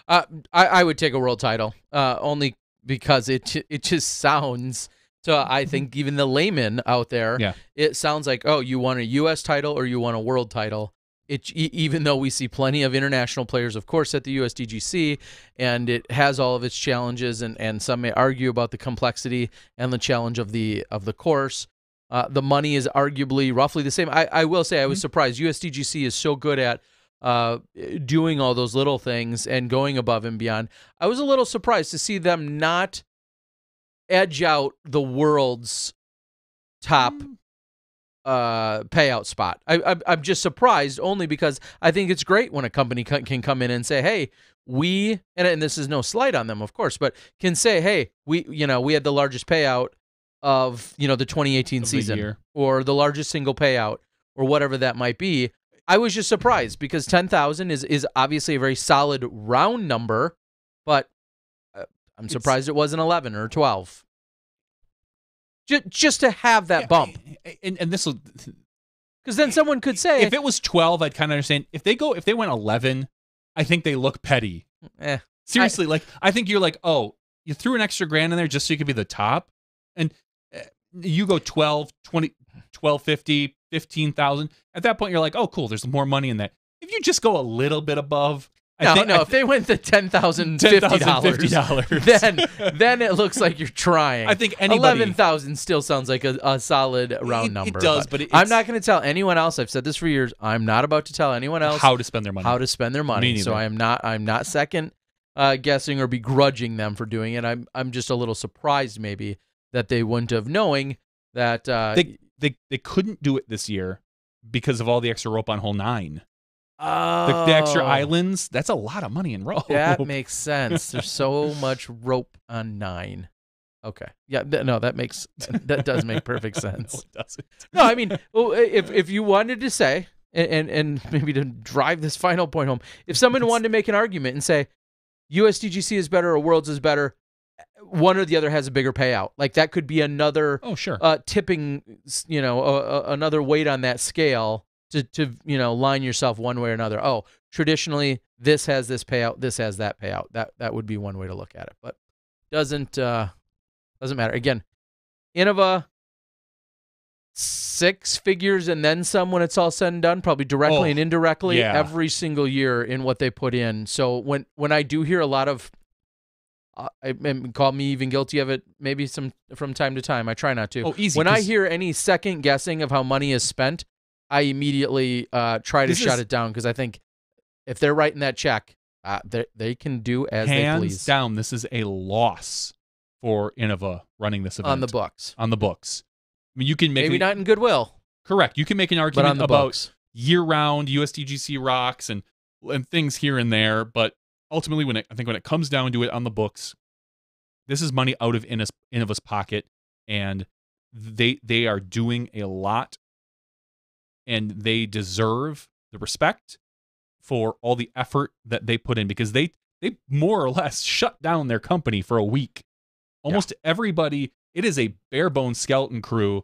I would take a world title only because it just sounds to, I think, even the layman out there, it sounds like, oh, you want a U.S. title or you want a world title. Even though we see plenty of international players, of course, at the USDGC, and it has all of its challenges, and some may argue about the complexity and the challenge of the course. The money is arguably roughly the same. I will say I was surprised. USDGC is so good at doing all those little things and going above and beyond. I was a little surprised to see them not edge out the world's top payout spot. I'm just surprised only because I think it's great when a company can come in and say, hey, and this is no slight on them, of course, but can say, hey, we had the largest payout of the 2018 season, or the largest single payout, or whatever that might be. I was just surprised because 10,000 is obviously a very solid round number, but I'm surprised it wasn't 11 or 12. Just to have that bump, and this will, because then someone could say, if it was 12, I'd kind of understand. If they went 11, I think they look petty. Seriously, I think you're like, oh, you threw an extra grand in there just so you could be the top, and you go 12, 20, 1250, 15,000. At that point, you're like, oh, cool. There's more money in that. If you just go a little bit above, if they went to $10,050, then it looks like you're trying. I think anybody, 11,000 still sounds like a solid round number. It does, but I'm not going to tell anyone else. I've said this for years. I'm not about to tell anyone else how to spend their money. So I'm not second guessing or begrudging them for doing it. I'm just a little surprised maybe that they wouldn't have, knowing that they couldn't do it this year because of all the extra rope on hole 9. The extra islands, that's a lot of money in rope. That makes sense. There's so much rope on 9. Okay. Yeah, that does make perfect sense. No, it doesn't. No, I mean, if you wanted to say, and maybe to drive this final point home, if someone wanted to make an argument and say USDGC is better or Worlds is better, one or the other has a bigger payout. Like that could be another tipping, another weight on that scale to line yourself one way or another. Oh, traditionally this has this payout, this has that payout. That would be one way to look at it, but doesn't matter. Again, Innova, 6 figures and then some when it's all said and done, probably directly and indirectly every single year in what they put in. So when I do hear a lot of, call me even guilty of it, maybe some from time to time. I try not to. Oh, easy. When I hear any second guessing of how money is spent, I immediately try to shut it down, because I think if they're writing that check, they can do as they please. Hands down, this is a loss for Innova running this event. On the books. On the books. I mean, you can make maybe not in goodwill. Correct. You can make an But argument on the about books. year-round USDGC rocks and things here and there, but ultimately, when it comes down to it on the books, this is money out of Innova's pocket, and they are doing a lot, and they deserve the respect for all the effort that they put in, because they more or less shut down their company for a week. Almost everybody, it is a bare bones skeleton crew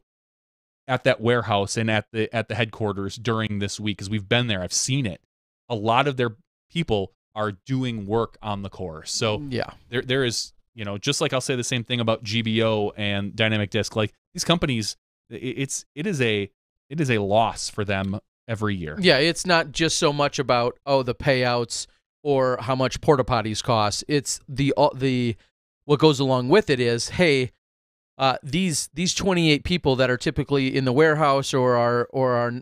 at that warehouse and at the headquarters during this week, because we've been there. I've seen it. A lot of their people are doing work on the course. So there is, just like I'll say the same thing about GBO and Dynamic Disc, like these companies, it is a loss for them every year. Yeah, it's not just so much about the payouts or how much porta potties cost. It's the what goes along with it is, hey, these 28 people that are typically in the warehouse or are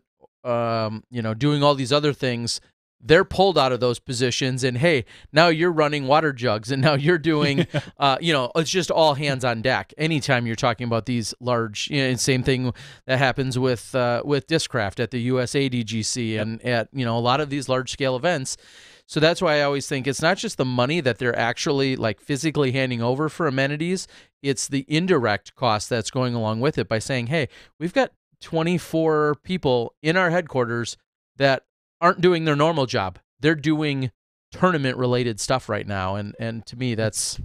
doing all these other things, they're pulled out of those positions, and hey, now you're running water jugs, and now you're doing, it's just all hands on deck. Anytime you're talking about these large, same thing that happens with Discraft at the USDGC and at a lot of these large scale events. So that's why I always think it's not just the money that they're actually like physically handing over for amenities, it's the indirect cost that's going along with it by saying, hey, we've got 24 people in our headquarters that aren't doing their normal job. They're doing tournament related stuff right now. And to me, it's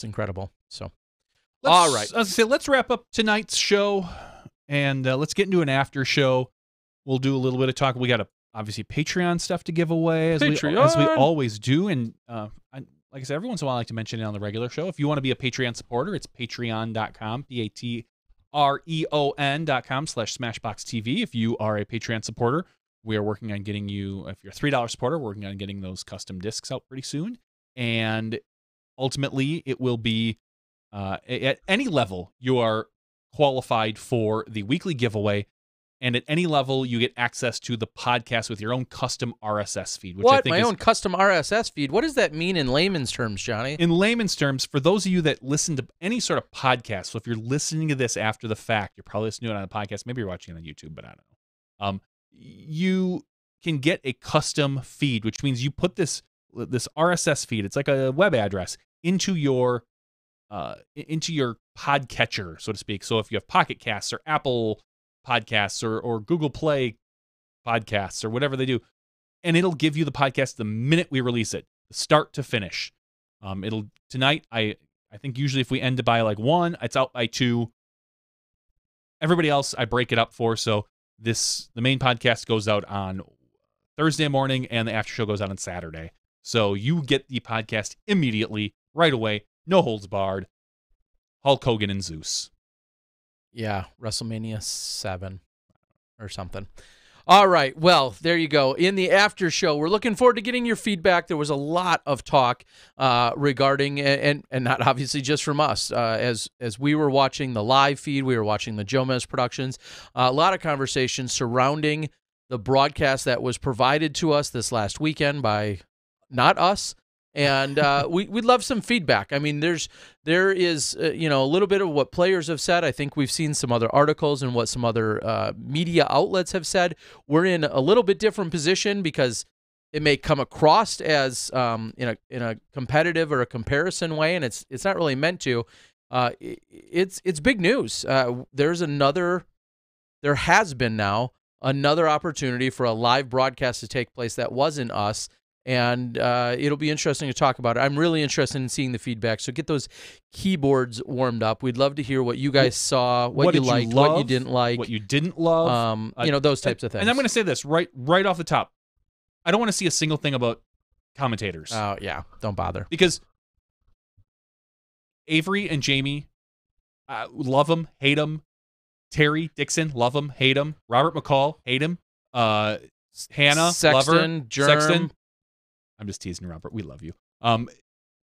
incredible. So, all right. Let's wrap up tonight's show, and let's get into an after show. We'll do a little bit of talk. We got obviously Patreon stuff to give away as we always do. And like I said, every once in a while I like to mention it on the regular show. If you want to be a Patreon supporter, it's patreon.com, patreon.com/SmashBoxxTV. If you are a Patreon supporter, we are working on getting you, if you're a $3 supporter, we're working on getting those custom discs out pretty soon. And ultimately, it will be at any level you are qualified for the weekly giveaway. And at any level, you get access to the podcast with your own custom RSS feed. Which I think own custom RSS feed? What does that mean in layman's terms, Johnny? In layman's terms, for those of you that listen to any sort of podcast, so if you're listening to this after the fact, you're probably listening to it on a podcast. Maybe you're watching it on YouTube, but I don't know. You can get a custom feed, which means you put this RSS feed. It's like a web address into your podcatcher, so to speak. So if you have Pocket Casts or Apple Podcasts or Google Play Podcasts or whatever they do, and it'll give you the podcast the minute we release it, start to finish. Tonight, I think usually if we end it by like 1, it's out by 2. Everybody else I break it up for, so the main podcast goes out on Thursday morning and the after show goes out on Saturday. So you get the podcast immediately, right away, no holds barred. Hulk Hogan and Zeus. Yeah, WrestleMania 7 or something. All right, well, there you go. In the after show, we're looking forward to getting your feedback. There was a lot of talk regarding, and not obviously just from us, as we were watching the live feed, we were watching the Jomez Productions, a lot of conversation surrounding the broadcast that was provided to us this last weekend by not us. And we'd love some feedback. I mean, there is a little bit of what players have said. I think we've seen some other articles and what some other media outlets have said. We're in a little bit different position because it may come across as in a competitive or a comparison way, and it's not really meant to. It's big news. There has been now another opportunity for a live broadcast to take place that wasn't us. and it'll be interesting to talk about it. I'm really interested in seeing the feedback, so get those keyboards warmed up. We'd love to hear what you guys saw, what you liked, what you didn't like, what you didn't love, those types of things. And I'm going to say this right off the top. I don't want to see a single thing about commentators. Oh, yeah. Don't bother. Because Avery and Jamie, love them, hate them. Terry Dixon, love him, hate him. Robert McCall, hate him. Hannah, Sexton, love her. Germ. Sexton. I'm just teasing, Robert. We love you.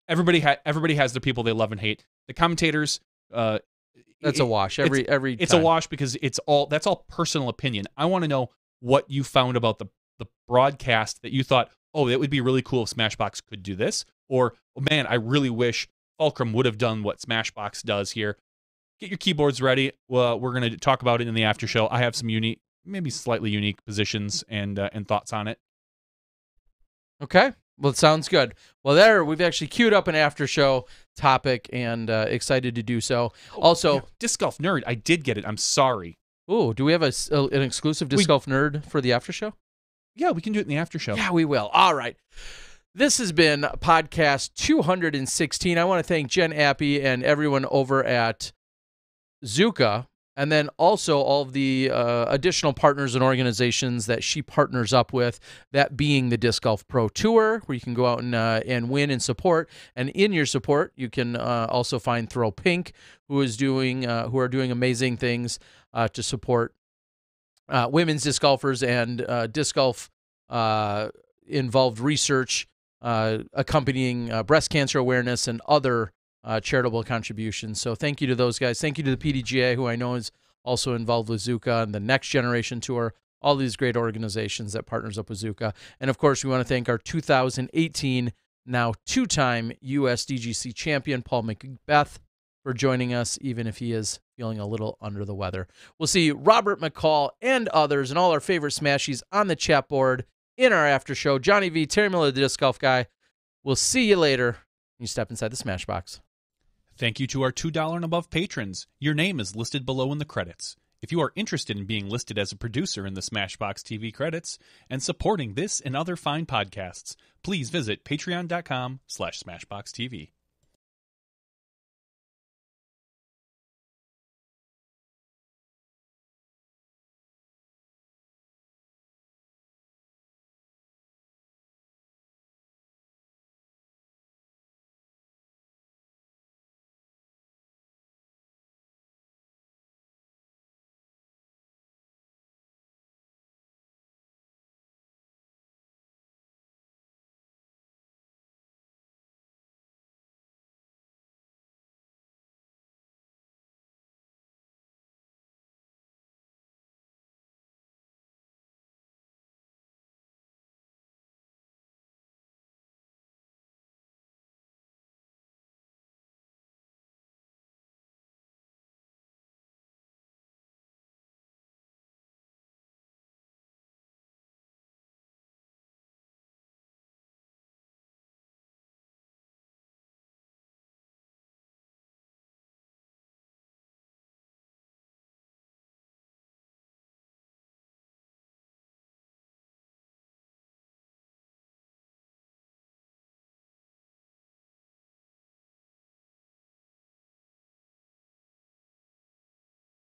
Everybody has the people they love and hate. The commentators. That's a wash. Every it's time. a wash because that's all personal opinion. I want to know what you found about the broadcast that you thought, oh, it would be really cool if Smashbox could do this, or oh, man, I really wish Fulcrum would have done what Smashbox does here. Get your keyboards ready. Well, we're going to talk about it in the after show. I have some unique, maybe slightly unique positions and thoughts on it. Okay. Well, it sounds good. Well, we've actually queued up an after show topic and excited to do so. Also, yeah, Disc Golf Nerd, I did get it. I'm sorry. Oh, do we have an exclusive Disc Golf Nerd for the after show? Yeah, we can do it in the after show. Yeah, we will. All right. This has been podcast 216. I want to thank Jen Appy and everyone over at Zuca, and then also all of the additional partners and organizations that she partners up with, that being the Disc Golf Pro Tour, where you can go out and win and support. And in your support, you can also find Throw Pink, who are doing amazing things to support women's disc golfers and disc golf involved research accompanying breast cancer awareness and other charitable contributions. So thank you to those guys. Thank you to the PDGA, who I know is also involved with Zuca and the Next Generation Tour, all these great organizations that partners up with Zuca. And of course, we want to thank our 2018, now two-time USDGC champion, Paul McBeth, for joining us, even if he is feeling a little under the weather. We'll see Robert McCall and others and all our favorite Smashies on the chat board in our after show. Johnny V, Terry Miller, the Disc Golf Guy. We'll see you later. You step inside the Smashbox. Thank you to our $2 and above patrons. Your name is listed below in the credits. If you are interested in being listed as a producer in the SmashBoxxTV credits and supporting this and other fine podcasts, please visit patreon.com/SmashBoxxTV.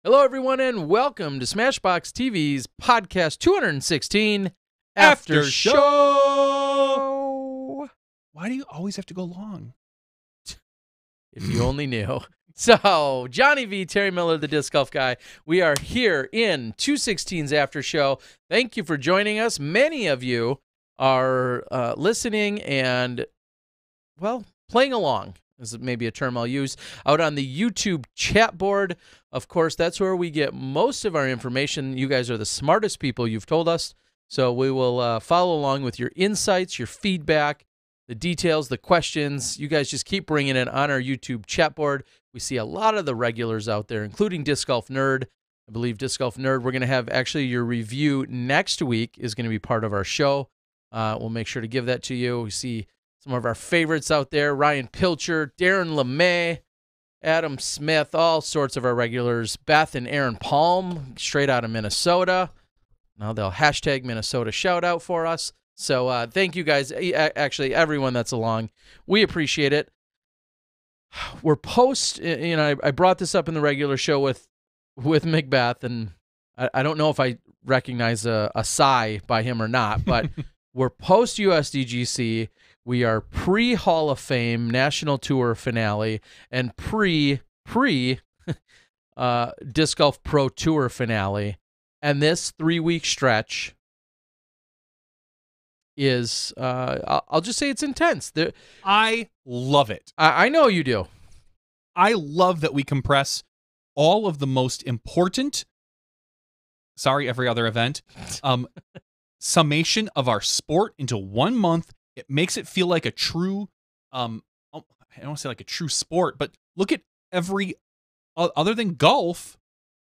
Hello, everyone, and welcome to SmashBoxxTV's podcast 216 After Show. Why do you always have to go long? If you only knew. So, Johnny V, Terry Miller, the Disc Golf Guy, we are here in 216's After Show. Thank you for joining us. Many of you are listening and, well, playing along. This is maybe a term I'll use, out on the YouTube chat board. Of course, that's where we get most of our information. You guys are the smartest people, you've told us. So we will follow along with your insights, your feedback, the details, the questions. You guys just keep bringing it on our YouTube chat board. We see a lot of the regulars out there, including Disc Golf Nerd. I believe Disc Golf Nerd, we're going to have actually your review next week is going to be part of our show. We'll make sure to give that to you. We see some of our favorites out there, Ryan Pilcher, Darren LeMay, Adam Smith, all sorts of our regulars. Beth and Aaron Palm, straight out of Minnesota. Now they'll hashtag Minnesota shout out for us. So thank you guys. Actually, everyone that's along, we appreciate it. We're post. I brought this up in the regular show with McBeth, and I don't know if I recognize a sigh by him or not, but we're post USDGC. We are pre Hall of Fame National Tour finale and pre Disc Golf Pro Tour finale, and this 3-week stretch is I'll just say it's intense. I love it. I know you do. I love that we compress all of the most important, every other event, summation of our sport into 1 month. It makes it feel like a true, I don't want to say like a true sport, but look at every, other than golf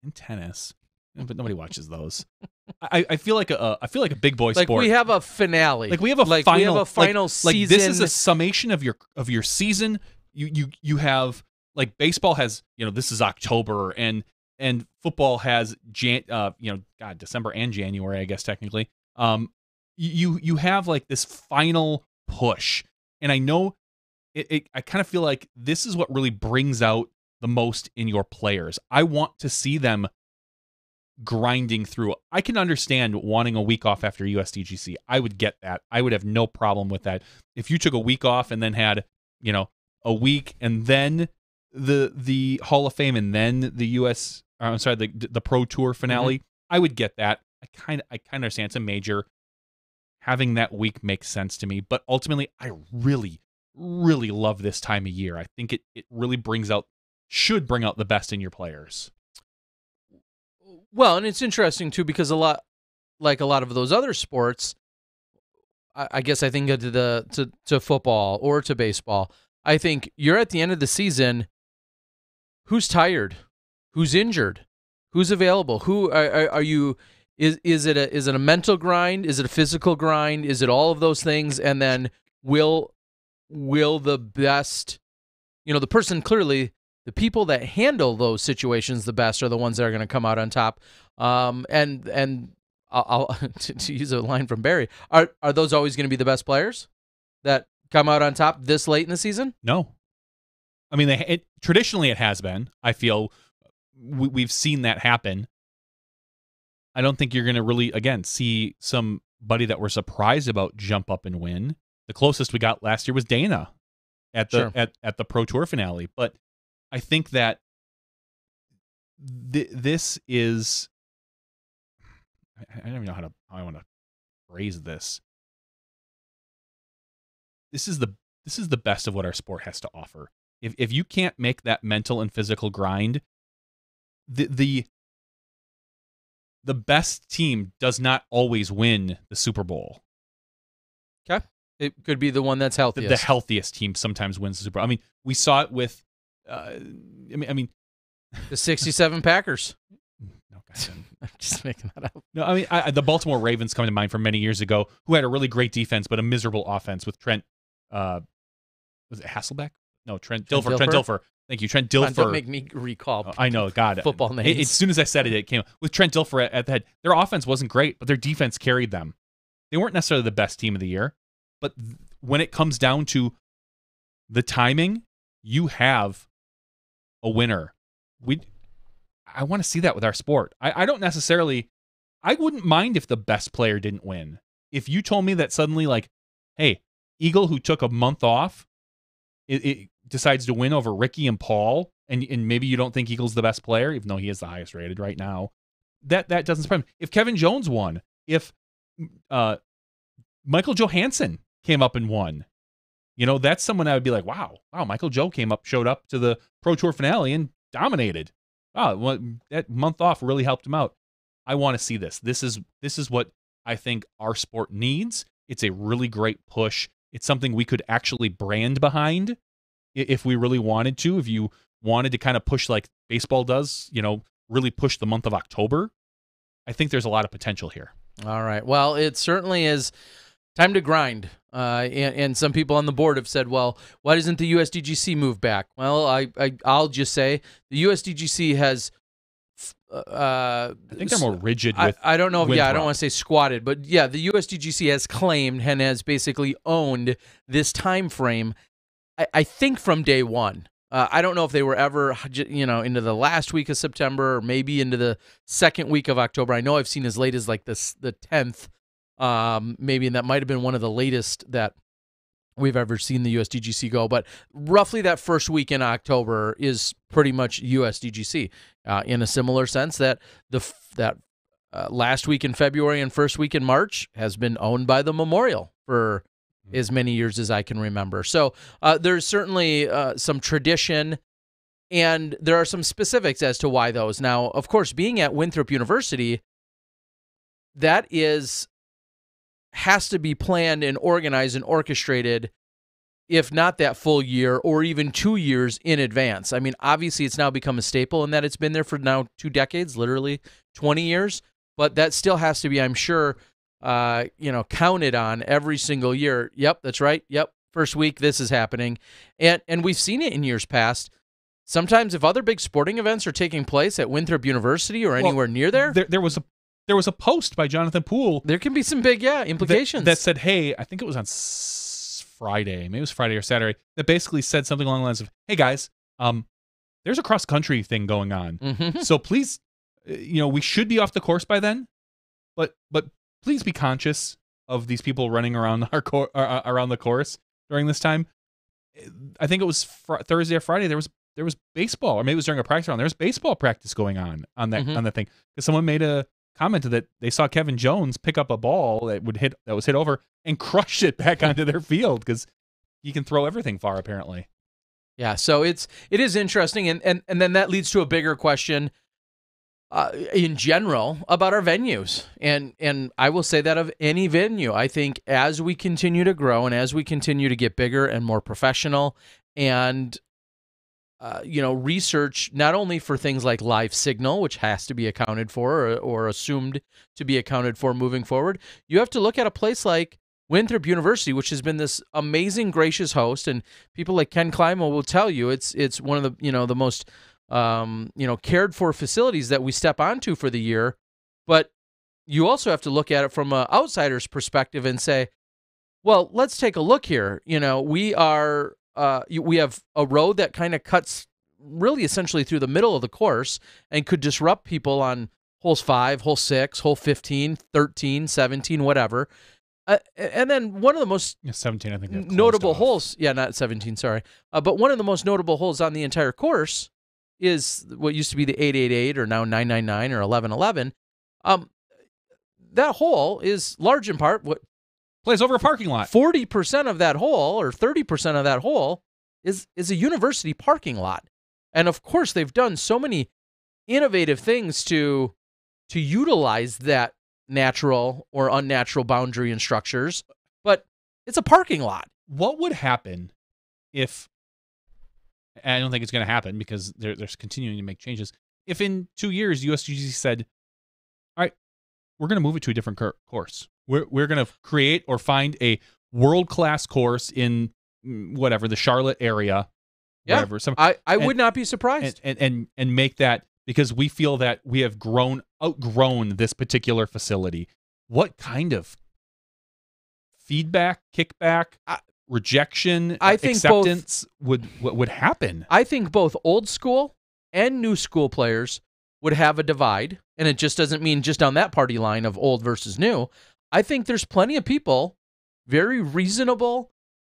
and tennis, but nobody watches those. I feel like a big boy sport. Like we have a finale. Like we have a final. We have a final season. Like this is a summation of your season. You have, like, baseball has, this is October, and football has December and January, I guess technically. You have like this final push, and I know I kind of feel like this is what really brings out the most in your players. I want to see them grinding through. I can understand wanting a week off after USDGC. I would get that. I would have no problem with that. If you took a week off and then had, a week and then the Hall of Fame and then the the Pro Tour finale, I would get that. I kind of understand it's a major. Having that week makes sense to me, but ultimately I really, really love this time of year. I think it really should bring out the best in your players. Well, and it's interesting too, because a lot of those other sports, I guess I think to football or to baseball, I think you're at the end of the season. Who's tired? Who's injured? Who's available? Who are you? Is it a mental grind? Is it a physical grind? Is it all of those things? And then will the best, the person clearly. The people that handle those situations the best are the ones that are going to come out on top. And I'll to use a line from Barry, are those always going to be the best players that come out on top this late in the season? No. I mean, traditionally it has been. I feel we've seen that happen. I don't think you're going to really, again, see somebody that we're surprised about jump up and win. The closest we got last year was Dana at the at the Pro Tour finale, but I think that this is, I don't even know how I want to phrase this. This is the best of what our sport has to offer. If you can't make that mental and physical grind, the best team does not always win the Super Bowl. Okay. It could be the one that's healthiest. The healthiest team sometimes wins the Super Bowl. I mean, we saw it with the 67 Packers. No, guys, I'm just making that up. No, I mean, the Baltimore Ravens come to mind from many years ago, who had a really great defense but a miserable offense with Trent. Was it Hasselbeck? No, Trent Dilfer. Trent Dilfer. Thank you, Trent Dilfer. Don't make me recall. I know, God, football names. As soon as I said it, it came with Trent Dilfer at the head. Their offense wasn't great, but their defense carried them. They weren't necessarily the best team of the year, but when it comes down to the timing, you have a winner. I want to see that with our sport. I don't necessarily, I wouldn't mind if the best player didn't win. If you told me that suddenly, like, hey, Eagle, who took a month off, it decides to win over Ricky and Paul, and maybe you don't think Eagle's the best player, even though he is the highest rated right now, that doesn't surprise me. If Kevin Jones won, if Michael Johansson came up and won, that's someone I would be like, wow, Michael Joe showed up to the Pro Tour finale and dominated. Well, that month off really helped him out. I want to see this. This is what I think our sport needs. It's a really great push. It's something we could actually brand behind if we really wanted to. If you wanted to kind of push like baseball does, really push the month of October, I think there's a lot of potential here. All right. Well, it certainly is time to grind. And some people on the board have said, well, why doesn't the USDGC move back? Well, I'll just say the USDGC has I think they're more rigid with. I don't know. I don't Winthrop. want to say squatted, but yeah, the USDGC has claimed and has basically owned this time frame. I think from day one. I don't know if they were ever, into the last week of September or maybe into the second week of October. I know I've seen as late as like the 10th, maybe, and that might have been one of the latest that we've ever seen the USDGC go. But roughly that first week in October is pretty much USDGC in a similar sense that last week in February and first week in March has been owned by the Memorial for as many years as I can remember. So there's certainly some tradition, and there are some specifics as to why those. Now, of course, being at Winthrop University, that has to be planned and organized and orchestrated, if not that full year or even 2 years in advance. I mean, obviously, it's now become a staple in that it's been there for now 2 decades, literally 20 years, but that still has to be, I'm sure, counted on every single year. Yep, that's right. Yep, first week, this is happening. And we've seen it in years past. Sometimes if other big sporting events are taking place at Winthrop University or anywhere near there, there was a post by Jonathan Poole. There can be some big, implications. That said, hey, I think it was on Friday, maybe it was Friday or Saturday, that basically said something along the lines of, hey guys, there's a cross-country thing going on. Mm-hmm. So please, we should be off the course by then, but please be conscious of these people running around around the course during this time. I think it was Thursday or Friday. There was baseball, or maybe it was during a practice round. There was baseball practice going on that on that thing, because someone made a comment that they saw Kevin Jones pick up a ball that was hit over and crush it back onto their field, because he can throw everything far, apparently. Yeah, so it is interesting, and then that leads to a bigger question in general about our venues, and I will say that of any venue. I think as we continue to grow and as we continue to get bigger and more professional, and research not only for things like live signal, which has to be accounted for or assumed to be accounted for moving forward, you have to look at a place like Winthrop University, which has been this amazing, gracious host, and people like Ken Kleinman will tell you it's one of the the most cared for facilities that we step onto for the year. But you also have to look at it from an outsider's perspective and say, well, let's take a look here. We have a road that kind of cuts really essentially through the middle of the course and could disrupt people on holes 5, hole 6, hole 15, 13, 17, whatever. And then one of the most 17, I think, notable holes, not 17, sorry, but one of the most notable holes on the entire course is what used to be the 888 or now 999 or 1111. That hole is large in part what plays over a parking lot. 40% of that hole or 30% of that hole is a university parking lot. And of course, they've done so many innovative things to utilize that natural or unnatural boundary and structures, but it's a parking lot. What would happen if, and I don't think it's going to happen because they're continuing to make changes, if in 2 years USDGC said, all right, we're going to move it to a different course. We're going to create or find a world-class course in whatever, the Charlotte area. Yeah, wherever. I would not be surprised. And make that, because we feel that we have outgrown this particular facility. What kind of feedback, kickback, rejection, acceptance would happen? I think both old school and new school players would have a divide, and it just doesn't mean just on that party line of old versus new. I think there's plenty of people, very reasonable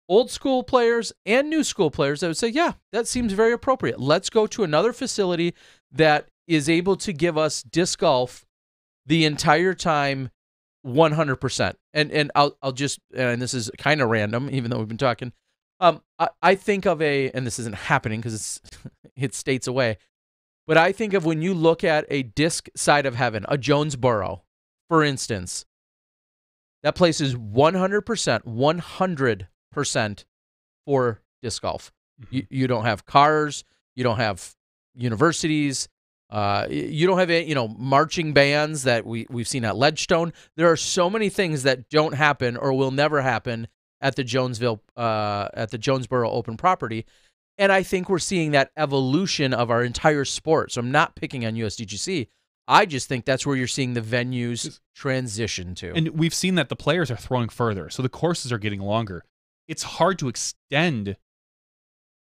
old school players and new school players, that would say, yeah, that seems very appropriate. Let's go to another facility that is able to give us disc golf the entire time 100%. And I'll just, and this is kind of random, even though we've been talking, I think of and this isn't happening because it's states away, but I think of when you look at a disc side of heaven, a Jonesboro, for instance, that place is 100% for disc golf. Mm-hmm. You don't have cars, you don't have universities, you don't have marching bands that we've seen at Ledgestone. There are so many things that don't happen or will never happen at the Jonesboro Open property. And I think we're seeing that evolution of our entire sport. So I'm not picking on USDGC. I just think that's where you're seeing the venues transition to. And we've seen that the players are throwing further, so the courses are getting longer. It's hard to extend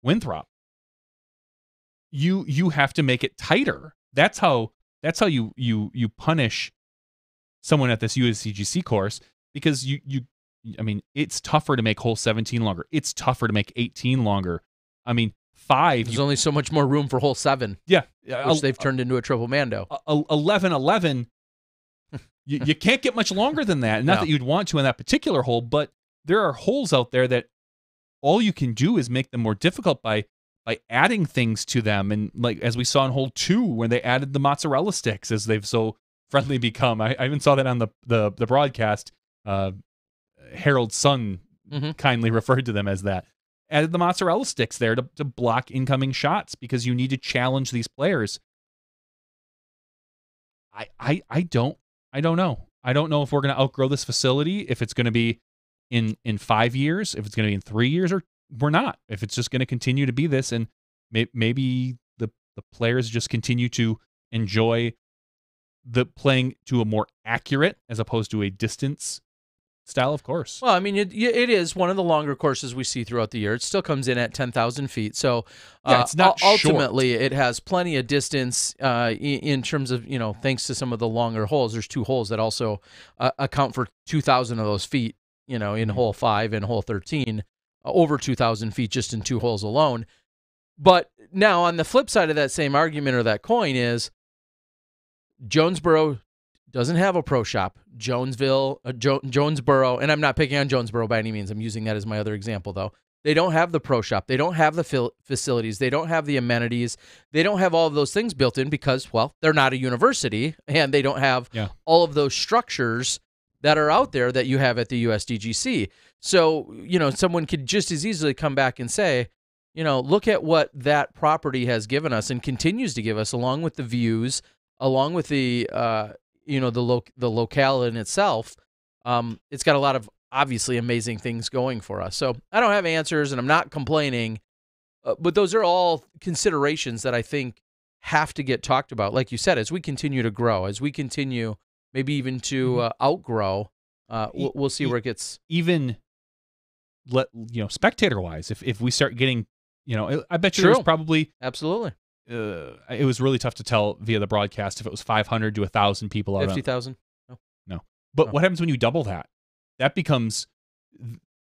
Winthrop. You have to make it tighter. That's how you punish someone at this USDGC course, because I mean, it's tougher to make hole 17 longer. It's tougher to make 18 longer. I mean, 5. There's only so much more room for hole 7. Yeah. Which they've turned into a triple Mando. 11-11, you can't get much longer than that. Not that you'd want to in that particular hole, but there are holes out there that all you can do is make them more difficult by adding things to them. And like, as we saw in hole 2, when they added the mozzarella sticks, as they've so friendly become. I even saw that on the broadcast. Harold's son kindly referred to them as that. Added the mozzarella sticks there to block incoming shots, because you need to challenge these players. I don't know. I don't know if we're going to outgrow this facility, if it's going to be in 5 years, if it's going to be in 3 years, or we're not. If it's just going to continue to be this, and maybe the players just continue to enjoy the playing to a more accurate as opposed to a distance style of course. Well, I mean, it is one of the longer courses we see throughout the year. It still comes in at 10,000 feet. So it's not ultimately, it has plenty of distance in terms of, thanks to some of the longer holes. There's 2 holes that also account for 2,000 of those feet, in hole 5 and hole 13, over 2,000 feet just in 2 holes alone. But now on the flip side of that same argument or that coin is Jonesboro doesn't have a pro shop. Jonesboro, and I'm not picking on Jonesboro by any means. I'm using that as my other example, though. They don't have the pro shop. They don't have the facilities. They don't have the amenities. They don't have all of those things built in because, well, they're not a university, and they don't have all of those structures that are out there that you have at the USDGC. So, someone could just as easily come back and say, look at what that property has given us and continues to give us, along with the views, along with the the locale in itself. It's got a lot of obviously amazing things going for us. So I don't have answers, and I'm not complaining, but those are all considerations that I think have to get talked about. Like you said, as we continue to grow, as we continue maybe even to outgrow, we'll see where it gets. Even spectator wise, if we start getting, I bet you there's probably absolutely. It was really tough to tell via the broadcast if it was 500 to 1,000 people out. 50,000? No. But what happens when you double that? That becomes,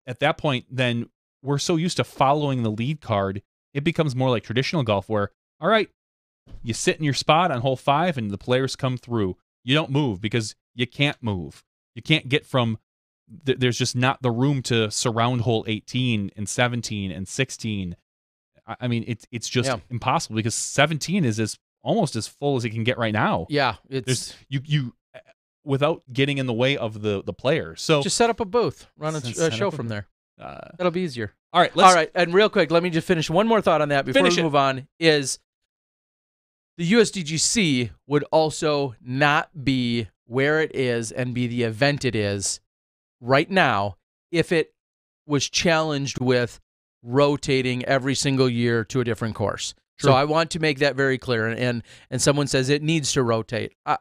at that point, then we're so used to following the lead card, it becomes more like traditional golf where, all right, you sit in your spot on hole 5 and the players come through. You don't move because you can't move. You can't get from, there's just not the room to surround hole 18 and 17 and 16. I mean, it's just impossible because 17 is almost as full as it can get right now. Yeah, it's you without getting in the way of the players. So just set up a booth, run a show from there. That'll be easier. All right, all right, and real quick, let me just finish one more thought on that before we move on. Is the USDGC would also not be where it is and be the event it is right now if it was challenged with rotating every single year to a different course. True. So I want to make that very clear. And someone says it needs to rotate. I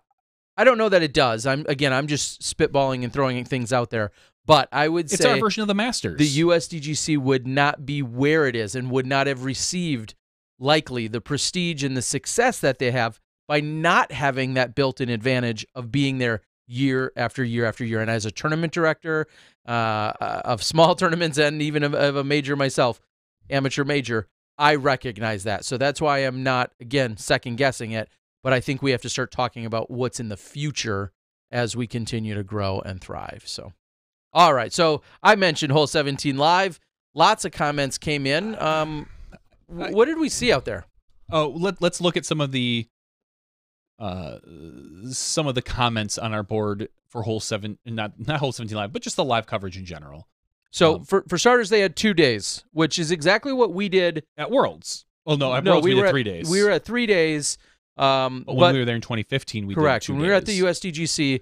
don't know that it does. I'm just spitballing and throwing things out there. But I would say it's our version of the Masters. The USDGC would not be where it is and would not have received likely the prestige and the success that they have by not having that built-in advantage of being there year after year after year. And as a tournament director of small tournaments and even of a major myself, amateur major, I recognize that. So that's why I'm not, again, second-guessing it, but I think we have to start talking about what's in the future as we continue to grow and thrive. So, all right. So I mentioned Hole 17 live. Lots of comments came in. What did we see out there? Oh, let's look at some of the comments on our board for Hole 7, not Hole 17 live, but just the live coverage in general. So for starters, they had 2 days, which is exactly what we did at Worlds. Well, no, at Worlds we did 3 days. We were at 3 days. But when we were there in 2015, we correct. did 2 days. When we were at the USDGC,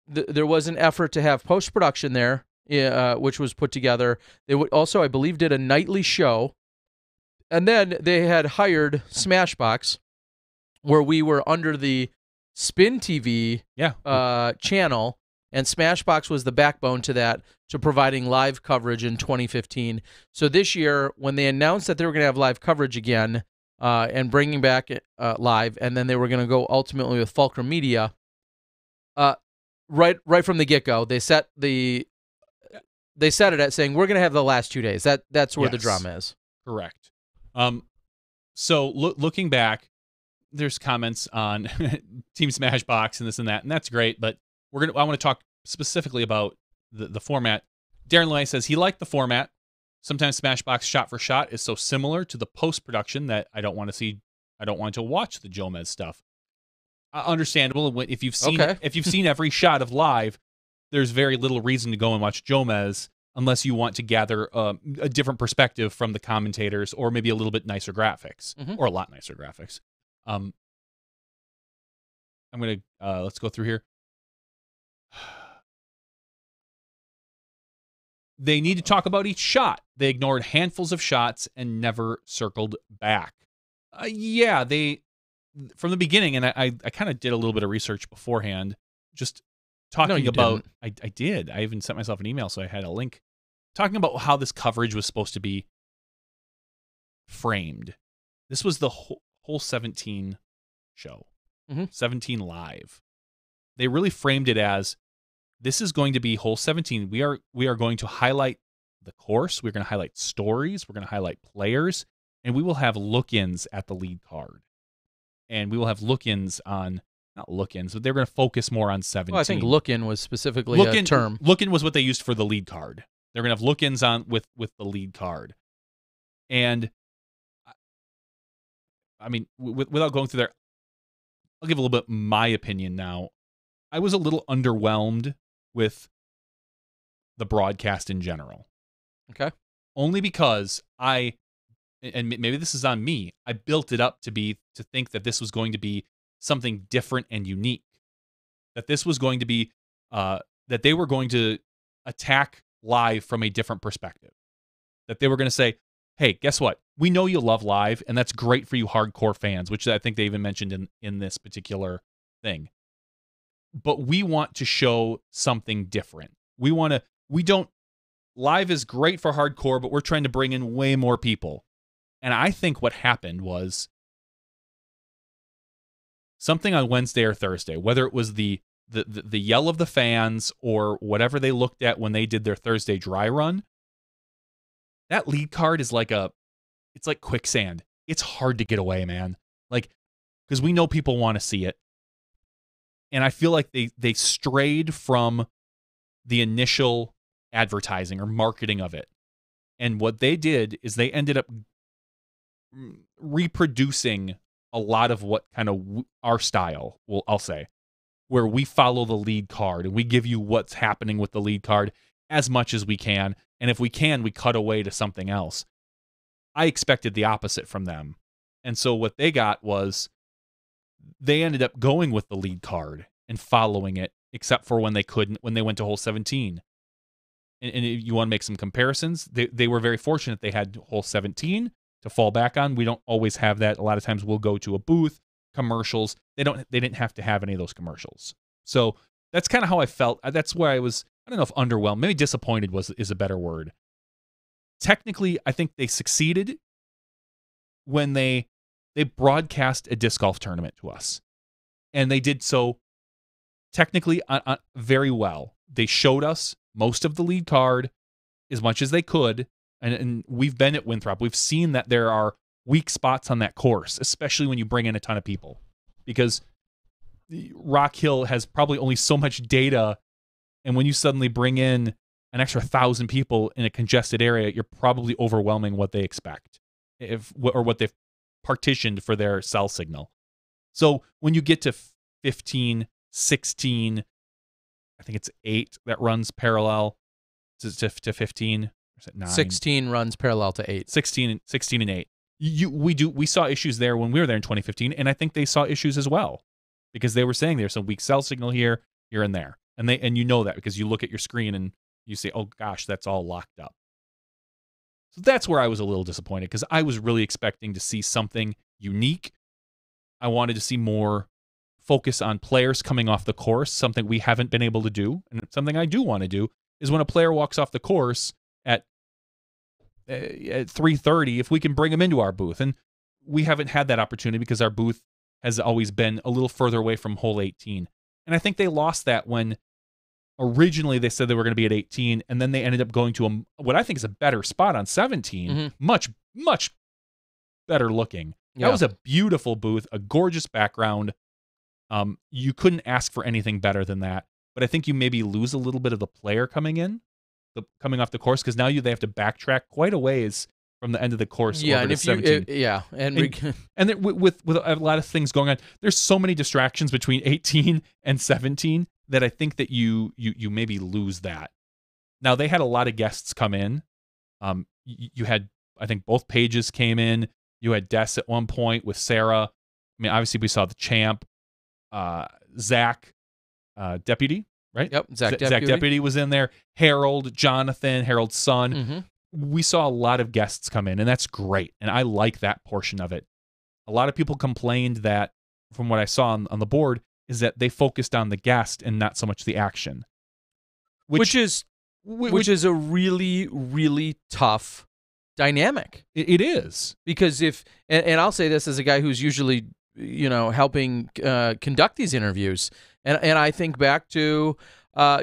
there was an effort to have post-production there, which was put together. They would also, I believe, did a nightly show. And then they had hired SmashBoxx, where we were under the Spin TV channel, and SmashBoxx was the backbone to that, to providing live coverage in 2015. So this year, when they announced that they were going to have live coverage again and bringing back live, and then they were going to go ultimately with Fulcrum Media, right from the get-go, they set it at saying, we're going to have the last 2 days. That's where the drama is. Correct. So looking back, there's comments on Team SmashBoxx and this and that, and that's great, but I want to talk specifically about the format. Darren Loy says he liked the format. Sometimes SmashBoxx shot for shot is so similar to the post-production that I don't want to watch the Jomez stuff. Understandable. If you've seen every shot of live, there's very little reason to go and watch Jomez unless you want to gather a different perspective from the commentators, or maybe a little bit nicer graphics, or a lot nicer graphics. I'm gonna let's go through here. They need to talk about each shot. They ignored handfuls of shots and never circled back. Yeah, they from the beginning, and I kind of did a little bit of research beforehand, just talking about. I did. I even sent myself an email, so I had a link talking about how this coverage was supposed to be framed. This was the whole 17 show, 17 live. They really framed it as, this is going to be whole 17. We are going to highlight the course. We're going to highlight stories. We're going to highlight players, and we will have look-ins at the lead card. And we will have look-ins on, not look-ins, but they're going to focus more on 17. Well, I think look-in was specifically a term. Look-in was what they used for the lead card. They're going to have look-ins on with the lead card. And I mean, without going through there, I'll give a little bit my opinion now. I was a little underwhelmed with the broadcast in general. Okay. Only because and maybe this is on me, I built it up to think that this was going to be something different and unique. That this was going to be, that they were going to attack live from a different perspective. That they were going to say, hey, guess what? We know you love live, and that's great for you hardcore fans, which I think they even mentioned in this particular thing. But we want to show something different. Live is great for hardcore, but we're trying to bring in way more people. And I think what happened was something on Wednesday or Thursday, whether it was the yell of the fans or whatever they looked at when they did their Thursday dry run, that lead card is it's like quicksand. It's hard to get away, man. Because we know people want to see it. And I feel like they strayed from the initial advertising or marketing of it. And what they did is they ended up reproducing a lot of what kind of our style, I'll say, where we follow the lead card and we give you what's happening with the lead card as much as we can. And if we can, we cut away to something else. I expected the opposite from them. And so what they got was they ended up going with the lead card and following it, except for when they couldn't, when they went to hole 17. And if you want to make some comparisons, they were very fortunate they had hole 17 to fall back on. We don't always have that. A lot of times we'll go to a booth, commercials. They didn't have to have any of those commercials. So that's kind of how I felt. That's where I was, I don't know if underwhelmed, maybe disappointed is a better word. Technically, I think they succeeded when they broadcast a disc golf tournament to us. And they did so technically very well. They showed us most of the lead card as much as they could. And we've been at Winthrop. We've seen that there are weak spots on that course, especially when you bring in a ton of people. Because Rock Hill has probably only so much data. And when you suddenly bring in an extra 1,000 people in a congested area, you're probably overwhelming what they expect or what they've partitioned for their cell signal. So when you get to 15, 16, I think it's 8 that runs parallel to 15. Or is it 9? 16 runs parallel to 8. 16 and 8. We saw issues there when we were there in 2015, and I think they saw issues as well because they were saying there's some weak cell signal here and there. And you know that because you look at your screen and you say, oh gosh, that's all locked up. So that's where I was a little disappointed because I was really expecting to see something unique. I wanted to see more focus on players coming off the course, something we haven't been able to do, and something I do want to do, is when a player walks off the course at 3:30, if we can bring them into our booth. And we haven't had that opportunity because our booth has always been a little further away from hole 18. And I think they lost that when originally they said they were going to be at 18, and then they ended up going to what I think is a better spot on 17, much, much better looking. Yeah. That was a beautiful booth, a gorgeous background. You couldn't ask for anything better than that. But I think you maybe lose a little bit of the player coming off the course, because now they have to backtrack quite a ways from the end of the course. Yeah, over and to if 17. and then with a lot of things going on, there's so many distractions between 18 and 17 that I think that you maybe lose that. Now, they had a lot of guests come in. You had, I think, both pages came in. You had Des at one point with Sarah. I mean, obviously we saw the champ, Zach Deputy, right? Yep, Zach Deputy was in there. Harold, Jonathan, Harold's son. Mm-hmm. We saw a lot of guests come in, and that's great. And I like that portion of it. A lot of people complained that, from what I saw on the board, is that they focused on the guest and not so much the action. Which is a really, really tough dynamic. It is. Because and I'll say this as a guy who's usually, helping conduct these interviews, and I think back to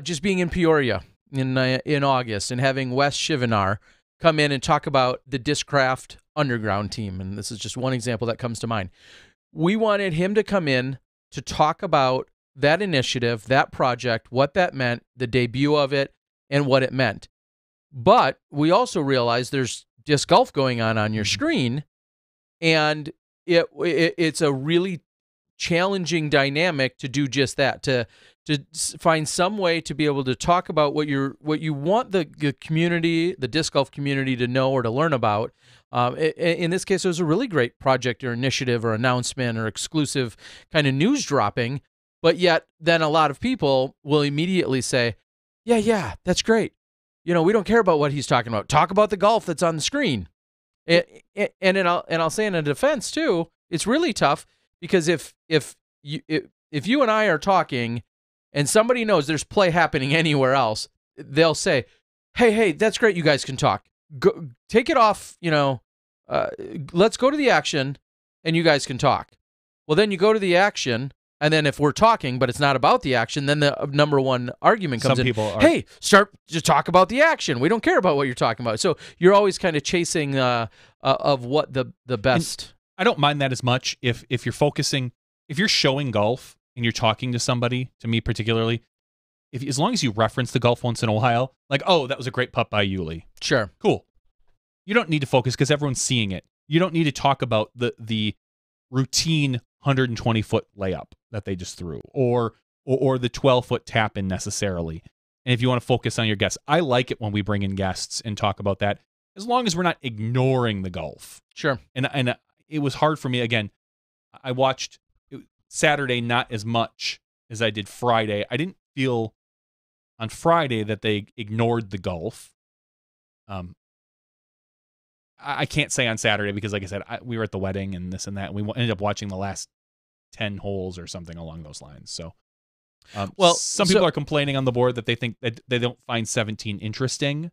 just being in Peoria in August and having Wes Chivinar come in and talk about the Discraft Underground team, and this is just one example that comes to mind. We wanted him to come in to talk about that initiative, that project, what that meant, the debut of it, and what it meant. But we also realized there's disc golf going on your screen, and it's a really challenging dynamic to do just that, to find some way to be able to talk about what you want the community, the disc golf community, to know or to learn about. In this case, it was a really great project or initiative or announcement or exclusive kind of news dropping, but yet then a lot of people will immediately say, yeah, that's great. We don't care about what he's talking about. Talk about the golf that's on the screen. And I'll say in a defense too, it's really tough, because if you and I are talking and somebody knows there's play happening anywhere else, they'll say, hey, that's great. You guys can talk. Go, take it off. Let's go to the action and you guys can talk. Well, then you go to the action, and then if we're talking, but it's not about the action, then the number one argument comes in. Hey, start to talk about the action. We don't care about what you're talking about. So you're always kind of chasing of what the best. And I don't mind that as much if you're focusing, if you're showing golf and you're talking to somebody, to me particularly, as long as you reference the golf once in a while, like, oh, that was a great putt by Yuli. Sure. Cool. You don't need to focus because everyone's seeing it. You don't need to talk about the routine 120-foot layup that they just threw, or the 12-foot tap in necessarily. And if you want to focus on your guests, I like it when we bring in guests and talk about that, as long as we're not ignoring the golf. Sure. And it was hard for me. Again, I watched Saturday not as much as I did Friday. I didn't feel on Friday that they ignored the golf. I can't say on Saturday because, like I said, we were at the wedding and this and that, and we ended up watching the last 10 holes or something along those lines. So, some people are complaining on the board that they think that they don't find 17 interesting.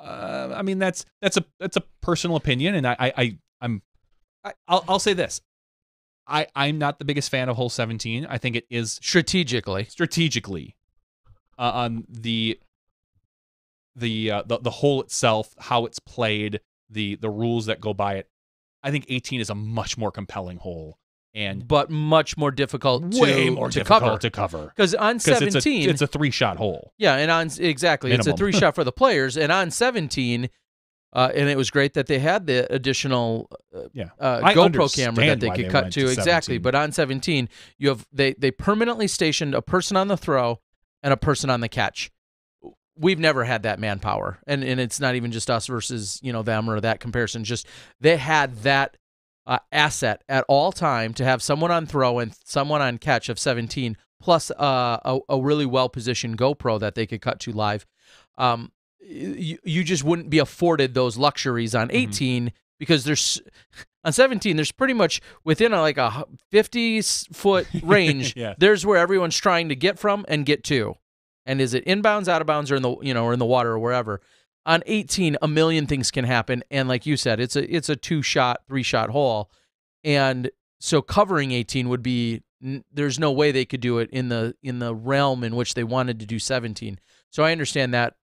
I mean, that's a personal opinion, and I'll say this: I'm not the biggest fan of hole 17. I think it is strategically on the hole itself, how it's played, the rules that go by it. I think 18 is a much more compelling hole, but much more difficult, way more difficult to cover. Because on 17, it's a 3-shot hole. Yeah, and exactly, minimum. It's a 3-shot for the players, and on 17. And it was great that they had the additional GoPro camera that they could cut to. Exactly, but on 17, you have they permanently stationed a person on the throw and a person on the catch. We've never had that manpower, and it's not even just us versus them or that comparison. Just they had that asset at all time to have someone on throw and someone on catch of 17, plus a really well positioned GoPro that they could cut to live. You just wouldn't be afforded those luxuries on 18 because On 17, there's pretty much within like a 50-foot range. Yeah. There's where everyone's trying to get from and get to. And is it inbounds, out of bounds, or in the or in the water or wherever? On 18, a million things can happen, and like you said, it's a 2-shot, 3-shot hole, and so covering 18 would be there's no way they could do it in the realm in which they wanted to do 17. So I understand that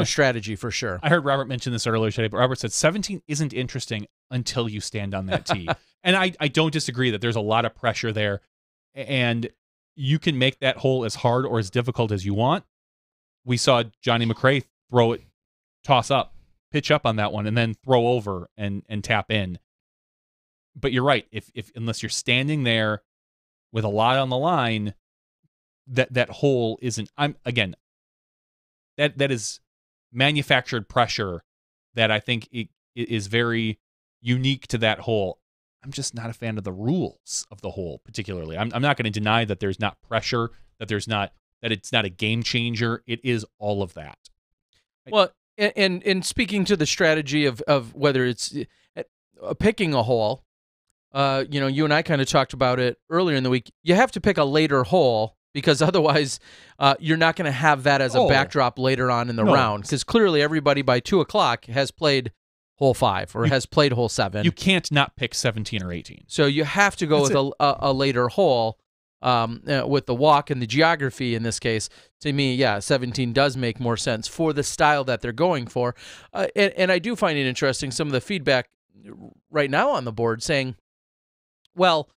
strategy for sure. I heard Robert mention this earlier today, but Robert said 17 isn't interesting until you stand on that tee, and I don't disagree that there's a lot of pressure there, and you can make that hole as hard or as difficult as you want. We saw Johnny McRae throw it, toss up, pitch up on that one, and then throw over and tap in. But you're right. If unless you're standing there with a lot on the line, that hole isn't. That is manufactured pressure that I think it is very unique to that hole. I'm just not a fan of the rules of the hole particularly. I'm not going to deny that there's not pressure, that it's not a game changer. It is all of that. Well, and speaking to the strategy of whether it's picking a hole, you and I kind of talked about it earlier in the week. You have to pick a later hole because otherwise you're not going to have that as a backdrop later on in the round, because clearly everybody by 2 o'clock has played hole 5 or has played hole 7. You can't not pick 17 or 18. So you have to go with a later hole with the walk and the geography in this case. To me, 17 does make more sense for the style that they're going for. And I do find it interesting, some of the feedback right now on the board saying, well,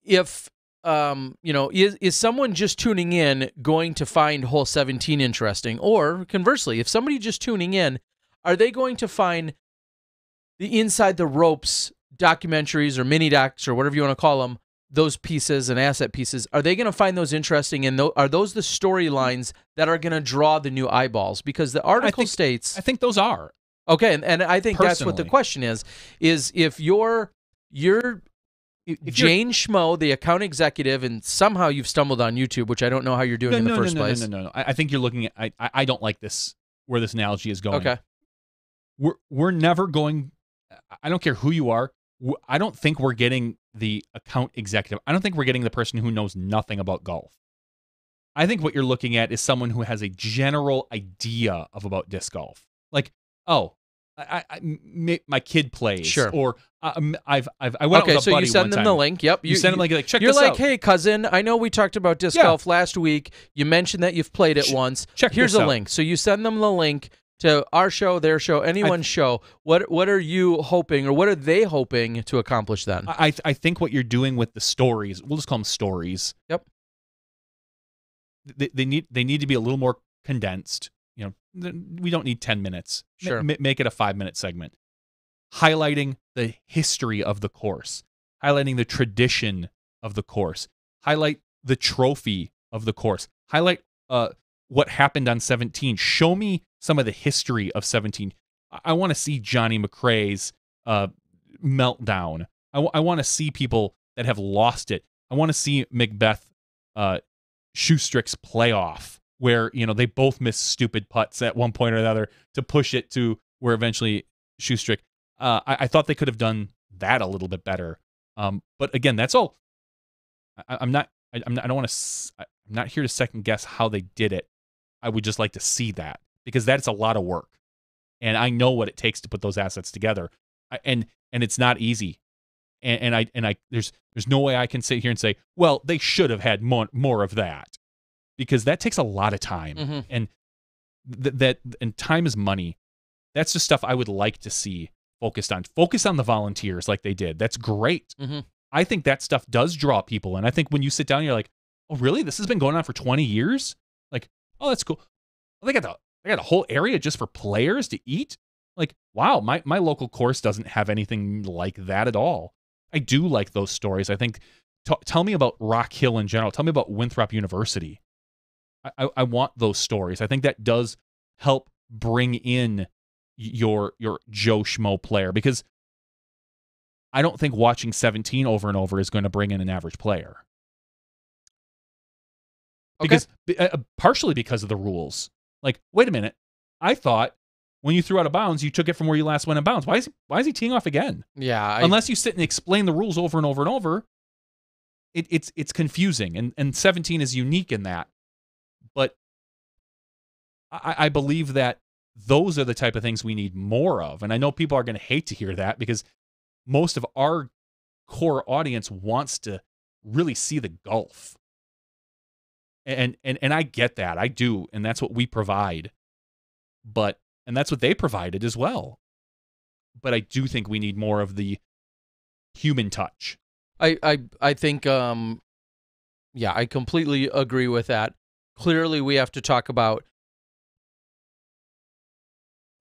if is someone just tuning in going to find hole 17 interesting? Or conversely, if somebody just tuning in, are they going to find the inside the ropes documentaries or mini docs or whatever you want to call them, those pieces and asset pieces, are they going to find those interesting? And are those the storylines that are going to draw the new eyeballs? Because the article states... I think those are. Okay, and I think that's what the question is if you're Jane Schmo, the account executive, and somehow you've stumbled on YouTube, which I don't know how you're doing in the first place. No. I think you're looking at... I don't like this, where this analogy is going. Okay. We're never going... I don't care who you are. I don't think we're getting the account executive. I don't think we're getting the person who knows nothing about golf. I think what you're looking at is someone who has a general idea about disc golf. Like, my kid plays. Sure. Or I went out with a buddy so you send them the link. Yep. You send them like check this out. You're like, hey, cousin, I know we talked about disc golf last week. You mentioned that you've played it once. Here's a link. So you send them the link to our show, their show, anyone's show. What are you hoping, or what are they hoping to accomplish then? I think what you're doing with the stories, we'll just call them stories. Yep. They need to be a little more condensed. We don't need 10 minutes. Sure. Make it a 5-minute segment. Highlighting the history of the course, highlighting the tradition of the course, highlight the trophy of the course, highlight what happened on 17. Show me some of the history of 17. I want to see Johnny McRae's meltdown. I want to see people that have lost it. I want to see McBeth Shoestrick's playoff, where they both missed stupid putts at one point or another to push it to where eventually Shoestrick. I thought they could have done that a little bit better. But again, that's all. I'm not here to second guess how they did it. I would just like to see that, because that's a lot of work, and I know what it takes to put those assets together, and it's not easy. And there's no way I can sit here and say, well, they should have had more of that, because that takes a lot of time, Mm-hmm. and and time is money. That's just stuff I would like to see focused on. Focus on the volunteers like they did. That's great. Mm-hmm. I think that stuff does draw people, and I think when you sit down, and you're like, oh, really? This has been going on for 20 years? Like, oh, that's cool. Well, they got a whole area just for players to eat. Like, wow, my local course doesn't have anything like that at all. I do like those stories. I think, tell me about Rock Hill in general. Tell me about Winthrop University. I want those stories. I think that does help bring in your Joe Schmo player, because I don't think watching 17 over and over is going to bring in an average player. Okay. Because partially because of the rules. Like, wait a minute. I thought when you threw out of bounds, you took it from where you last went in bounds. Why is he teeing off again? Yeah. Unless you sit and explain the rules over and over and over, it's confusing. And 17 is unique in that. But I believe that those are the type of things we need more of. And I know people are going to hate to hear that because most of our core audience wants to really see the golf. And I get that. I do. And that's what we provide. And that's what they provided as well. But I do think we need more of the human touch. I think, yeah, I completely agree with that. Clearly, we have to talk about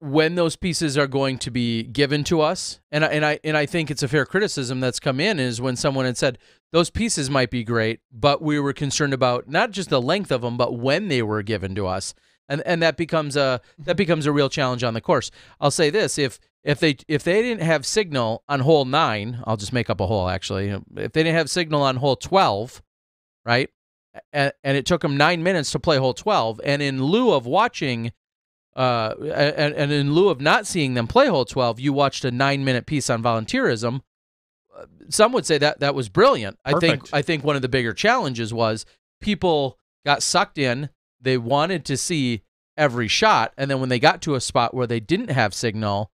when those pieces are going to be given to us. And I think it's a fair criticism that's come in is when someone had said those pieces might be great, but we were concerned about not just the length of them, but when they were given to us. And that becomes a real challenge on the course. I'll say this, if they didn't have signal on hole 9, I'll just make up a hole actually. If they didn't have signal on hole 12, right? And it took them 9 minutes to play hole 12, and in lieu of watching and in lieu of not seeing them play hole 12, you watched a 9-minute piece on volunteerism. Some would say that was brilliant. Perfect. I think one of the bigger challenges was people got sucked in. They wanted to see every shot, and then when they got to a spot where they didn't have signal,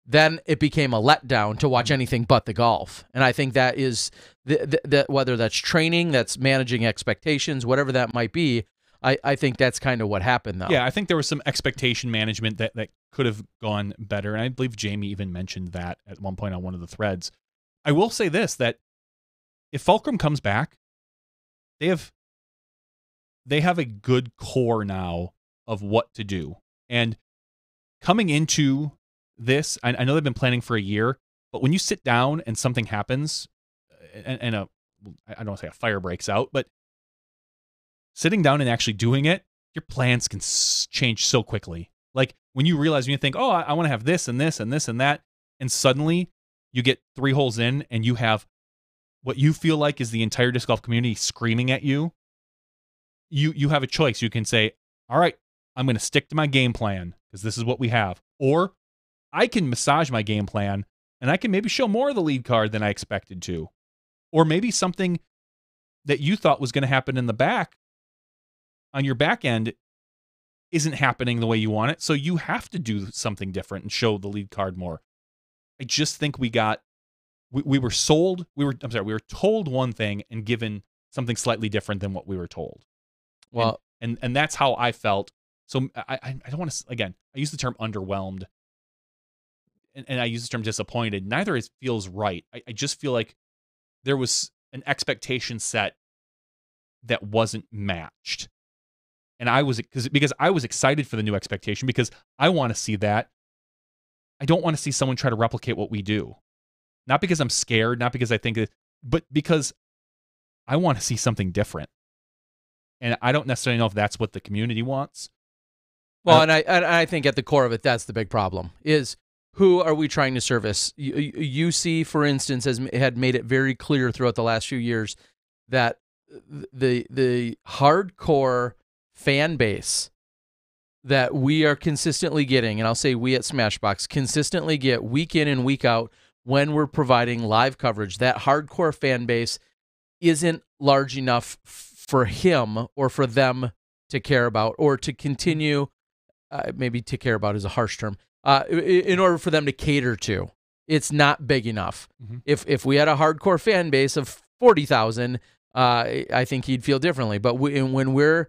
then it became a letdown to watch anything but the golf. And I think that is that whether that's training, that's managing expectations, whatever that might be. I think that's kind of what happened, though. Yeah, I think there was some expectation management that could have gone better. And I believe Jamie even mentioned that at one point on one of the threads. I will say this, that if Fulcrum comes back, they have a good core now of what to do. And coming into this, I know they've been planning for a year, but when you sit down and something happens, and I don't want to say a fire breaks out, but sitting down and actually doing it, your plans can change so quickly. Like when you realize, when you think, oh, I want to have this and this and this and that, and suddenly you get 3 holes in and you have what you feel like is the entire disc golf community screaming at you. You have a choice. You can say, all right, I'm going to stick to my game plan because this is what we have. Or I can massage my game plan and I can maybe show more of the lead card than I expected to. Or maybe something that you thought was going to happen in the back on your back end isn't happening the way you want it. So you have to do something different and show the lead card more. I just think we were told one thing and given something slightly different than what we were told. Well, and that's how I felt. So I don't want to, again, I use the term underwhelmed and I use the term disappointed. Neither feels right. I just feel like there was an expectation set that wasn't matched. And because I was excited for the new expectation because I want to see that. I don't want to see someone try to replicate what we do. Not because I'm scared, not because I think it, but because I want to see something different. And I don't necessarily know if that's what the community wants. Well, and I think at the core of it, that's the big problem, is who are we trying to service? UC, for instance, had made it very clear throughout the last few years that the hardcore fan base that we are consistently getting, and I'll say we at SmashBoxx consistently get week in and week out when we're providing live coverage, that hardcore fan base isn't large enough for him or for them to care about or to continue, maybe to care about is a harsh term, in order for them to cater to. It's not big enough. Mm-hmm. If we had a hardcore fan base of 40,000, I think he'd feel differently. But when we're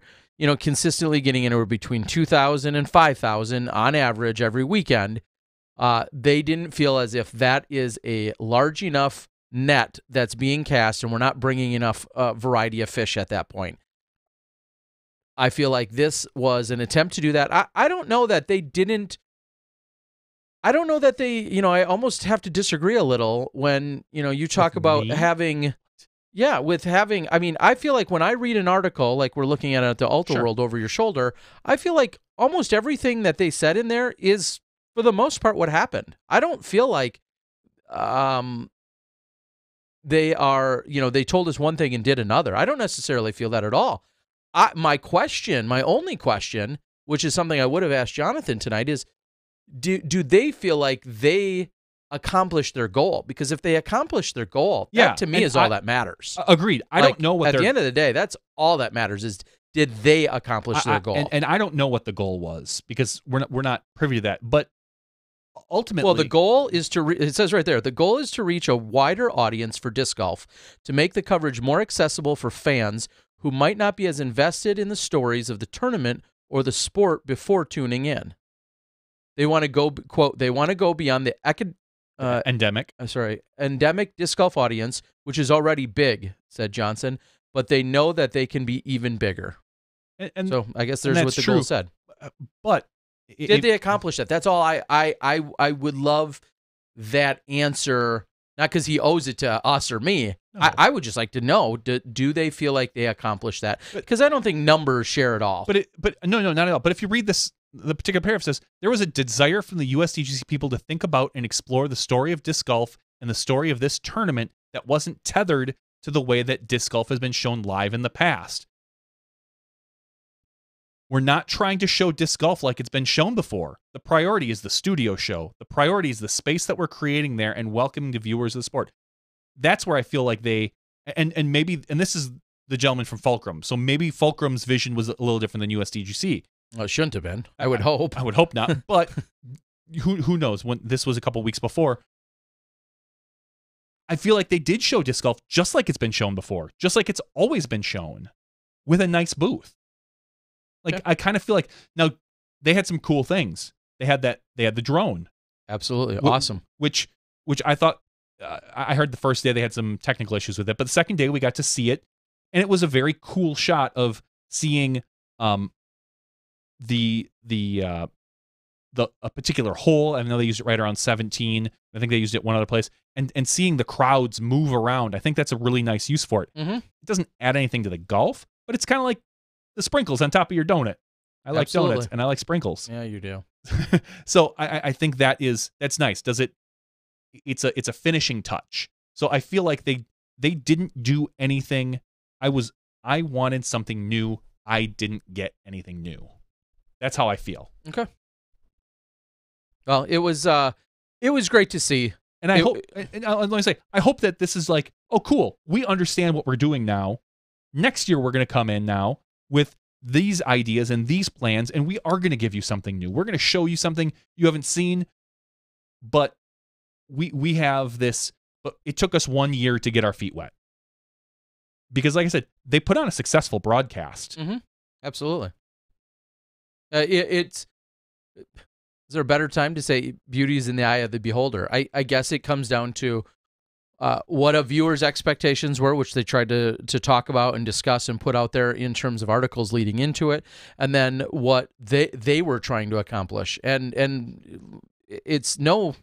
consistently getting anywhere between 2,000 and 5,000 on average every weekend, they didn't feel as if that is a large enough net that's being cast, and we're not bringing enough variety of fish at that point. I feel like this was an attempt to do that. I don't know that they didn't. I don't know that they, I almost have to disagree a little when, you talk about having. Yeah, I feel like when I read an article, like we're looking at the Ultra World over your shoulder, I feel like almost everything that they said in there is, for the most part, what happened. I don't feel like they are, they told us one thing and did another. I don't necessarily feel that at all. My only question, which is something I would have asked Jonathan tonight, is do they feel like they accomplished their goal? Because if they accomplish their goal, that to me is all that matters. Agreed. I don't know what at the end of the day, that's all that matters is did they accomplish their goal? And I don't know what the goal was because we're not privy to that. But ultimately, well, the goal is to it says right there, the goal is to reach a wider audience for disc golf, to make the coverage more accessible for fans who might not be as invested in the stories of the tournament or the sport before tuning in. They want to go, quote, they want to go beyond the endemic disc golf audience, which is already big, said Johnson, but they know that they can be even bigger. And so I guess there's what the goal said. But did they accomplish that? That's all I would love that answer, not because he owes it to us or me. No. I would just like to know, do they feel like they accomplished that? Because I don't think numbers share it all. But no, not at all. But if you read this, the particular paragraph says, there was a desire from the USDGC people to think about and explore the story of disc golf and the story of this tournament that wasn't tethered to the way that disc golf has been shown live in the past. We're not trying to show disc golf like it's been shown before. The priority is the studio show. The priority is the space that we're creating there and welcoming the viewers of the sport. That's where I feel like they, and maybe, and this is the gentleman from Fulcrum, so maybe Fulcrum's vision was a little different than USDGC. Well, it shouldn't have been. I would hope. I would hope not. But who knows? When this was a couple weeks before, I feel like they did show disc golf just like it's been shown before, just like it's always been shown, with a nice booth. Like, I kind of feel like now they had some cool things. They had the drone. Absolutely awesome. Which I thought I heard the first day they had some technical issues with it, but the second day we got to see it, and it was a very cool shot of seeing a particular hole. I know they used it right around 17. I think they used it one other place, and seeing the crowds move around. I think that's a really nice use for it. Mm-hmm. It doesn't add anything to the golf, but it's kind of like the sprinkles on top of your donut. I like donuts and I like sprinkles. Yeah, you do. So I think that's nice. It's a finishing touch. So I feel like they didn't do anything. I wanted something new. I didn't get anything new. That's how I feel. Okay. Well, it was great to see. And I hope, and let me say, I hope that this is like, oh, cool. We understand what we're doing now. Next year, we're going to come in now with these ideas and these plans, and we are going to give you something new. We're going to show you something you haven't seen, but we have this, but it took us 1 year to get our feet wet. Because like I said, they put on a successful broadcast. Mm-hmm. Absolutely. Is there a better time to say beauty is in the eye of the beholder? I guess it comes down to what a viewer's expectations were, which they tried to talk about and discuss and put out there in terms of articles leading into it, and then what they were trying to accomplish. And it's no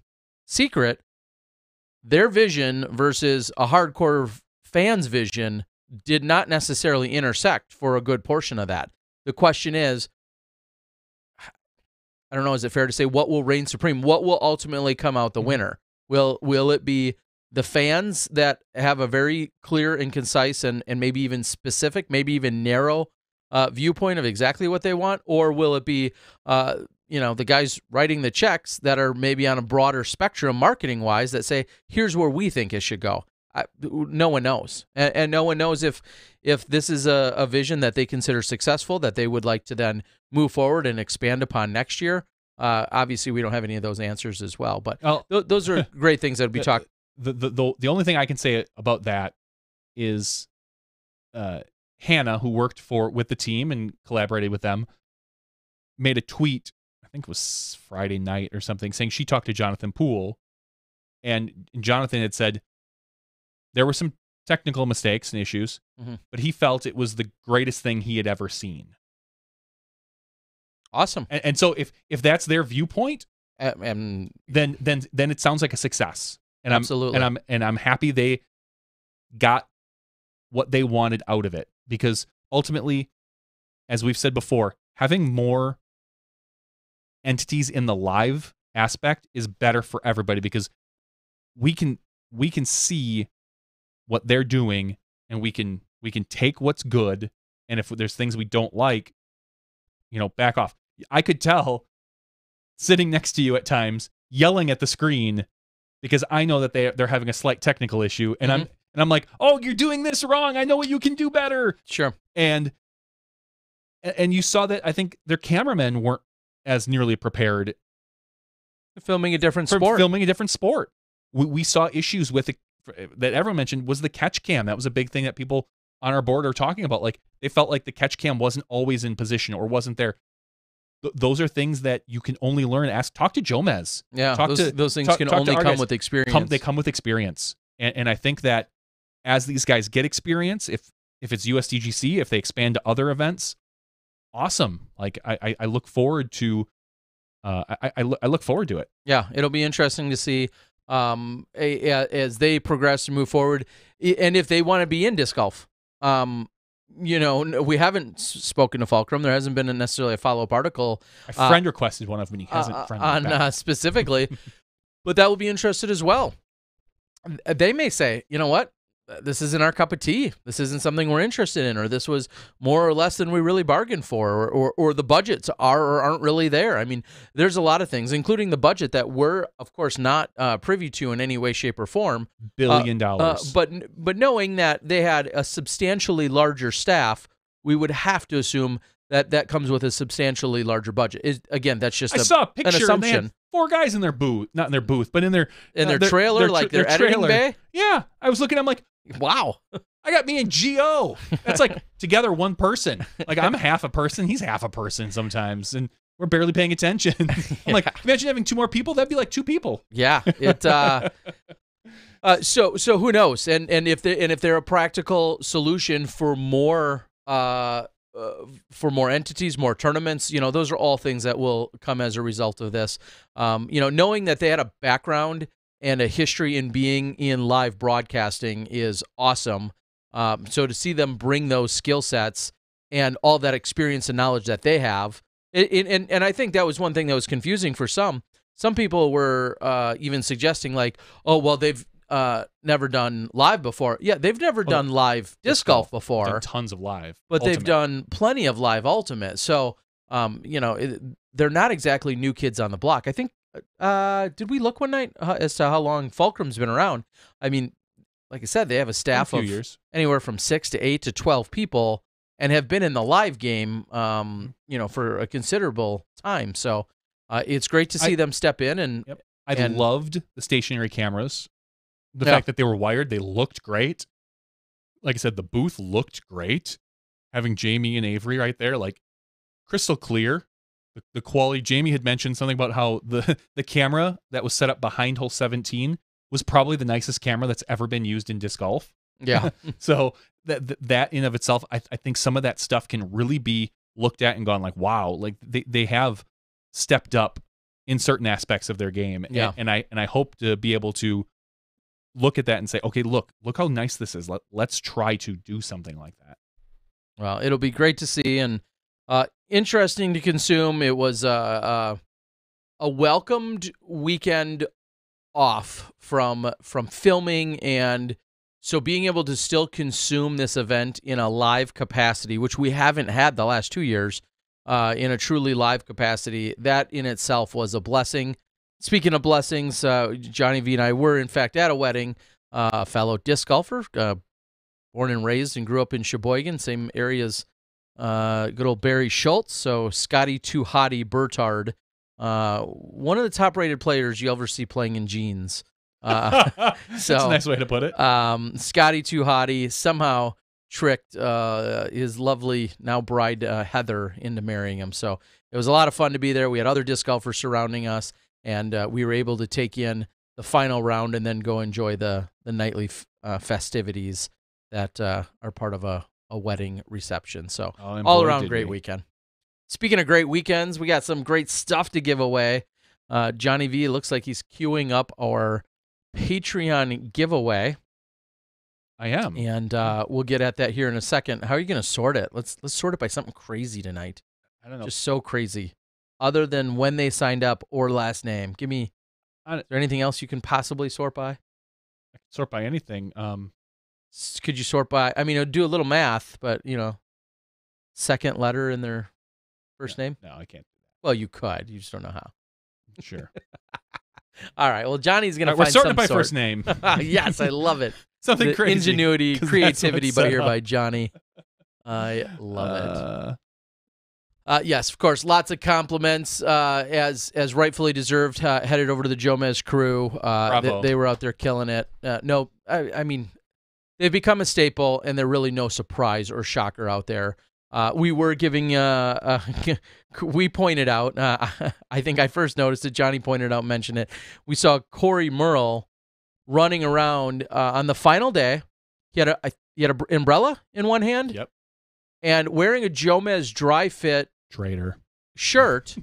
secret, their vision versus a hardcore fan's vision did not necessarily intersect for a good portion of that. The question is, I don't know, is it fair to say what will reign supreme? What will ultimately come out the winner? Will it be the fans that have a very clear and concise and maybe even specific, maybe even narrow viewpoint of exactly what they want? Or will it be, the guys writing the checks that are maybe on a broader spectrum marketing-wise that say, here's where we think it should go? No one knows. And no one knows if this is a vision that they consider successful, that they would like to then move forward and expand upon next year. Obviously, we don't have any of those answers as well. But those are great things that would be talked. The only thing I can say about that is Hannah, who worked with the team and collaborated with them, made a tweet, I think it was Friday night or something, saying she talked to Jonathan Poole, and Jonathan had said there were some technical mistakes and issues, but he felt it was the greatest thing he had ever seen. Awesome. And so if that's their viewpoint, then it sounds like a success. And absolutely. I'm happy they got what they wanted out of it, because ultimately, as we've said before, having more entities in the live aspect is better for everybody, because we can see what they're doing, and we can take what's good, and if there's things we don't like, back off. I could tell sitting next to you at times, yelling at the screen because I know that they're having a slight technical issue, and I'm like, oh, you're doing this wrong. I know what you can do better. Sure. And you saw that I think their cameramen weren't as nearly prepared. Filming a different sport. Filming a different sport. We saw issues with it that everyone mentioned was the catch cam. That was a big thing that people on our board are talking about. Like, they felt like the catch cam wasn't always in position or wasn't there. Those are things that you can only learn. Talk to Jomez. Yeah, those things can only come with experience. They come with experience. And I think that as these guys get experience, if it's USDGC, if they expand to other events, awesome. Like, I look forward to I look forward to it. Yeah, it'll be interesting to see as they progress and move forward, and if they want to be in disc golf. You know, we haven't spoken to Fulcrum. There hasn't been necessarily a follow-up article. A friend requested one of them, and he hasn't friended back. Specifically, but that will be interested as well. They may say, you know what, this isn't our cup of tea. This isn't something we're interested in, or this was more or less than we really bargained for, or the budgets are or aren't really there. I mean, there's a lot of things, including the budget that we're, of course, not privy to in any way, shape, or form. $1 billion. But knowing that they had a substantially larger staff, we would have to assume that that comes with a substantially larger budget. Again, that's just I saw a picture, an assumption. And they had 4 guys in their booth, not in their booth, but in their trailer, like their editing trailer. bay. Yeah, I was looking. I'm like, wow. I got me and Gio. That's like together one person. Like, I'm half a person, he's half a person sometimes, and we're barely paying attention. I'm like, imagine having 2 more people. That'd be like 2 people. Yeah. It. So who knows? And if they're a practical solution for more entities, more tournaments, you know, those are all things that will come as a result of this. You know, knowing that they had a background and a history in being in live broadcasting is awesome. So to see them bring those skill sets and all that experience and knowledge that they have, and I think that was one thing that was confusing for some. Some people were even suggesting like, oh, well, they've never done live before. Yeah, they've never done live disc golf before. They've done tons of live, but ultimate. They've done plenty of live ultimate. So, you know, they're not exactly new kids on the block. I think. Did we look one night as to how long Fulcrum's been around? I mean, like I said, they have a staff of years. Anywhere from 6 to 8 to 12 people, and have been in the live game, you know, for a considerable time. So, it's great to see them step in and. Yep. I loved the stationary cameras. The fact that they were wired, they looked great. Like I said, the booth looked great. Having Jamie and Avery right there, like crystal clear. The quality. Jamie had mentioned something about how the camera that was set up behind hole 17 was probably the nicest camera that's ever been used in disc golf. Yeah. So that in of itself, I think some of that stuff can really be looked at and gone like, wow, like they have stepped up in certain aspects of their game. Yeah. And I hope to be able to look at that and say, okay, look how nice this is. Let's try to do something like that. Well, it'll be great to see and interesting to consume. It was a welcomed weekend off from filming, and so being able to still consume this event in a live capacity, which we haven't had the last 2 years, in a truly live capacity, that in itself was a blessing. Speaking of blessings, Johnny V and I were, in fact, at a wedding. A fellow disc golfer, born and raised and grew up in Sheboygan, same area as good old Barry Schultz. So Scotty Too Hottie Bertard, one of the top-rated players you'll ever see playing in jeans. That's a nice way to put it. Scotty Too Hottie somehow tricked his lovely now bride Heather into marrying him. So it was a lot of fun to be there. We had other disc golfers surrounding us, and we were able to take in the final round and then go enjoy the nightly festivities that are part of a wedding reception. So all around great weekend. Speaking of great weekends, we got some great stuff to give away. Johnny V looks like he's queuing up our Patreon giveaway. I am. And we'll get at that here in a second. How are you going to sort it? Let's sort it by something crazy tonight. I don't know. Just so crazy. Other than when they signed up or last name. Give me, is there anything else you can possibly sort by? I can sort by anything. Could you sort by, I mean, it would do a little math, but, you know, second letter in their first name? No, I can't do that. Well, you could. You just don't know how. Sure. All right. Well, Johnny's going to We're find sorting some it by sort. first name. Yes, I love it. Something The crazy. ingenuity, 'cause that's creativity, what's but set here up. by Johnny. I love Uh, it. Yes, of course. Lots of compliments, as rightfully deserved. Headed over to the Jomez crew. Bravo. They were out there killing it. No, I mean, they've become a staple, and they're really no surprise or shocker out there. We were giving, we pointed out, I think I first noticed it, Johnny pointed out, mentioned it. We saw Corey Merle running around on the final day. He had an umbrella in one hand. Yep. And wearing a Jomez dry fit Traitor. shirt.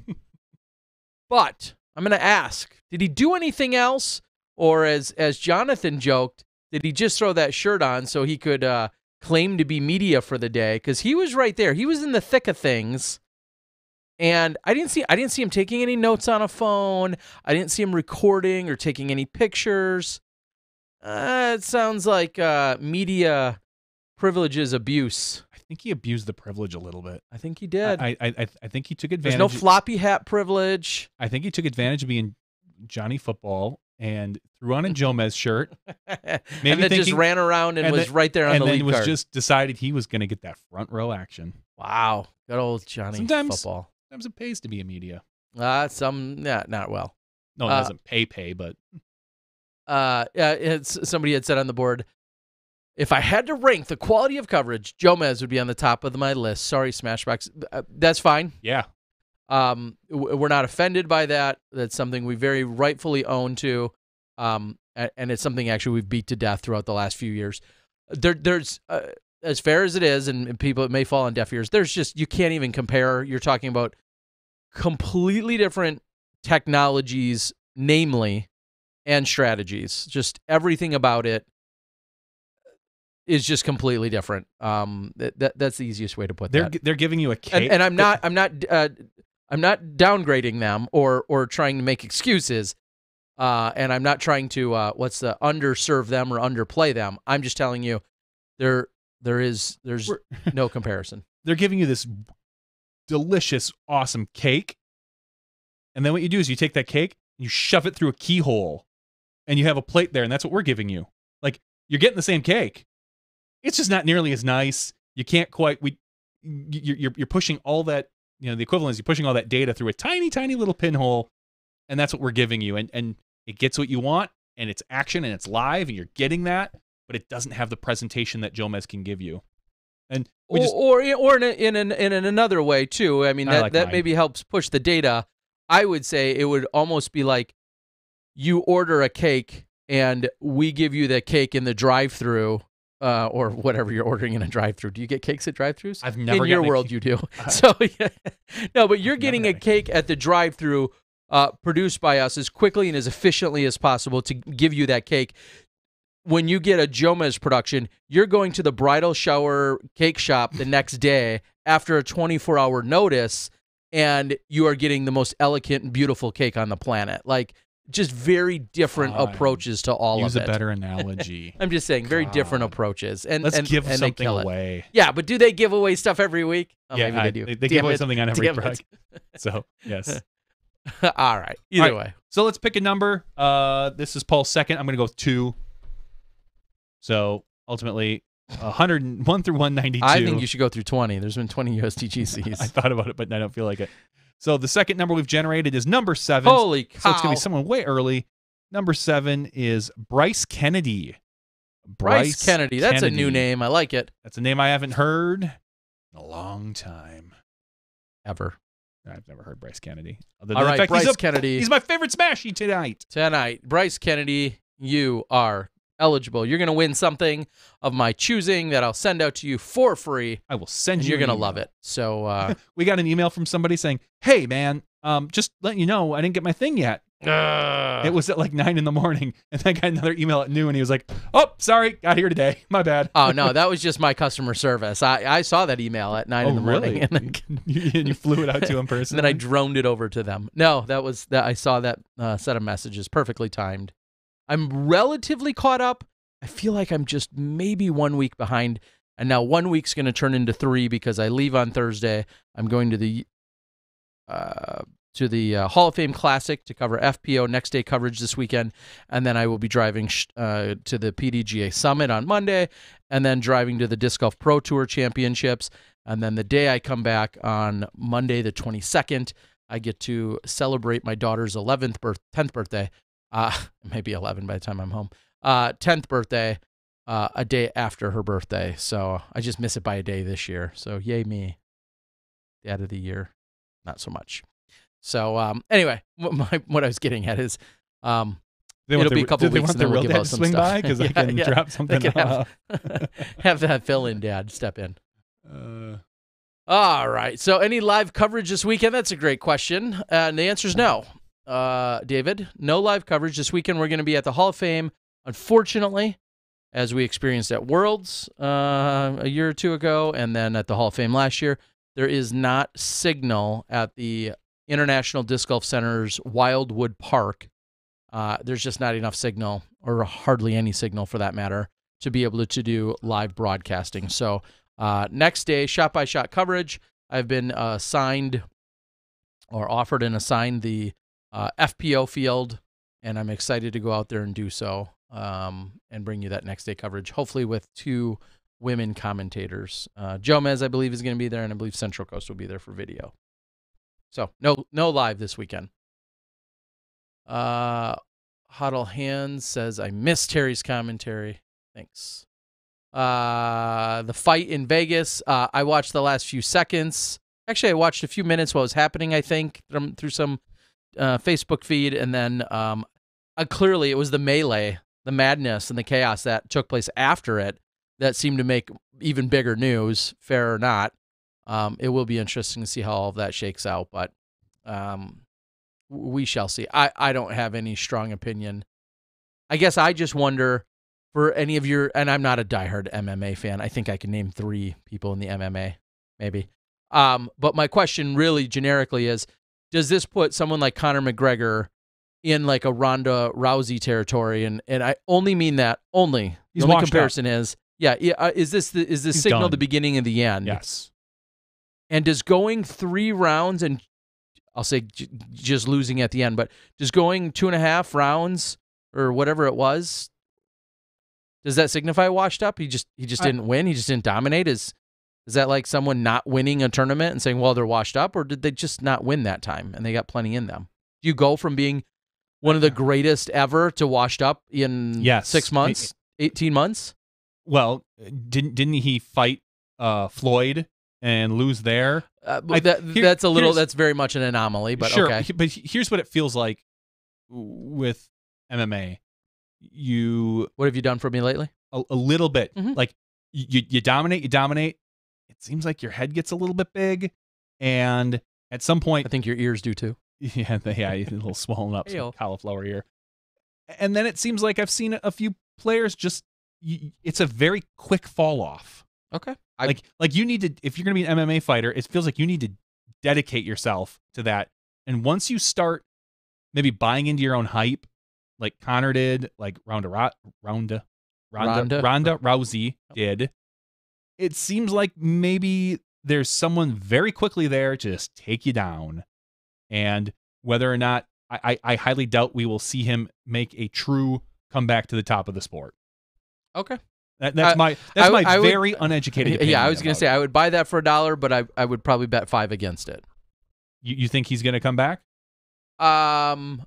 But I'm going to ask, did he do anything else? Or as Jonathan joked, did he just throw that shirt on so he could claim to be media for the day? Because he was right there. He was in the thick of things. And I didn't see him taking any notes on a phone. I didn't see him recording or taking any pictures. It sounds like media privileges abuse. I think he abused the privilege a little bit. I think he did. I think he took There's advantage. no floppy hat privilege. I think he took advantage of being Johnny Football and threw on a Jomez shirt. And then just thinking- ran around and was then- right there on and the then lead was card. just decided he was going to get that front row action. Wow. Good old Johnny Sometimes- Football. Sometimes it pays to be a media. Not well. No, it doesn't pay, but Somebody had said on the board, if I had to rank the quality of coverage, Jomez would be on the top of my list. Sorry, Smashbox. That's fine. yeah. We're not offended by that. That's something we very rightfully own to. And it's something actually we've beat to death throughout the last few years. There's as fair as it is, and people, it may fall on deaf ears, there's just, you can't even compare. You're talking about completely different technologies, namely, and strategies. Just everything about it is just completely different. That's the easiest way to put that. They're giving you a cake. And I'm not downgrading them or trying to make excuses. And I'm not trying to underserve them or underplay them. I'm just telling you, there's no comparison. They're giving you this delicious, awesome cake. And then what you do is you take that cake, you shove it through a keyhole, and you have a plate there, and that's what we're giving you. Like, you're getting the same cake. It's just not nearly as nice. You can't quite, you're pushing all that, the equivalent is you're pushing all that data through a tiny, tiny little pinhole, and that's what we're giving you. And it gets what you want, and it's action, and it's live, and you're getting that, but it doesn't have the presentation that Jomez can give you. And we just, or in another way too. I mean, I like that mine. maybe helps push the data. I would say it would almost be like you order a cake and we give you the cake in the drive-through, or whatever you're ordering in a drive-through. Do you get cakes at drive-throughs? I've never in your gotten a world cake- you do. So yeah. No, but you're getting a gotten a cake at the drive-through, produced by us as quickly and as efficiently as possible to give you that cake. When you get a Jomez production, you're going to the bridal shower cake shop the next day after a 24-hour notice, and you are getting the most elegant and beautiful cake on the planet. Like, just very different Fine. approaches to all use of a it. better analogy. I'm just saying, very different God. approaches. And Let's and, give and they something kill it. away. Yeah, but do they give away stuff every week? Oh, Yeah, maybe they do. They give Damn away it. something on every Damn it. product. So, yes. All right. Either way. So let's pick a number. This is Paul's second. I'm going to go with 2. So ultimately, 101 through 192. I think you should go through 20. There's been 20 USDGCs. I thought about it, but I don't feel like it. So the second number we've generated is number 7. Holy cow. So it's going to be someone way early. Number 7 is Bryce Kennedy. Bryce Kennedy. That's a new Kennedy. name. I like it. That's a name I haven't heard in a long time. Ever. I've never heard Bryce Kennedy. Other than All the right, fact Bryce he's Kennedy. He's my favorite Smashy tonight. Tonight, Bryce Kennedy, you are eligible. You're going to win something of my choosing that I'll send out to you for free. I will send And you. you're an going to email. love it. So, We got an email from somebody saying, "Hey, man, just letting you know, I didn't get my thing yet." It was at like 9 in the morning, and then I got another email at noon, and he was like, "Oh, sorry, got here today. My bad." oh, no, that was just my customer service. I saw that email at 9 in the morning. Really? And then, you flew it out to him and personally. then I droned it over to them. No, that was that. I saw that set of messages, perfectly timed. I'm relatively caught up. I feel like I'm just maybe 1 week behind. And now 1 week's going to turn into 3 because I leave on Thursday. I'm going to the to the Hall of Fame Classic to cover FPO next day coverage this weekend, and then I will be driving to the PDGA Summit on Monday, and then driving to the Disc Golf Pro Tour Championships, and then the day I come back on Monday the 22nd, I get to celebrate my daughter's 10th birthday. It may be 11 by the time I'm home. 10th birthday, a day after her birthday. So I just miss it by a day this year. So yay me. Dad of the year. Not so much. So anyway, what I was getting at is it'll be a couple weeks and then we'll give out some swing stuff. by because I can drop something off. Have that fill-in dad step in. All right. So any live coverage this weekend? That's a great question. And the answer is no. David, no live coverage this weekend. We're going to be at the Hall of Fame, unfortunately, as we experienced at Worlds a year or two ago, and then at the Hall of Fame last year. There is not signal at the International Disc Golf Center's Wildwood Park. There's just not enough signal, or hardly any signal for that matter, to be able to do live broadcasting. So next day, shot-by-shot coverage. I've been assigned or offered and assigned the FPO field, and I'm excited to go out there and do so and bring you that next day coverage, hopefully with 2 women commentators. Jomez, I believe, is going to be there, and I believe Central Coast will be there for video. So no live this weekend. Huddle Hands says, I miss Terry's commentary. Thanks. The fight in Vegas, I watched the last few seconds. Actually, I watched a few minutes while it was happening, I think, through some Facebook feed, and then clearly it was the melee, the madness, and the chaos that took place after it that seemed to make even bigger news, fair or not. It will be interesting to see how all of that shakes out, but we shall see. I don't have any strong opinion. I guess I just wonder for any of your, and I'm not a diehard MMA fan. I think I can name 3 people in the MMA, maybe. But my question really generically is, does this put someone like Conor McGregor in like a Ronda Rousey territory? And I only mean that only. The only comparison is, is this signal done. The beginning and the end? Yes. And does going 3 rounds, and I'll say just losing at the end, but does going 2.5 rounds or whatever it was, does that signify washed up? He just didn't win. He just didn't dominate. Is that like someone not winning a tournament and saying, well, they're washed up, or did they just not win that time and they got plenty in them? Do you go from being one of the greatest ever to washed up in 6 months, 18 months? Well, didn't he fight Floyd and lose there? That's very much an anomaly, but sure, okay. But here's what it feels like with MMA. What have you done for me lately? A little bit. Mm-hmm. Like you dominate. It seems like your head gets a little bit big, and at some point, I think your ears do too. Yeah, a little swollen up, some cauliflower ear. And then it seems like I've seen a few players just. It's a very quick fall off. Okay. Like you need to, if you're going to be an MMA fighter, it feels like you need to dedicate yourself to that. And once you start maybe buying into your own hype, like Conor did, like Ronda Rousey did, it seems like maybe there's someone very quickly there to just take you down. And whether or not, I highly doubt we will see him make a true comeback to the top of the sport. Okay. That's my very uneducated opinion. Yeah, I was going to say I would buy that for $1, but I would probably bet 5 against it. You think he's going to come back? My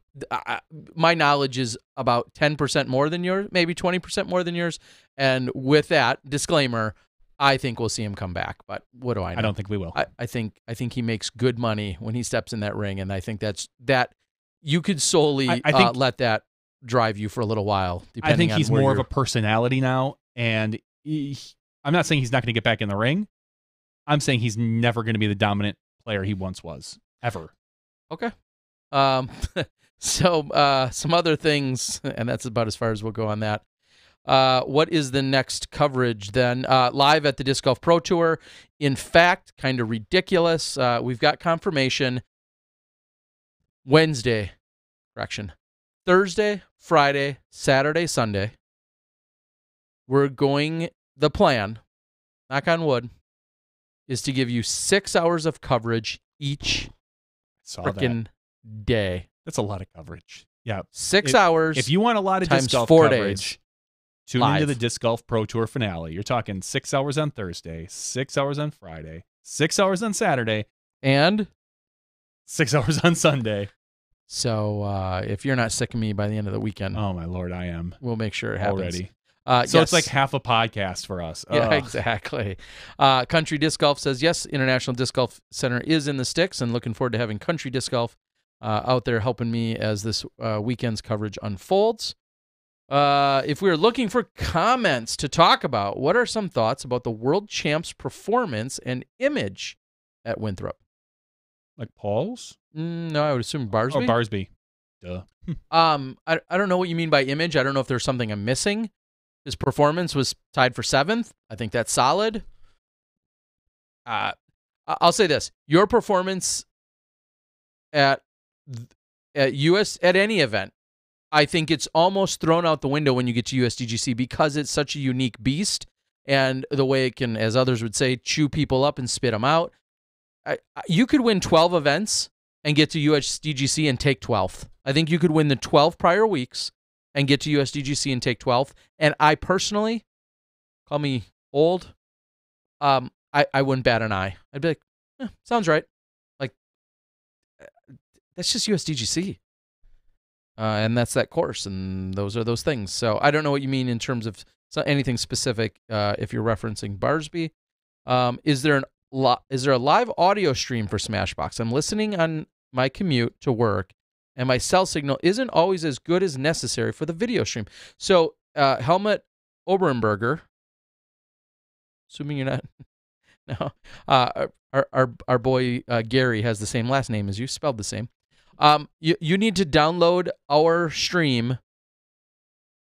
knowledge is about 10% more than yours, maybe 20% more than yours. And with that disclaimer, I think we'll see him come back. But what do I know? I don't think we will. I think he makes good money when he steps in that ring, and I think that you could solely let that drive you for a little while. I think he's more of a personality now, and I'm not saying he's not going to get back in the ring. I'm saying he's never going to be the dominant player he once was, ever. Okay. So some other things, and that's about as far as we'll go on that. What is the next coverage then? Live at the Disc Golf Pro Tour. In fact, kind of ridiculous. We've got confirmation Thursday, Friday, Saturday, Sunday. The plan, knock on wood, is to give you 6 hours of coverage each freaking day. That's a lot of coverage. Yeah. 6 hours. If you want a lot of times disc golf 4 coverage, days. tune Live. into the Disc Golf Pro Tour finale. You're talking 6 hours on Thursday, 6 hours on Friday, 6 hours on Saturday, And 6 hours on Sunday. so if you're not sick of me by the end of the weekend, Oh, my Lord, I am we'll make sure it happens. already. Yes. So it's like half a podcast for us. Yeah, Ugh. exactly. Country Disc Golf says, yes, International Disc Golf Center is in the sticks, and looking forward to having Country Disc Golf out there helping me as this weekend's coverage unfolds. If we are looking for comments to talk about, what are some thoughts about the world champ's performance and image at Winthrop? Like Paul's? No, I would assume Barsby. Oh, Barsby. Duh. I don't know what you mean by image. I don't know if there's something I'm missing. His performance was tied for 7th. I think that's solid. I'll say this: your performance at any event, I think it's almost thrown out the window when you get to USDGC because it's such a unique beast, and the way it can, as others would say, chew people up and spit them out. You could win 12 events and get to USDGC and take 12th. I think you could win the 12 prior weeks and get to USDGC and take 12th. And I personally, call me old, I wouldn't bat an eye. I'd be like, sounds right. Like, that's just USDGC. And that's that course, and those are those things. So I don't know what you mean in terms of anything specific if you're referencing Barsby. Is there a live audio stream for Smashbox? I'm listening on my commute to work, and my cell signal isn't always as good as necessary for the video stream. So Helmut Oberenberger, assuming you're not, no, our boy Gary has the same last name as you, spelled the same. You need to download our stream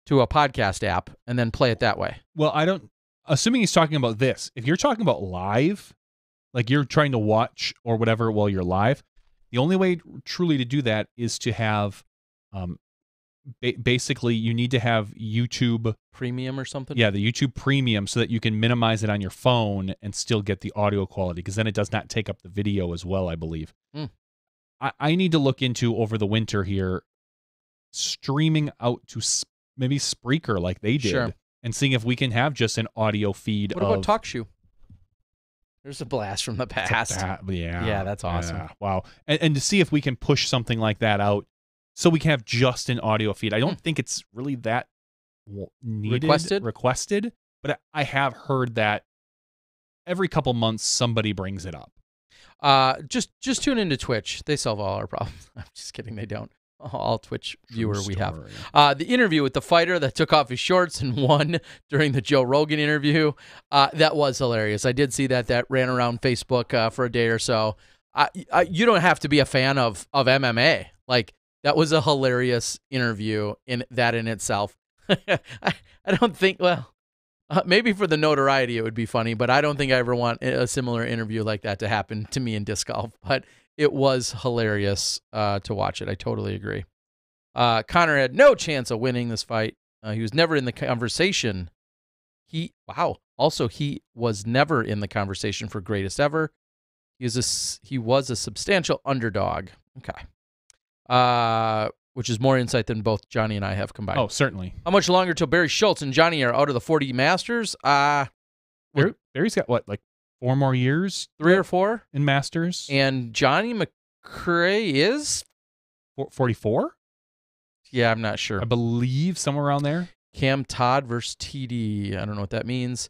to a podcast app and then play it that way. Well, assuming he's talking about this, if you're talking about live, like you're trying to watch or whatever while you're live, the only way truly to do that is to have, basically you need to have YouTube Premium or something. Yeah, the YouTube Premium, so that you can minimize it on your phone and still get the audio quality, because then it does not take up the video as well, I believe. I need to look into, over the winter here, streaming out to maybe Spreaker like they did, Sure, and seeing if we can have just an audio feed. What about TalkShoe? There's a blast from the past. Yeah, that's awesome. Yeah, wow. And to see if we can push something like that out so we can have just an audio feed. I don't think it's really that needed, requested, but I have heard that every couple months somebody brings it up. Just tune into Twitch. They solve all our problems. I'm just kidding. They don't. All Twitch viewer we have. The interview with the fighter that took off his shorts and won during the Joe Rogan interview. That was hilarious. I did see that ran around Facebook for a day or so. You don't have to be a fan of MMA. Like, that was a hilarious interview in itself. I don't think, maybe for the notoriety it would be funny, but I don't think I ever want a similar interview like that to happen to me in disc golf. But it was hilarious to watch it. I totally agree. Connor had no chance of winning this fight. He was never in the conversation. Also, he was never in the conversation for greatest ever. He was a substantial underdog. Okay. Which is more insight than both Johnny and I have combined. Oh, certainly. How much longer till Barry Schultz and Johnny are out of the 40 Masters? Barry's got what, like 4 more years? 3 or 4 in Masters. And Johnny McRae is 44? Yeah, I'm not sure. I believe somewhere around there. Cam Todd versus TD. I don't know what that means.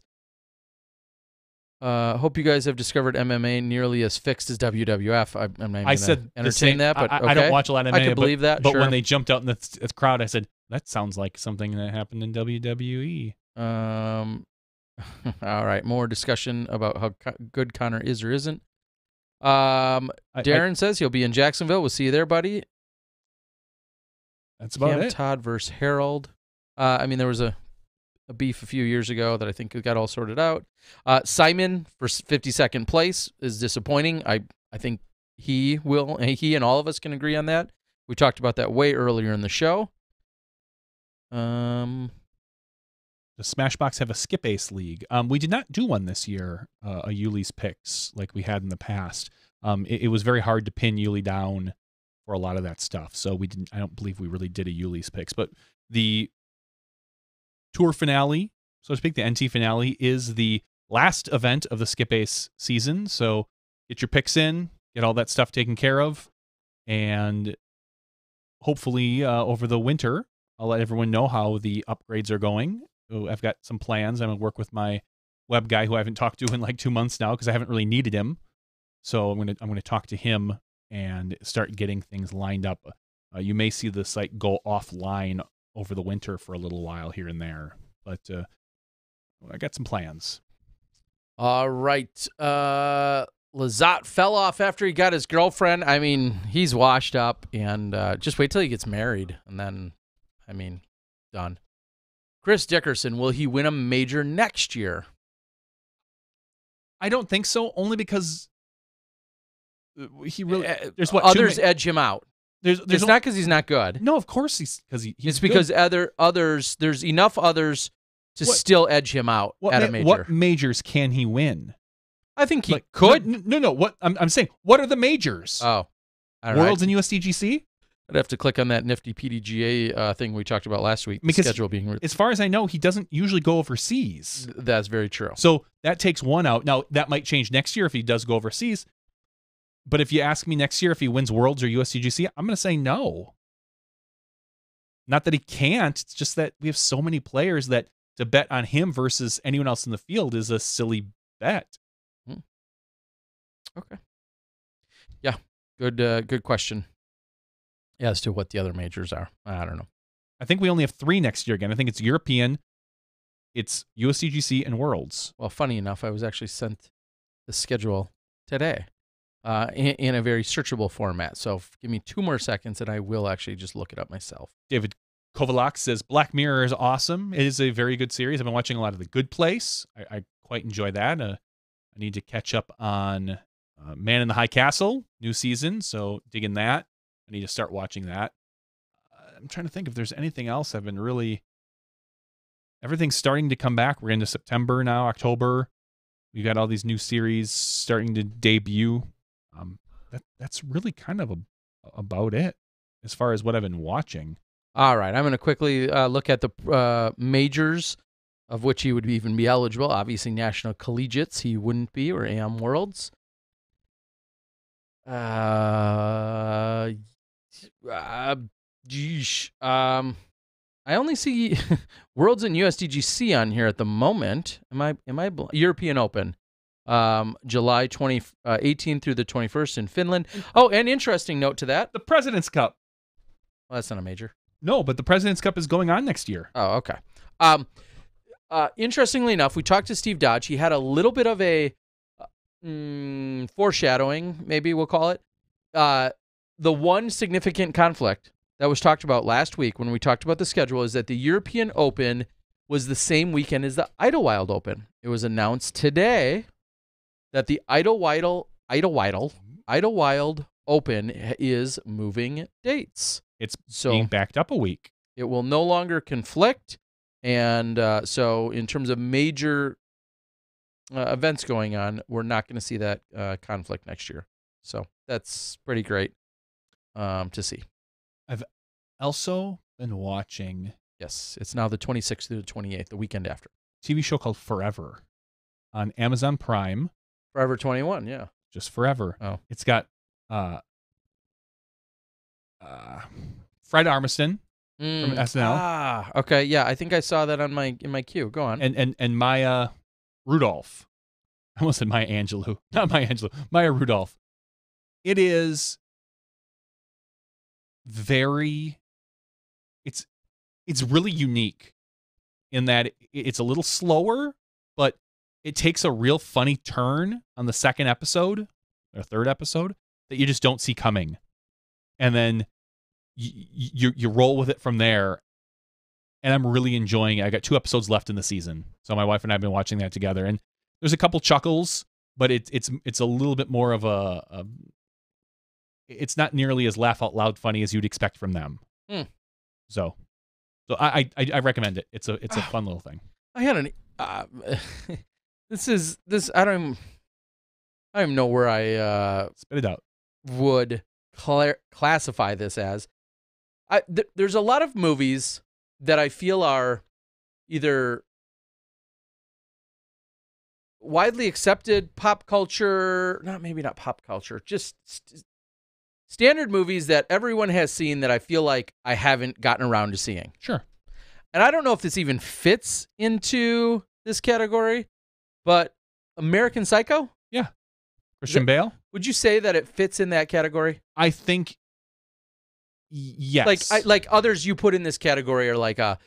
Hope you guys have discovered MMA nearly as fixed as WWF. I'm not even said entertain that, but okay. I don't watch a lot of MMA. I can believe that. But sure. when they jumped out in the crowd, I said, that sounds like something that happened in WWE. All right, more discussion about how good Connor is or isn't. Darren says he'll be in Jacksonville. We'll see you there, buddy. That's about it. Todd versus Harold. There was a beef a few years ago that I think got all sorted out. Simon for 52nd place is disappointing. I think he and all of us can agree on that. We talked about that way earlier in the show. The Smashbox have a Skip Ace League. We did not do one this year, a Yuli's Picks, like we had in the past. It was very hard to pin Yuli down for a lot of that stuff. So we didn't. I don't believe we really did a Yuli's picks, but the tour finale, so to speak, the NT finale is the last event of the Skip Ace season. So get your picks in, get all that stuff taken care of, and hopefully over the winter, I'll let everyone know how the upgrades are going. So I've got some plans. I'm going to work with my web guy who I haven't talked to in like 2 months now because I haven't really needed him. So I'm going to talk to him and start getting things lined up. You may see the site go offline over the winter for a little while here and there, but I got some plans. All right. Lazat fell off after he got his girlfriend. I mean, he's washed up, and just wait till he gets married, and then, I mean, done. Chris Dickerson, will he win a major next year? I don't think so, only because he really. There's what others edge him out. There's it's not because he's not good. No, of course he's it's because good. others. There's enough others to still edge him out at a major. What majors can he win? I think he could. No. What I'm saying, what are the majors? Oh, Worlds and USDGC. I'd have to click on that nifty PDGA thing we talked about last week. Because schedule being as far as I know, he doesn't usually go overseas. That's very true. So that takes one out. Now that might change next year if he does go overseas. But if you ask me next year if he wins Worlds or USDGC, I'm going to say no. Not that he can't. It's just that we have so many players that to bet on him versus anyone else in the field is a silly bet. Okay. Yeah. Good question. Yeah, as to what the other majors are. I don't know. I think we only have 3 next year again. I think it's European, it's USDGC, and Worlds. Well, funny enough, I was actually sent the schedule today in a very searchable format. So give me 2 more seconds, and I will actually just look it up myself. David Kovalak says, Black Mirror is awesome. It is a very good series. I've been watching a lot of The Good Place. I quite enjoy that. I need to catch up on Man in the High Castle, new season, so digging that. I need to start watching that. I'm trying to think if there's anything else I've been really... Everything's starting to come back. We're into September now, October. We've got all these new series starting to debut. That's really kind of about it as far as what I've been watching. All right, I'm going to quickly look at the majors of which he would even be eligible. Obviously, National Collegiates he wouldn't be, or AM Worlds. I only see Worlds and USDGC on here at the moment. Am I European Open, July 18th through the 21st in Finland. Oh, and interesting note to that, the President's Cup. Well, that's not a major. No, but the President's Cup is going on next year. Oh, okay. Interestingly enough, we talked to Steve Dodge. He had a little bit of a foreshadowing, maybe we'll call it. The one significant conflict that was talked about last week when we talked about the schedule is that the European Open was the same weekend as the Idlewild Open. It was announced today that the Idlewild Open is moving dates. It's being backed up a week. It will no longer conflict. And so in terms of major events going on, we're not going to see that conflict next year. So that's pretty great to see. I've also been watching... Yes, it's now the 26th through the 28th, the weekend after. TV show called Forever on Amazon Prime. Forever 21, yeah. Just Forever. Oh. It's got Fred Armisen from SNL. Ah, okay, yeah. I think I saw that in my queue. Go on. And Maya Rudolph. I almost said Maya Angelou. Not Maya Angelou. Maya Rudolph. It is very... It's really unique in that it's a little slower, but it takes a real funny turn on the second episode or third episode that you just don't see coming. And then you roll with it from there. And I'm really enjoying it. I got 2 episodes left in the season. So my wife and I have been watching that together. And there's a couple chuckles, but it's a little bit more of a it's not nearly as laugh out loud funny as you'd expect from them. So I recommend it. It's a fun little thing. I had an I don't even know where I spit it out. Would classify this as. There's a lot of movies that I feel are either widely accepted pop culture, maybe not pop culture, just standard movies that everyone has seen that I feel like I haven't gotten around to seeing. Sure. And I don't know if this even fits into this category, but American Psycho? Yeah. Christian Bale? Would you say that it fits in that category? I think yes. Like others you put in this category are like a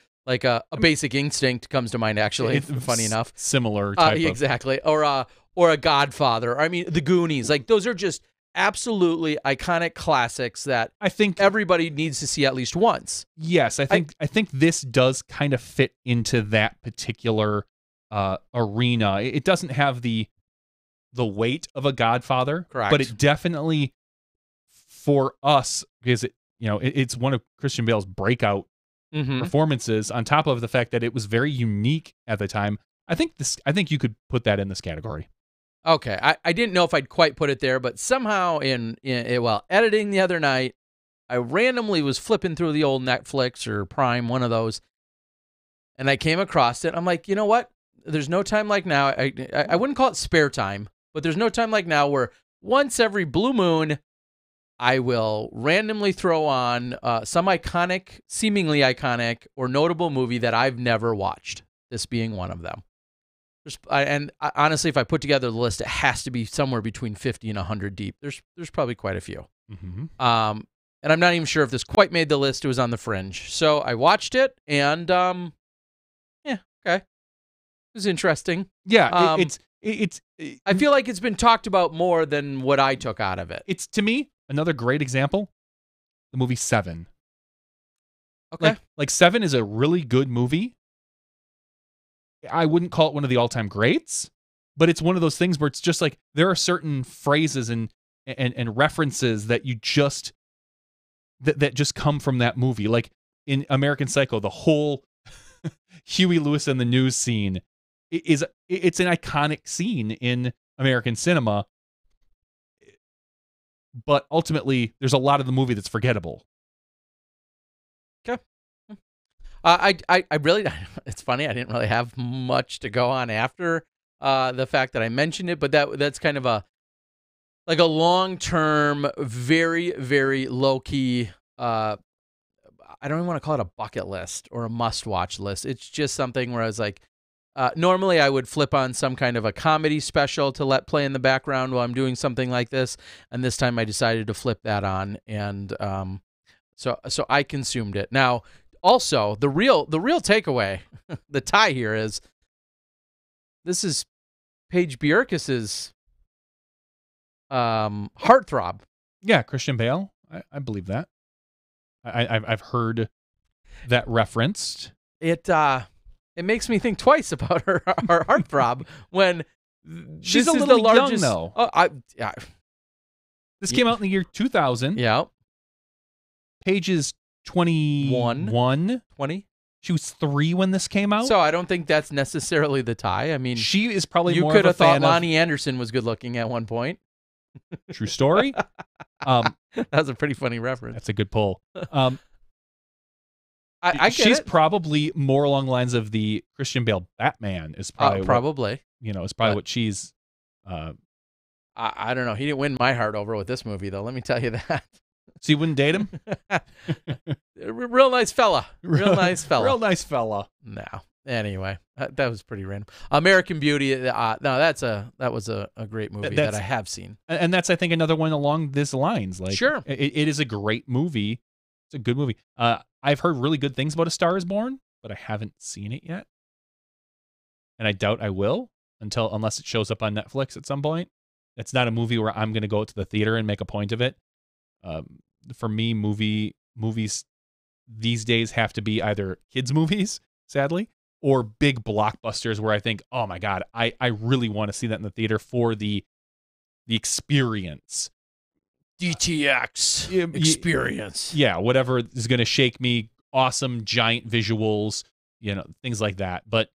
Basic Instinct comes to mind, actually, funny enough. Similar type of. Exactly. Or a Godfather. I mean, The Goonies. Like, those are just absolutely iconic classics that I think everybody needs to see at least once. Yes, I think this does kind of fit into that particular arena. It doesn't have the weight of a Godfather, correct? But it definitely, for us, because it's one of Christian Bale's breakout performances. On top of the fact that it was very unique at the time, I think you could put that in this category. Okay, I didn't know if I'd quite put it there, but somehow in editing the other night, I randomly was flipping through the old Netflix or Prime, one of those, and I came across it. I'm like, you know what? There's no time like now. I wouldn't call it spare time, but there's no time like now where once every blue moon, I will randomly throw on some seemingly iconic or notable movie that I've never watched, this being one of them. Honestly, if I put together the list, it has to be somewhere between 50 and 100 deep. There's probably quite a few. Mm-hmm. And I'm not even sure if this quite made the list. It was on the fringe. So I watched it, and yeah, okay. It was interesting. Yeah, I feel like it's been talked about more than what I took out of it. It's, to me, another great example, the movie Seven. Okay. Like Seven is a really good movie. I wouldn't call it one of the all-time greats, but it's one of those things where it's just like there are certain phrases and references that you just that just come from that movie. Like in American Psycho, the whole Huey Lewis and the News scene it's an iconic scene in American cinema, but ultimately there's a lot of the movie that's forgettable. Okay. I really, it's funny, I didn't really have much to go on after the fact that I mentioned it, but that's kind of a long-term, very, very low-key, I don't even want to call it a bucket list or a must-watch list. It's just something where I was like, normally I would flip on some kind of a comedy special to let play in the background while I'm doing something like this, and this time I decided to flip that on, and so I consumed it. Now, also, the real takeaway, the tie here is, this is Paige Bjerkes's heartthrob. Yeah, Christian Bale. I believe that. I've heard that referenced. It makes me think twice about her heartthrob when she's this a is little the largest, young, though. This came out in the year 2000. Yeah. Paige is 21. 20. She was 3 when this came out. So I don't think that's necessarily the tie. I mean, she is probably you more could of a have thought fan Lonnie Anderson was good looking at one point. True story. That was a pretty funny reference. That's a good pull. I get she's it. Probably more along the lines of the Christian Bale Batman is probably is probably what she's. I don't know. He didn't win my heart over with this movie, though. Let me tell you that. So you wouldn't date him? Real nice fella. Real nice fella. Real nice fella. No. Anyway, that was pretty random. American Beauty. No, that was a great movie that I have seen, and that's, I think, another one along these lines. Like, sure, it is a great movie. It's a good movie. I've heard really good things about A Star Is Born, but I haven't seen it yet, and I doubt I will unless it shows up on Netflix at some point. It's not a movie where I'm going to go to the theater and make a point of it. For me, movies these days have to be either kids' movies, sadly, or big blockbusters where I think, oh my God, I really want to see that in the theater for the experience. DTX experience. Yeah, whatever is going to shake me. Awesome, giant visuals, things like that. But,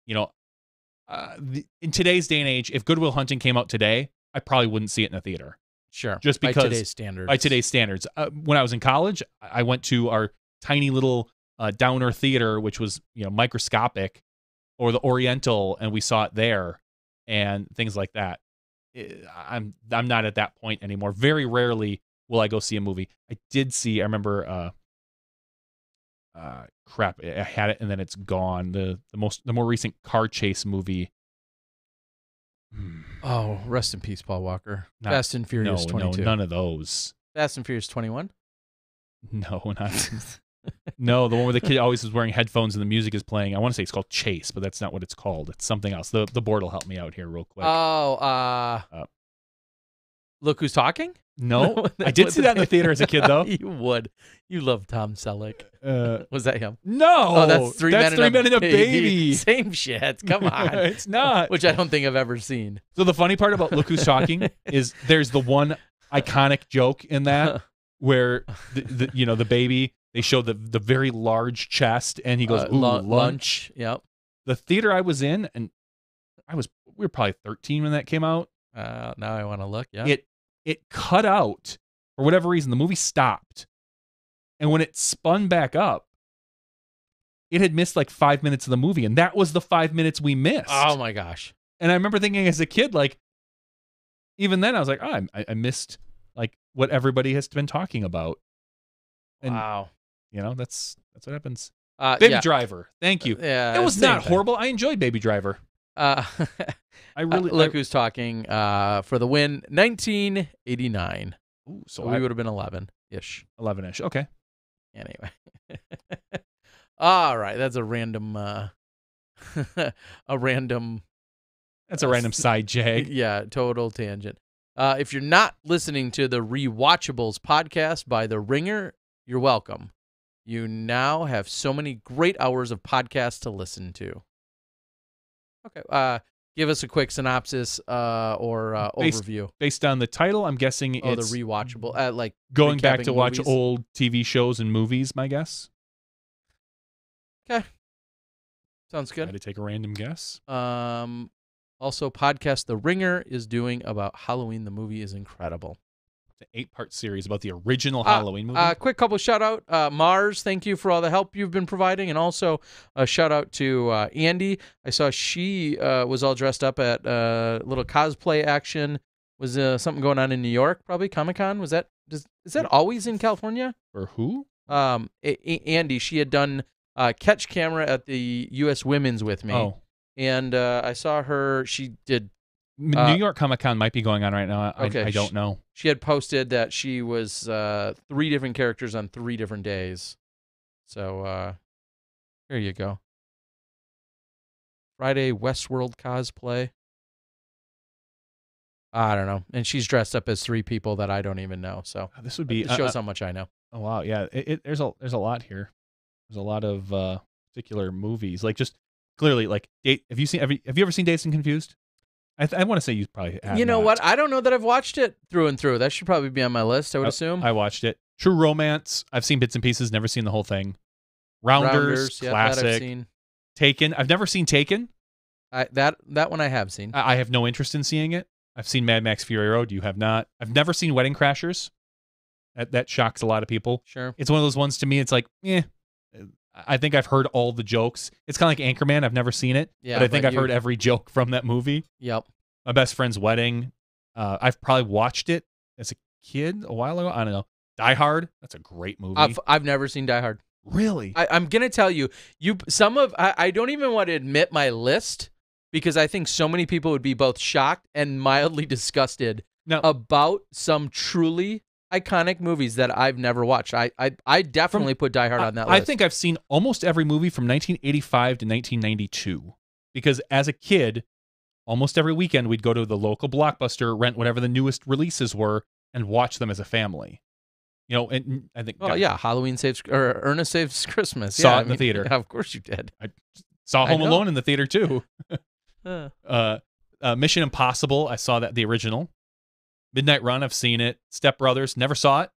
in today's day and age, if Good Will Hunting came out today, I probably wouldn't see it in a theater. Sure. Just because by today's standards. By today's standards. When I was in college, I went to our tiny little downer theater, which was microscopic, or the Oriental, and we saw it there, and things like that. I'm not at that point anymore. Very rarely will I go see a movie. I remember crap, I had it and then it's gone. The more recent car chase movie. Oh, rest in peace, Paul Walker. Fast and Furious 22. No, none of those. Fast and Furious 21? No, not. No, the one where the kid always is wearing headphones and the music is playing. I want to say it's called Chase, but that's not what it's called. It's something else. The board will help me out here real quick. Oh, Look Who's Talking? No, I did see that in the theater as a kid, though. You would. You love Tom Selleck. Was that him? No. Oh, that's Three Men and a Baby. Same shit. Come on. It's not. Which I don't think I've ever seen. So the funny part about Look Who's Talking is there's the one iconic joke in that where the baby, they show the very large chest and he goes, ooh, lunch. Yep. The theater I was in, and we were probably 13 when that came out. Now I want to look. Yeah. It cut out for whatever reason. The movie stopped. And when it spun back up, it had missed like 5 minutes of the movie. And that was the 5 minutes we missed. Oh my gosh. And I remember thinking as a kid, like, even then I was like, oh, I missed like what everybody has been talking about. And, wow. That's what happens. Baby Driver. Thank you. Yeah. It was not horrible. I enjoyed Baby Driver. I really Look Who's Talking for the win, 1989. Ooh, so we would have been 11-ish. 11-ish. Okay. Anyway. All right, that's a random That's a random side jag. Yeah, total tangent. If you're not listening to the Rewatchables podcast by The Ringer, you're welcome. You now have so many great hours of podcasts to listen to. Okay. Give us a quick synopsis or overview. Based on the title, I'm guessing it's the rewatchable, like going back to watch movies. old TV shows and movies, my guess. Okay. Sounds good. Try to take a random guess. Also, podcast The Ringer is doing about Halloween. The movie is incredible. It's an 8-part series about the original Halloween movie. Quick couple shout out. Mars, thank you for all the help you've been providing. And also a shout out to Andy. I saw she was all dressed up at little cosplay action. Was something going on in New York, probably Comic-Con? Is that always in California? Or who? Andy, she had done catch camera at the U.S. Women's with me. Oh. And I saw her, she did. New York Comic-Con might be going on right now. Okay, I don't know. She had posted that she was 3 different characters on 3 different days. So here you go. Friday Westworld cosplay. I don't know. And she's dressed up as 3 people that I don't even know. So this would be it shows how much I know. Oh wow, yeah. There's a lot here. There's a lot of particular movies. Like just clearly, like have you ever seen Dazed and Confused? I want to say you probably have. You know not. what? I don't know that I've watched it through and through. That should probably be on my list, I would assume. I watched it. True Romance. I've seen bits and pieces, never seen the whole thing. Rounders yeah, classic. that I've seen. Taken. I've never seen Taken. That one I have seen. I have no interest in seeing it. I've seen Mad Max Fury Road. You have not. I've never seen Wedding Crashers. That shocks a lot of people. Sure. It's one of those ones to me, it's like, I think I've heard all the jokes. It's kind of like Anchorman. I've never seen it, yeah, but I think I've heard every joke from that movie. Yep. My Best Friend's Wedding. I've probably watched it as a kid a while ago. I don't know. Die Hard. That's a great movie. I've never seen Die Hard. Really? I'm gonna tell you. I don't even want to admit my list because I think so many people would be both shocked and mildly disgusted about some truly iconic movies that I've never watched. I definitely put Die Hard on that list. I think I've seen almost every movie from 1985 to 1992 because as a kid, almost every weekend we'd go to the local Blockbuster, rent whatever the newest releases were, and watch them as a family. You know, and I think. Well, yeah, Halloween saves or Ernest Saves Christmas. Saw it in the theater. Yeah, of course you did. I saw Home Alone in the theater too. Mission Impossible. I saw the original. Midnight Run. I've seen it. Step Brothers. Never saw it.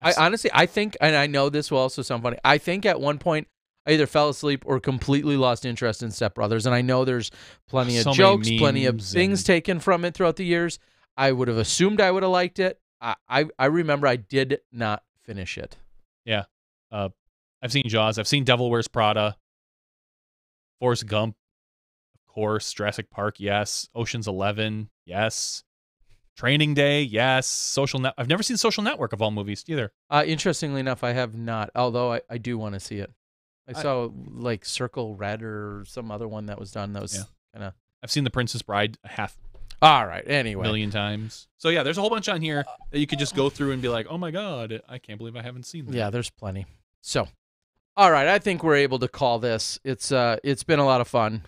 I think, and I know this will also sound funny. I think at one point I either fell asleep or completely lost interest in Step Brothers, and I know there's plenty of jokes, plenty of things taken from it throughout the years. I would have assumed I would have liked it. I remember I did not finish it. Yeah. I've seen Jaws. I've seen Devil Wears Prada. Forrest Gump, of course. Jurassic Park, yes. Ocean's 11, yes. Training Day, yes. I've never seen Social Network of all movies either. Interestingly enough, I have not, although I do want to see it. I saw like Circle Red or some other one that was done. That was kind of... I've seen The Princess Bride All right, anyway. million times. So yeah, there's a whole bunch on here that you could just go through and be like, oh my God, I can't believe I haven't seen that. Yeah, there's plenty. So, all right, I think we're able to call this. It's been a lot of fun,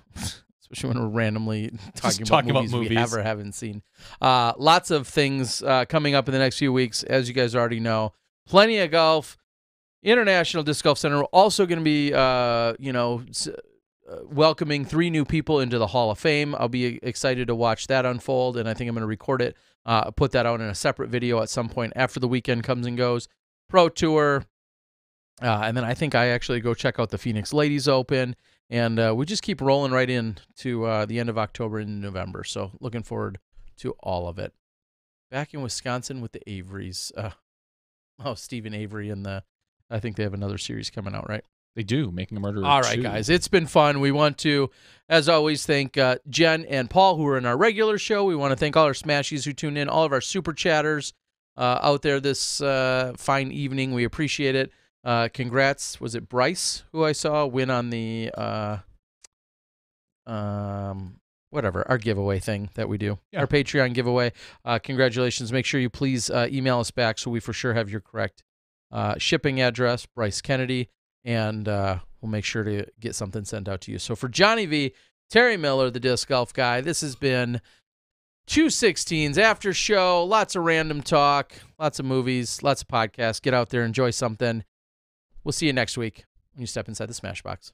especially when we're randomly talking about movies we have or haven't seen. Lots of things coming up in the next few weeks, as you guys already know. Plenty of golf. International Disc Golf Center. We're also going to be, welcoming 3 new people into the Hall of Fame. I'll be excited to watch that unfold, and I think I'm going to record it, put that out in a separate video at some point after the weekend comes and goes. Pro Tour, and then I think I actually go check out the Phoenix Ladies Open, and we just keep rolling right in to the end of October and November, so looking forward to all of it. Back in Wisconsin with the Averys. Stephen Avery and I think they have another series coming out, right? They do, Making a Murderer. All right, guys, it's been fun. We want to, as always, thank Jen and Paul, who are in our regular show. We want to thank all our Smashies who tune in, all of our super chatters out there this fine evening. We appreciate it. Congrats. Was it Bryce who I saw win on the our giveaway thing that we do, our Patreon giveaway? Congratulations. Make sure you please email us back so we for sure have your correct shipping address, Bryce Kennedy, and we'll make sure to get something sent out to you. So for Johnny V, Terry Miller, the disc golf guy, this has been 216's after show. Lots of random talk, lots of movies, lots of podcasts. Get out there, enjoy something. We'll see you next week when you step inside the Smash Box.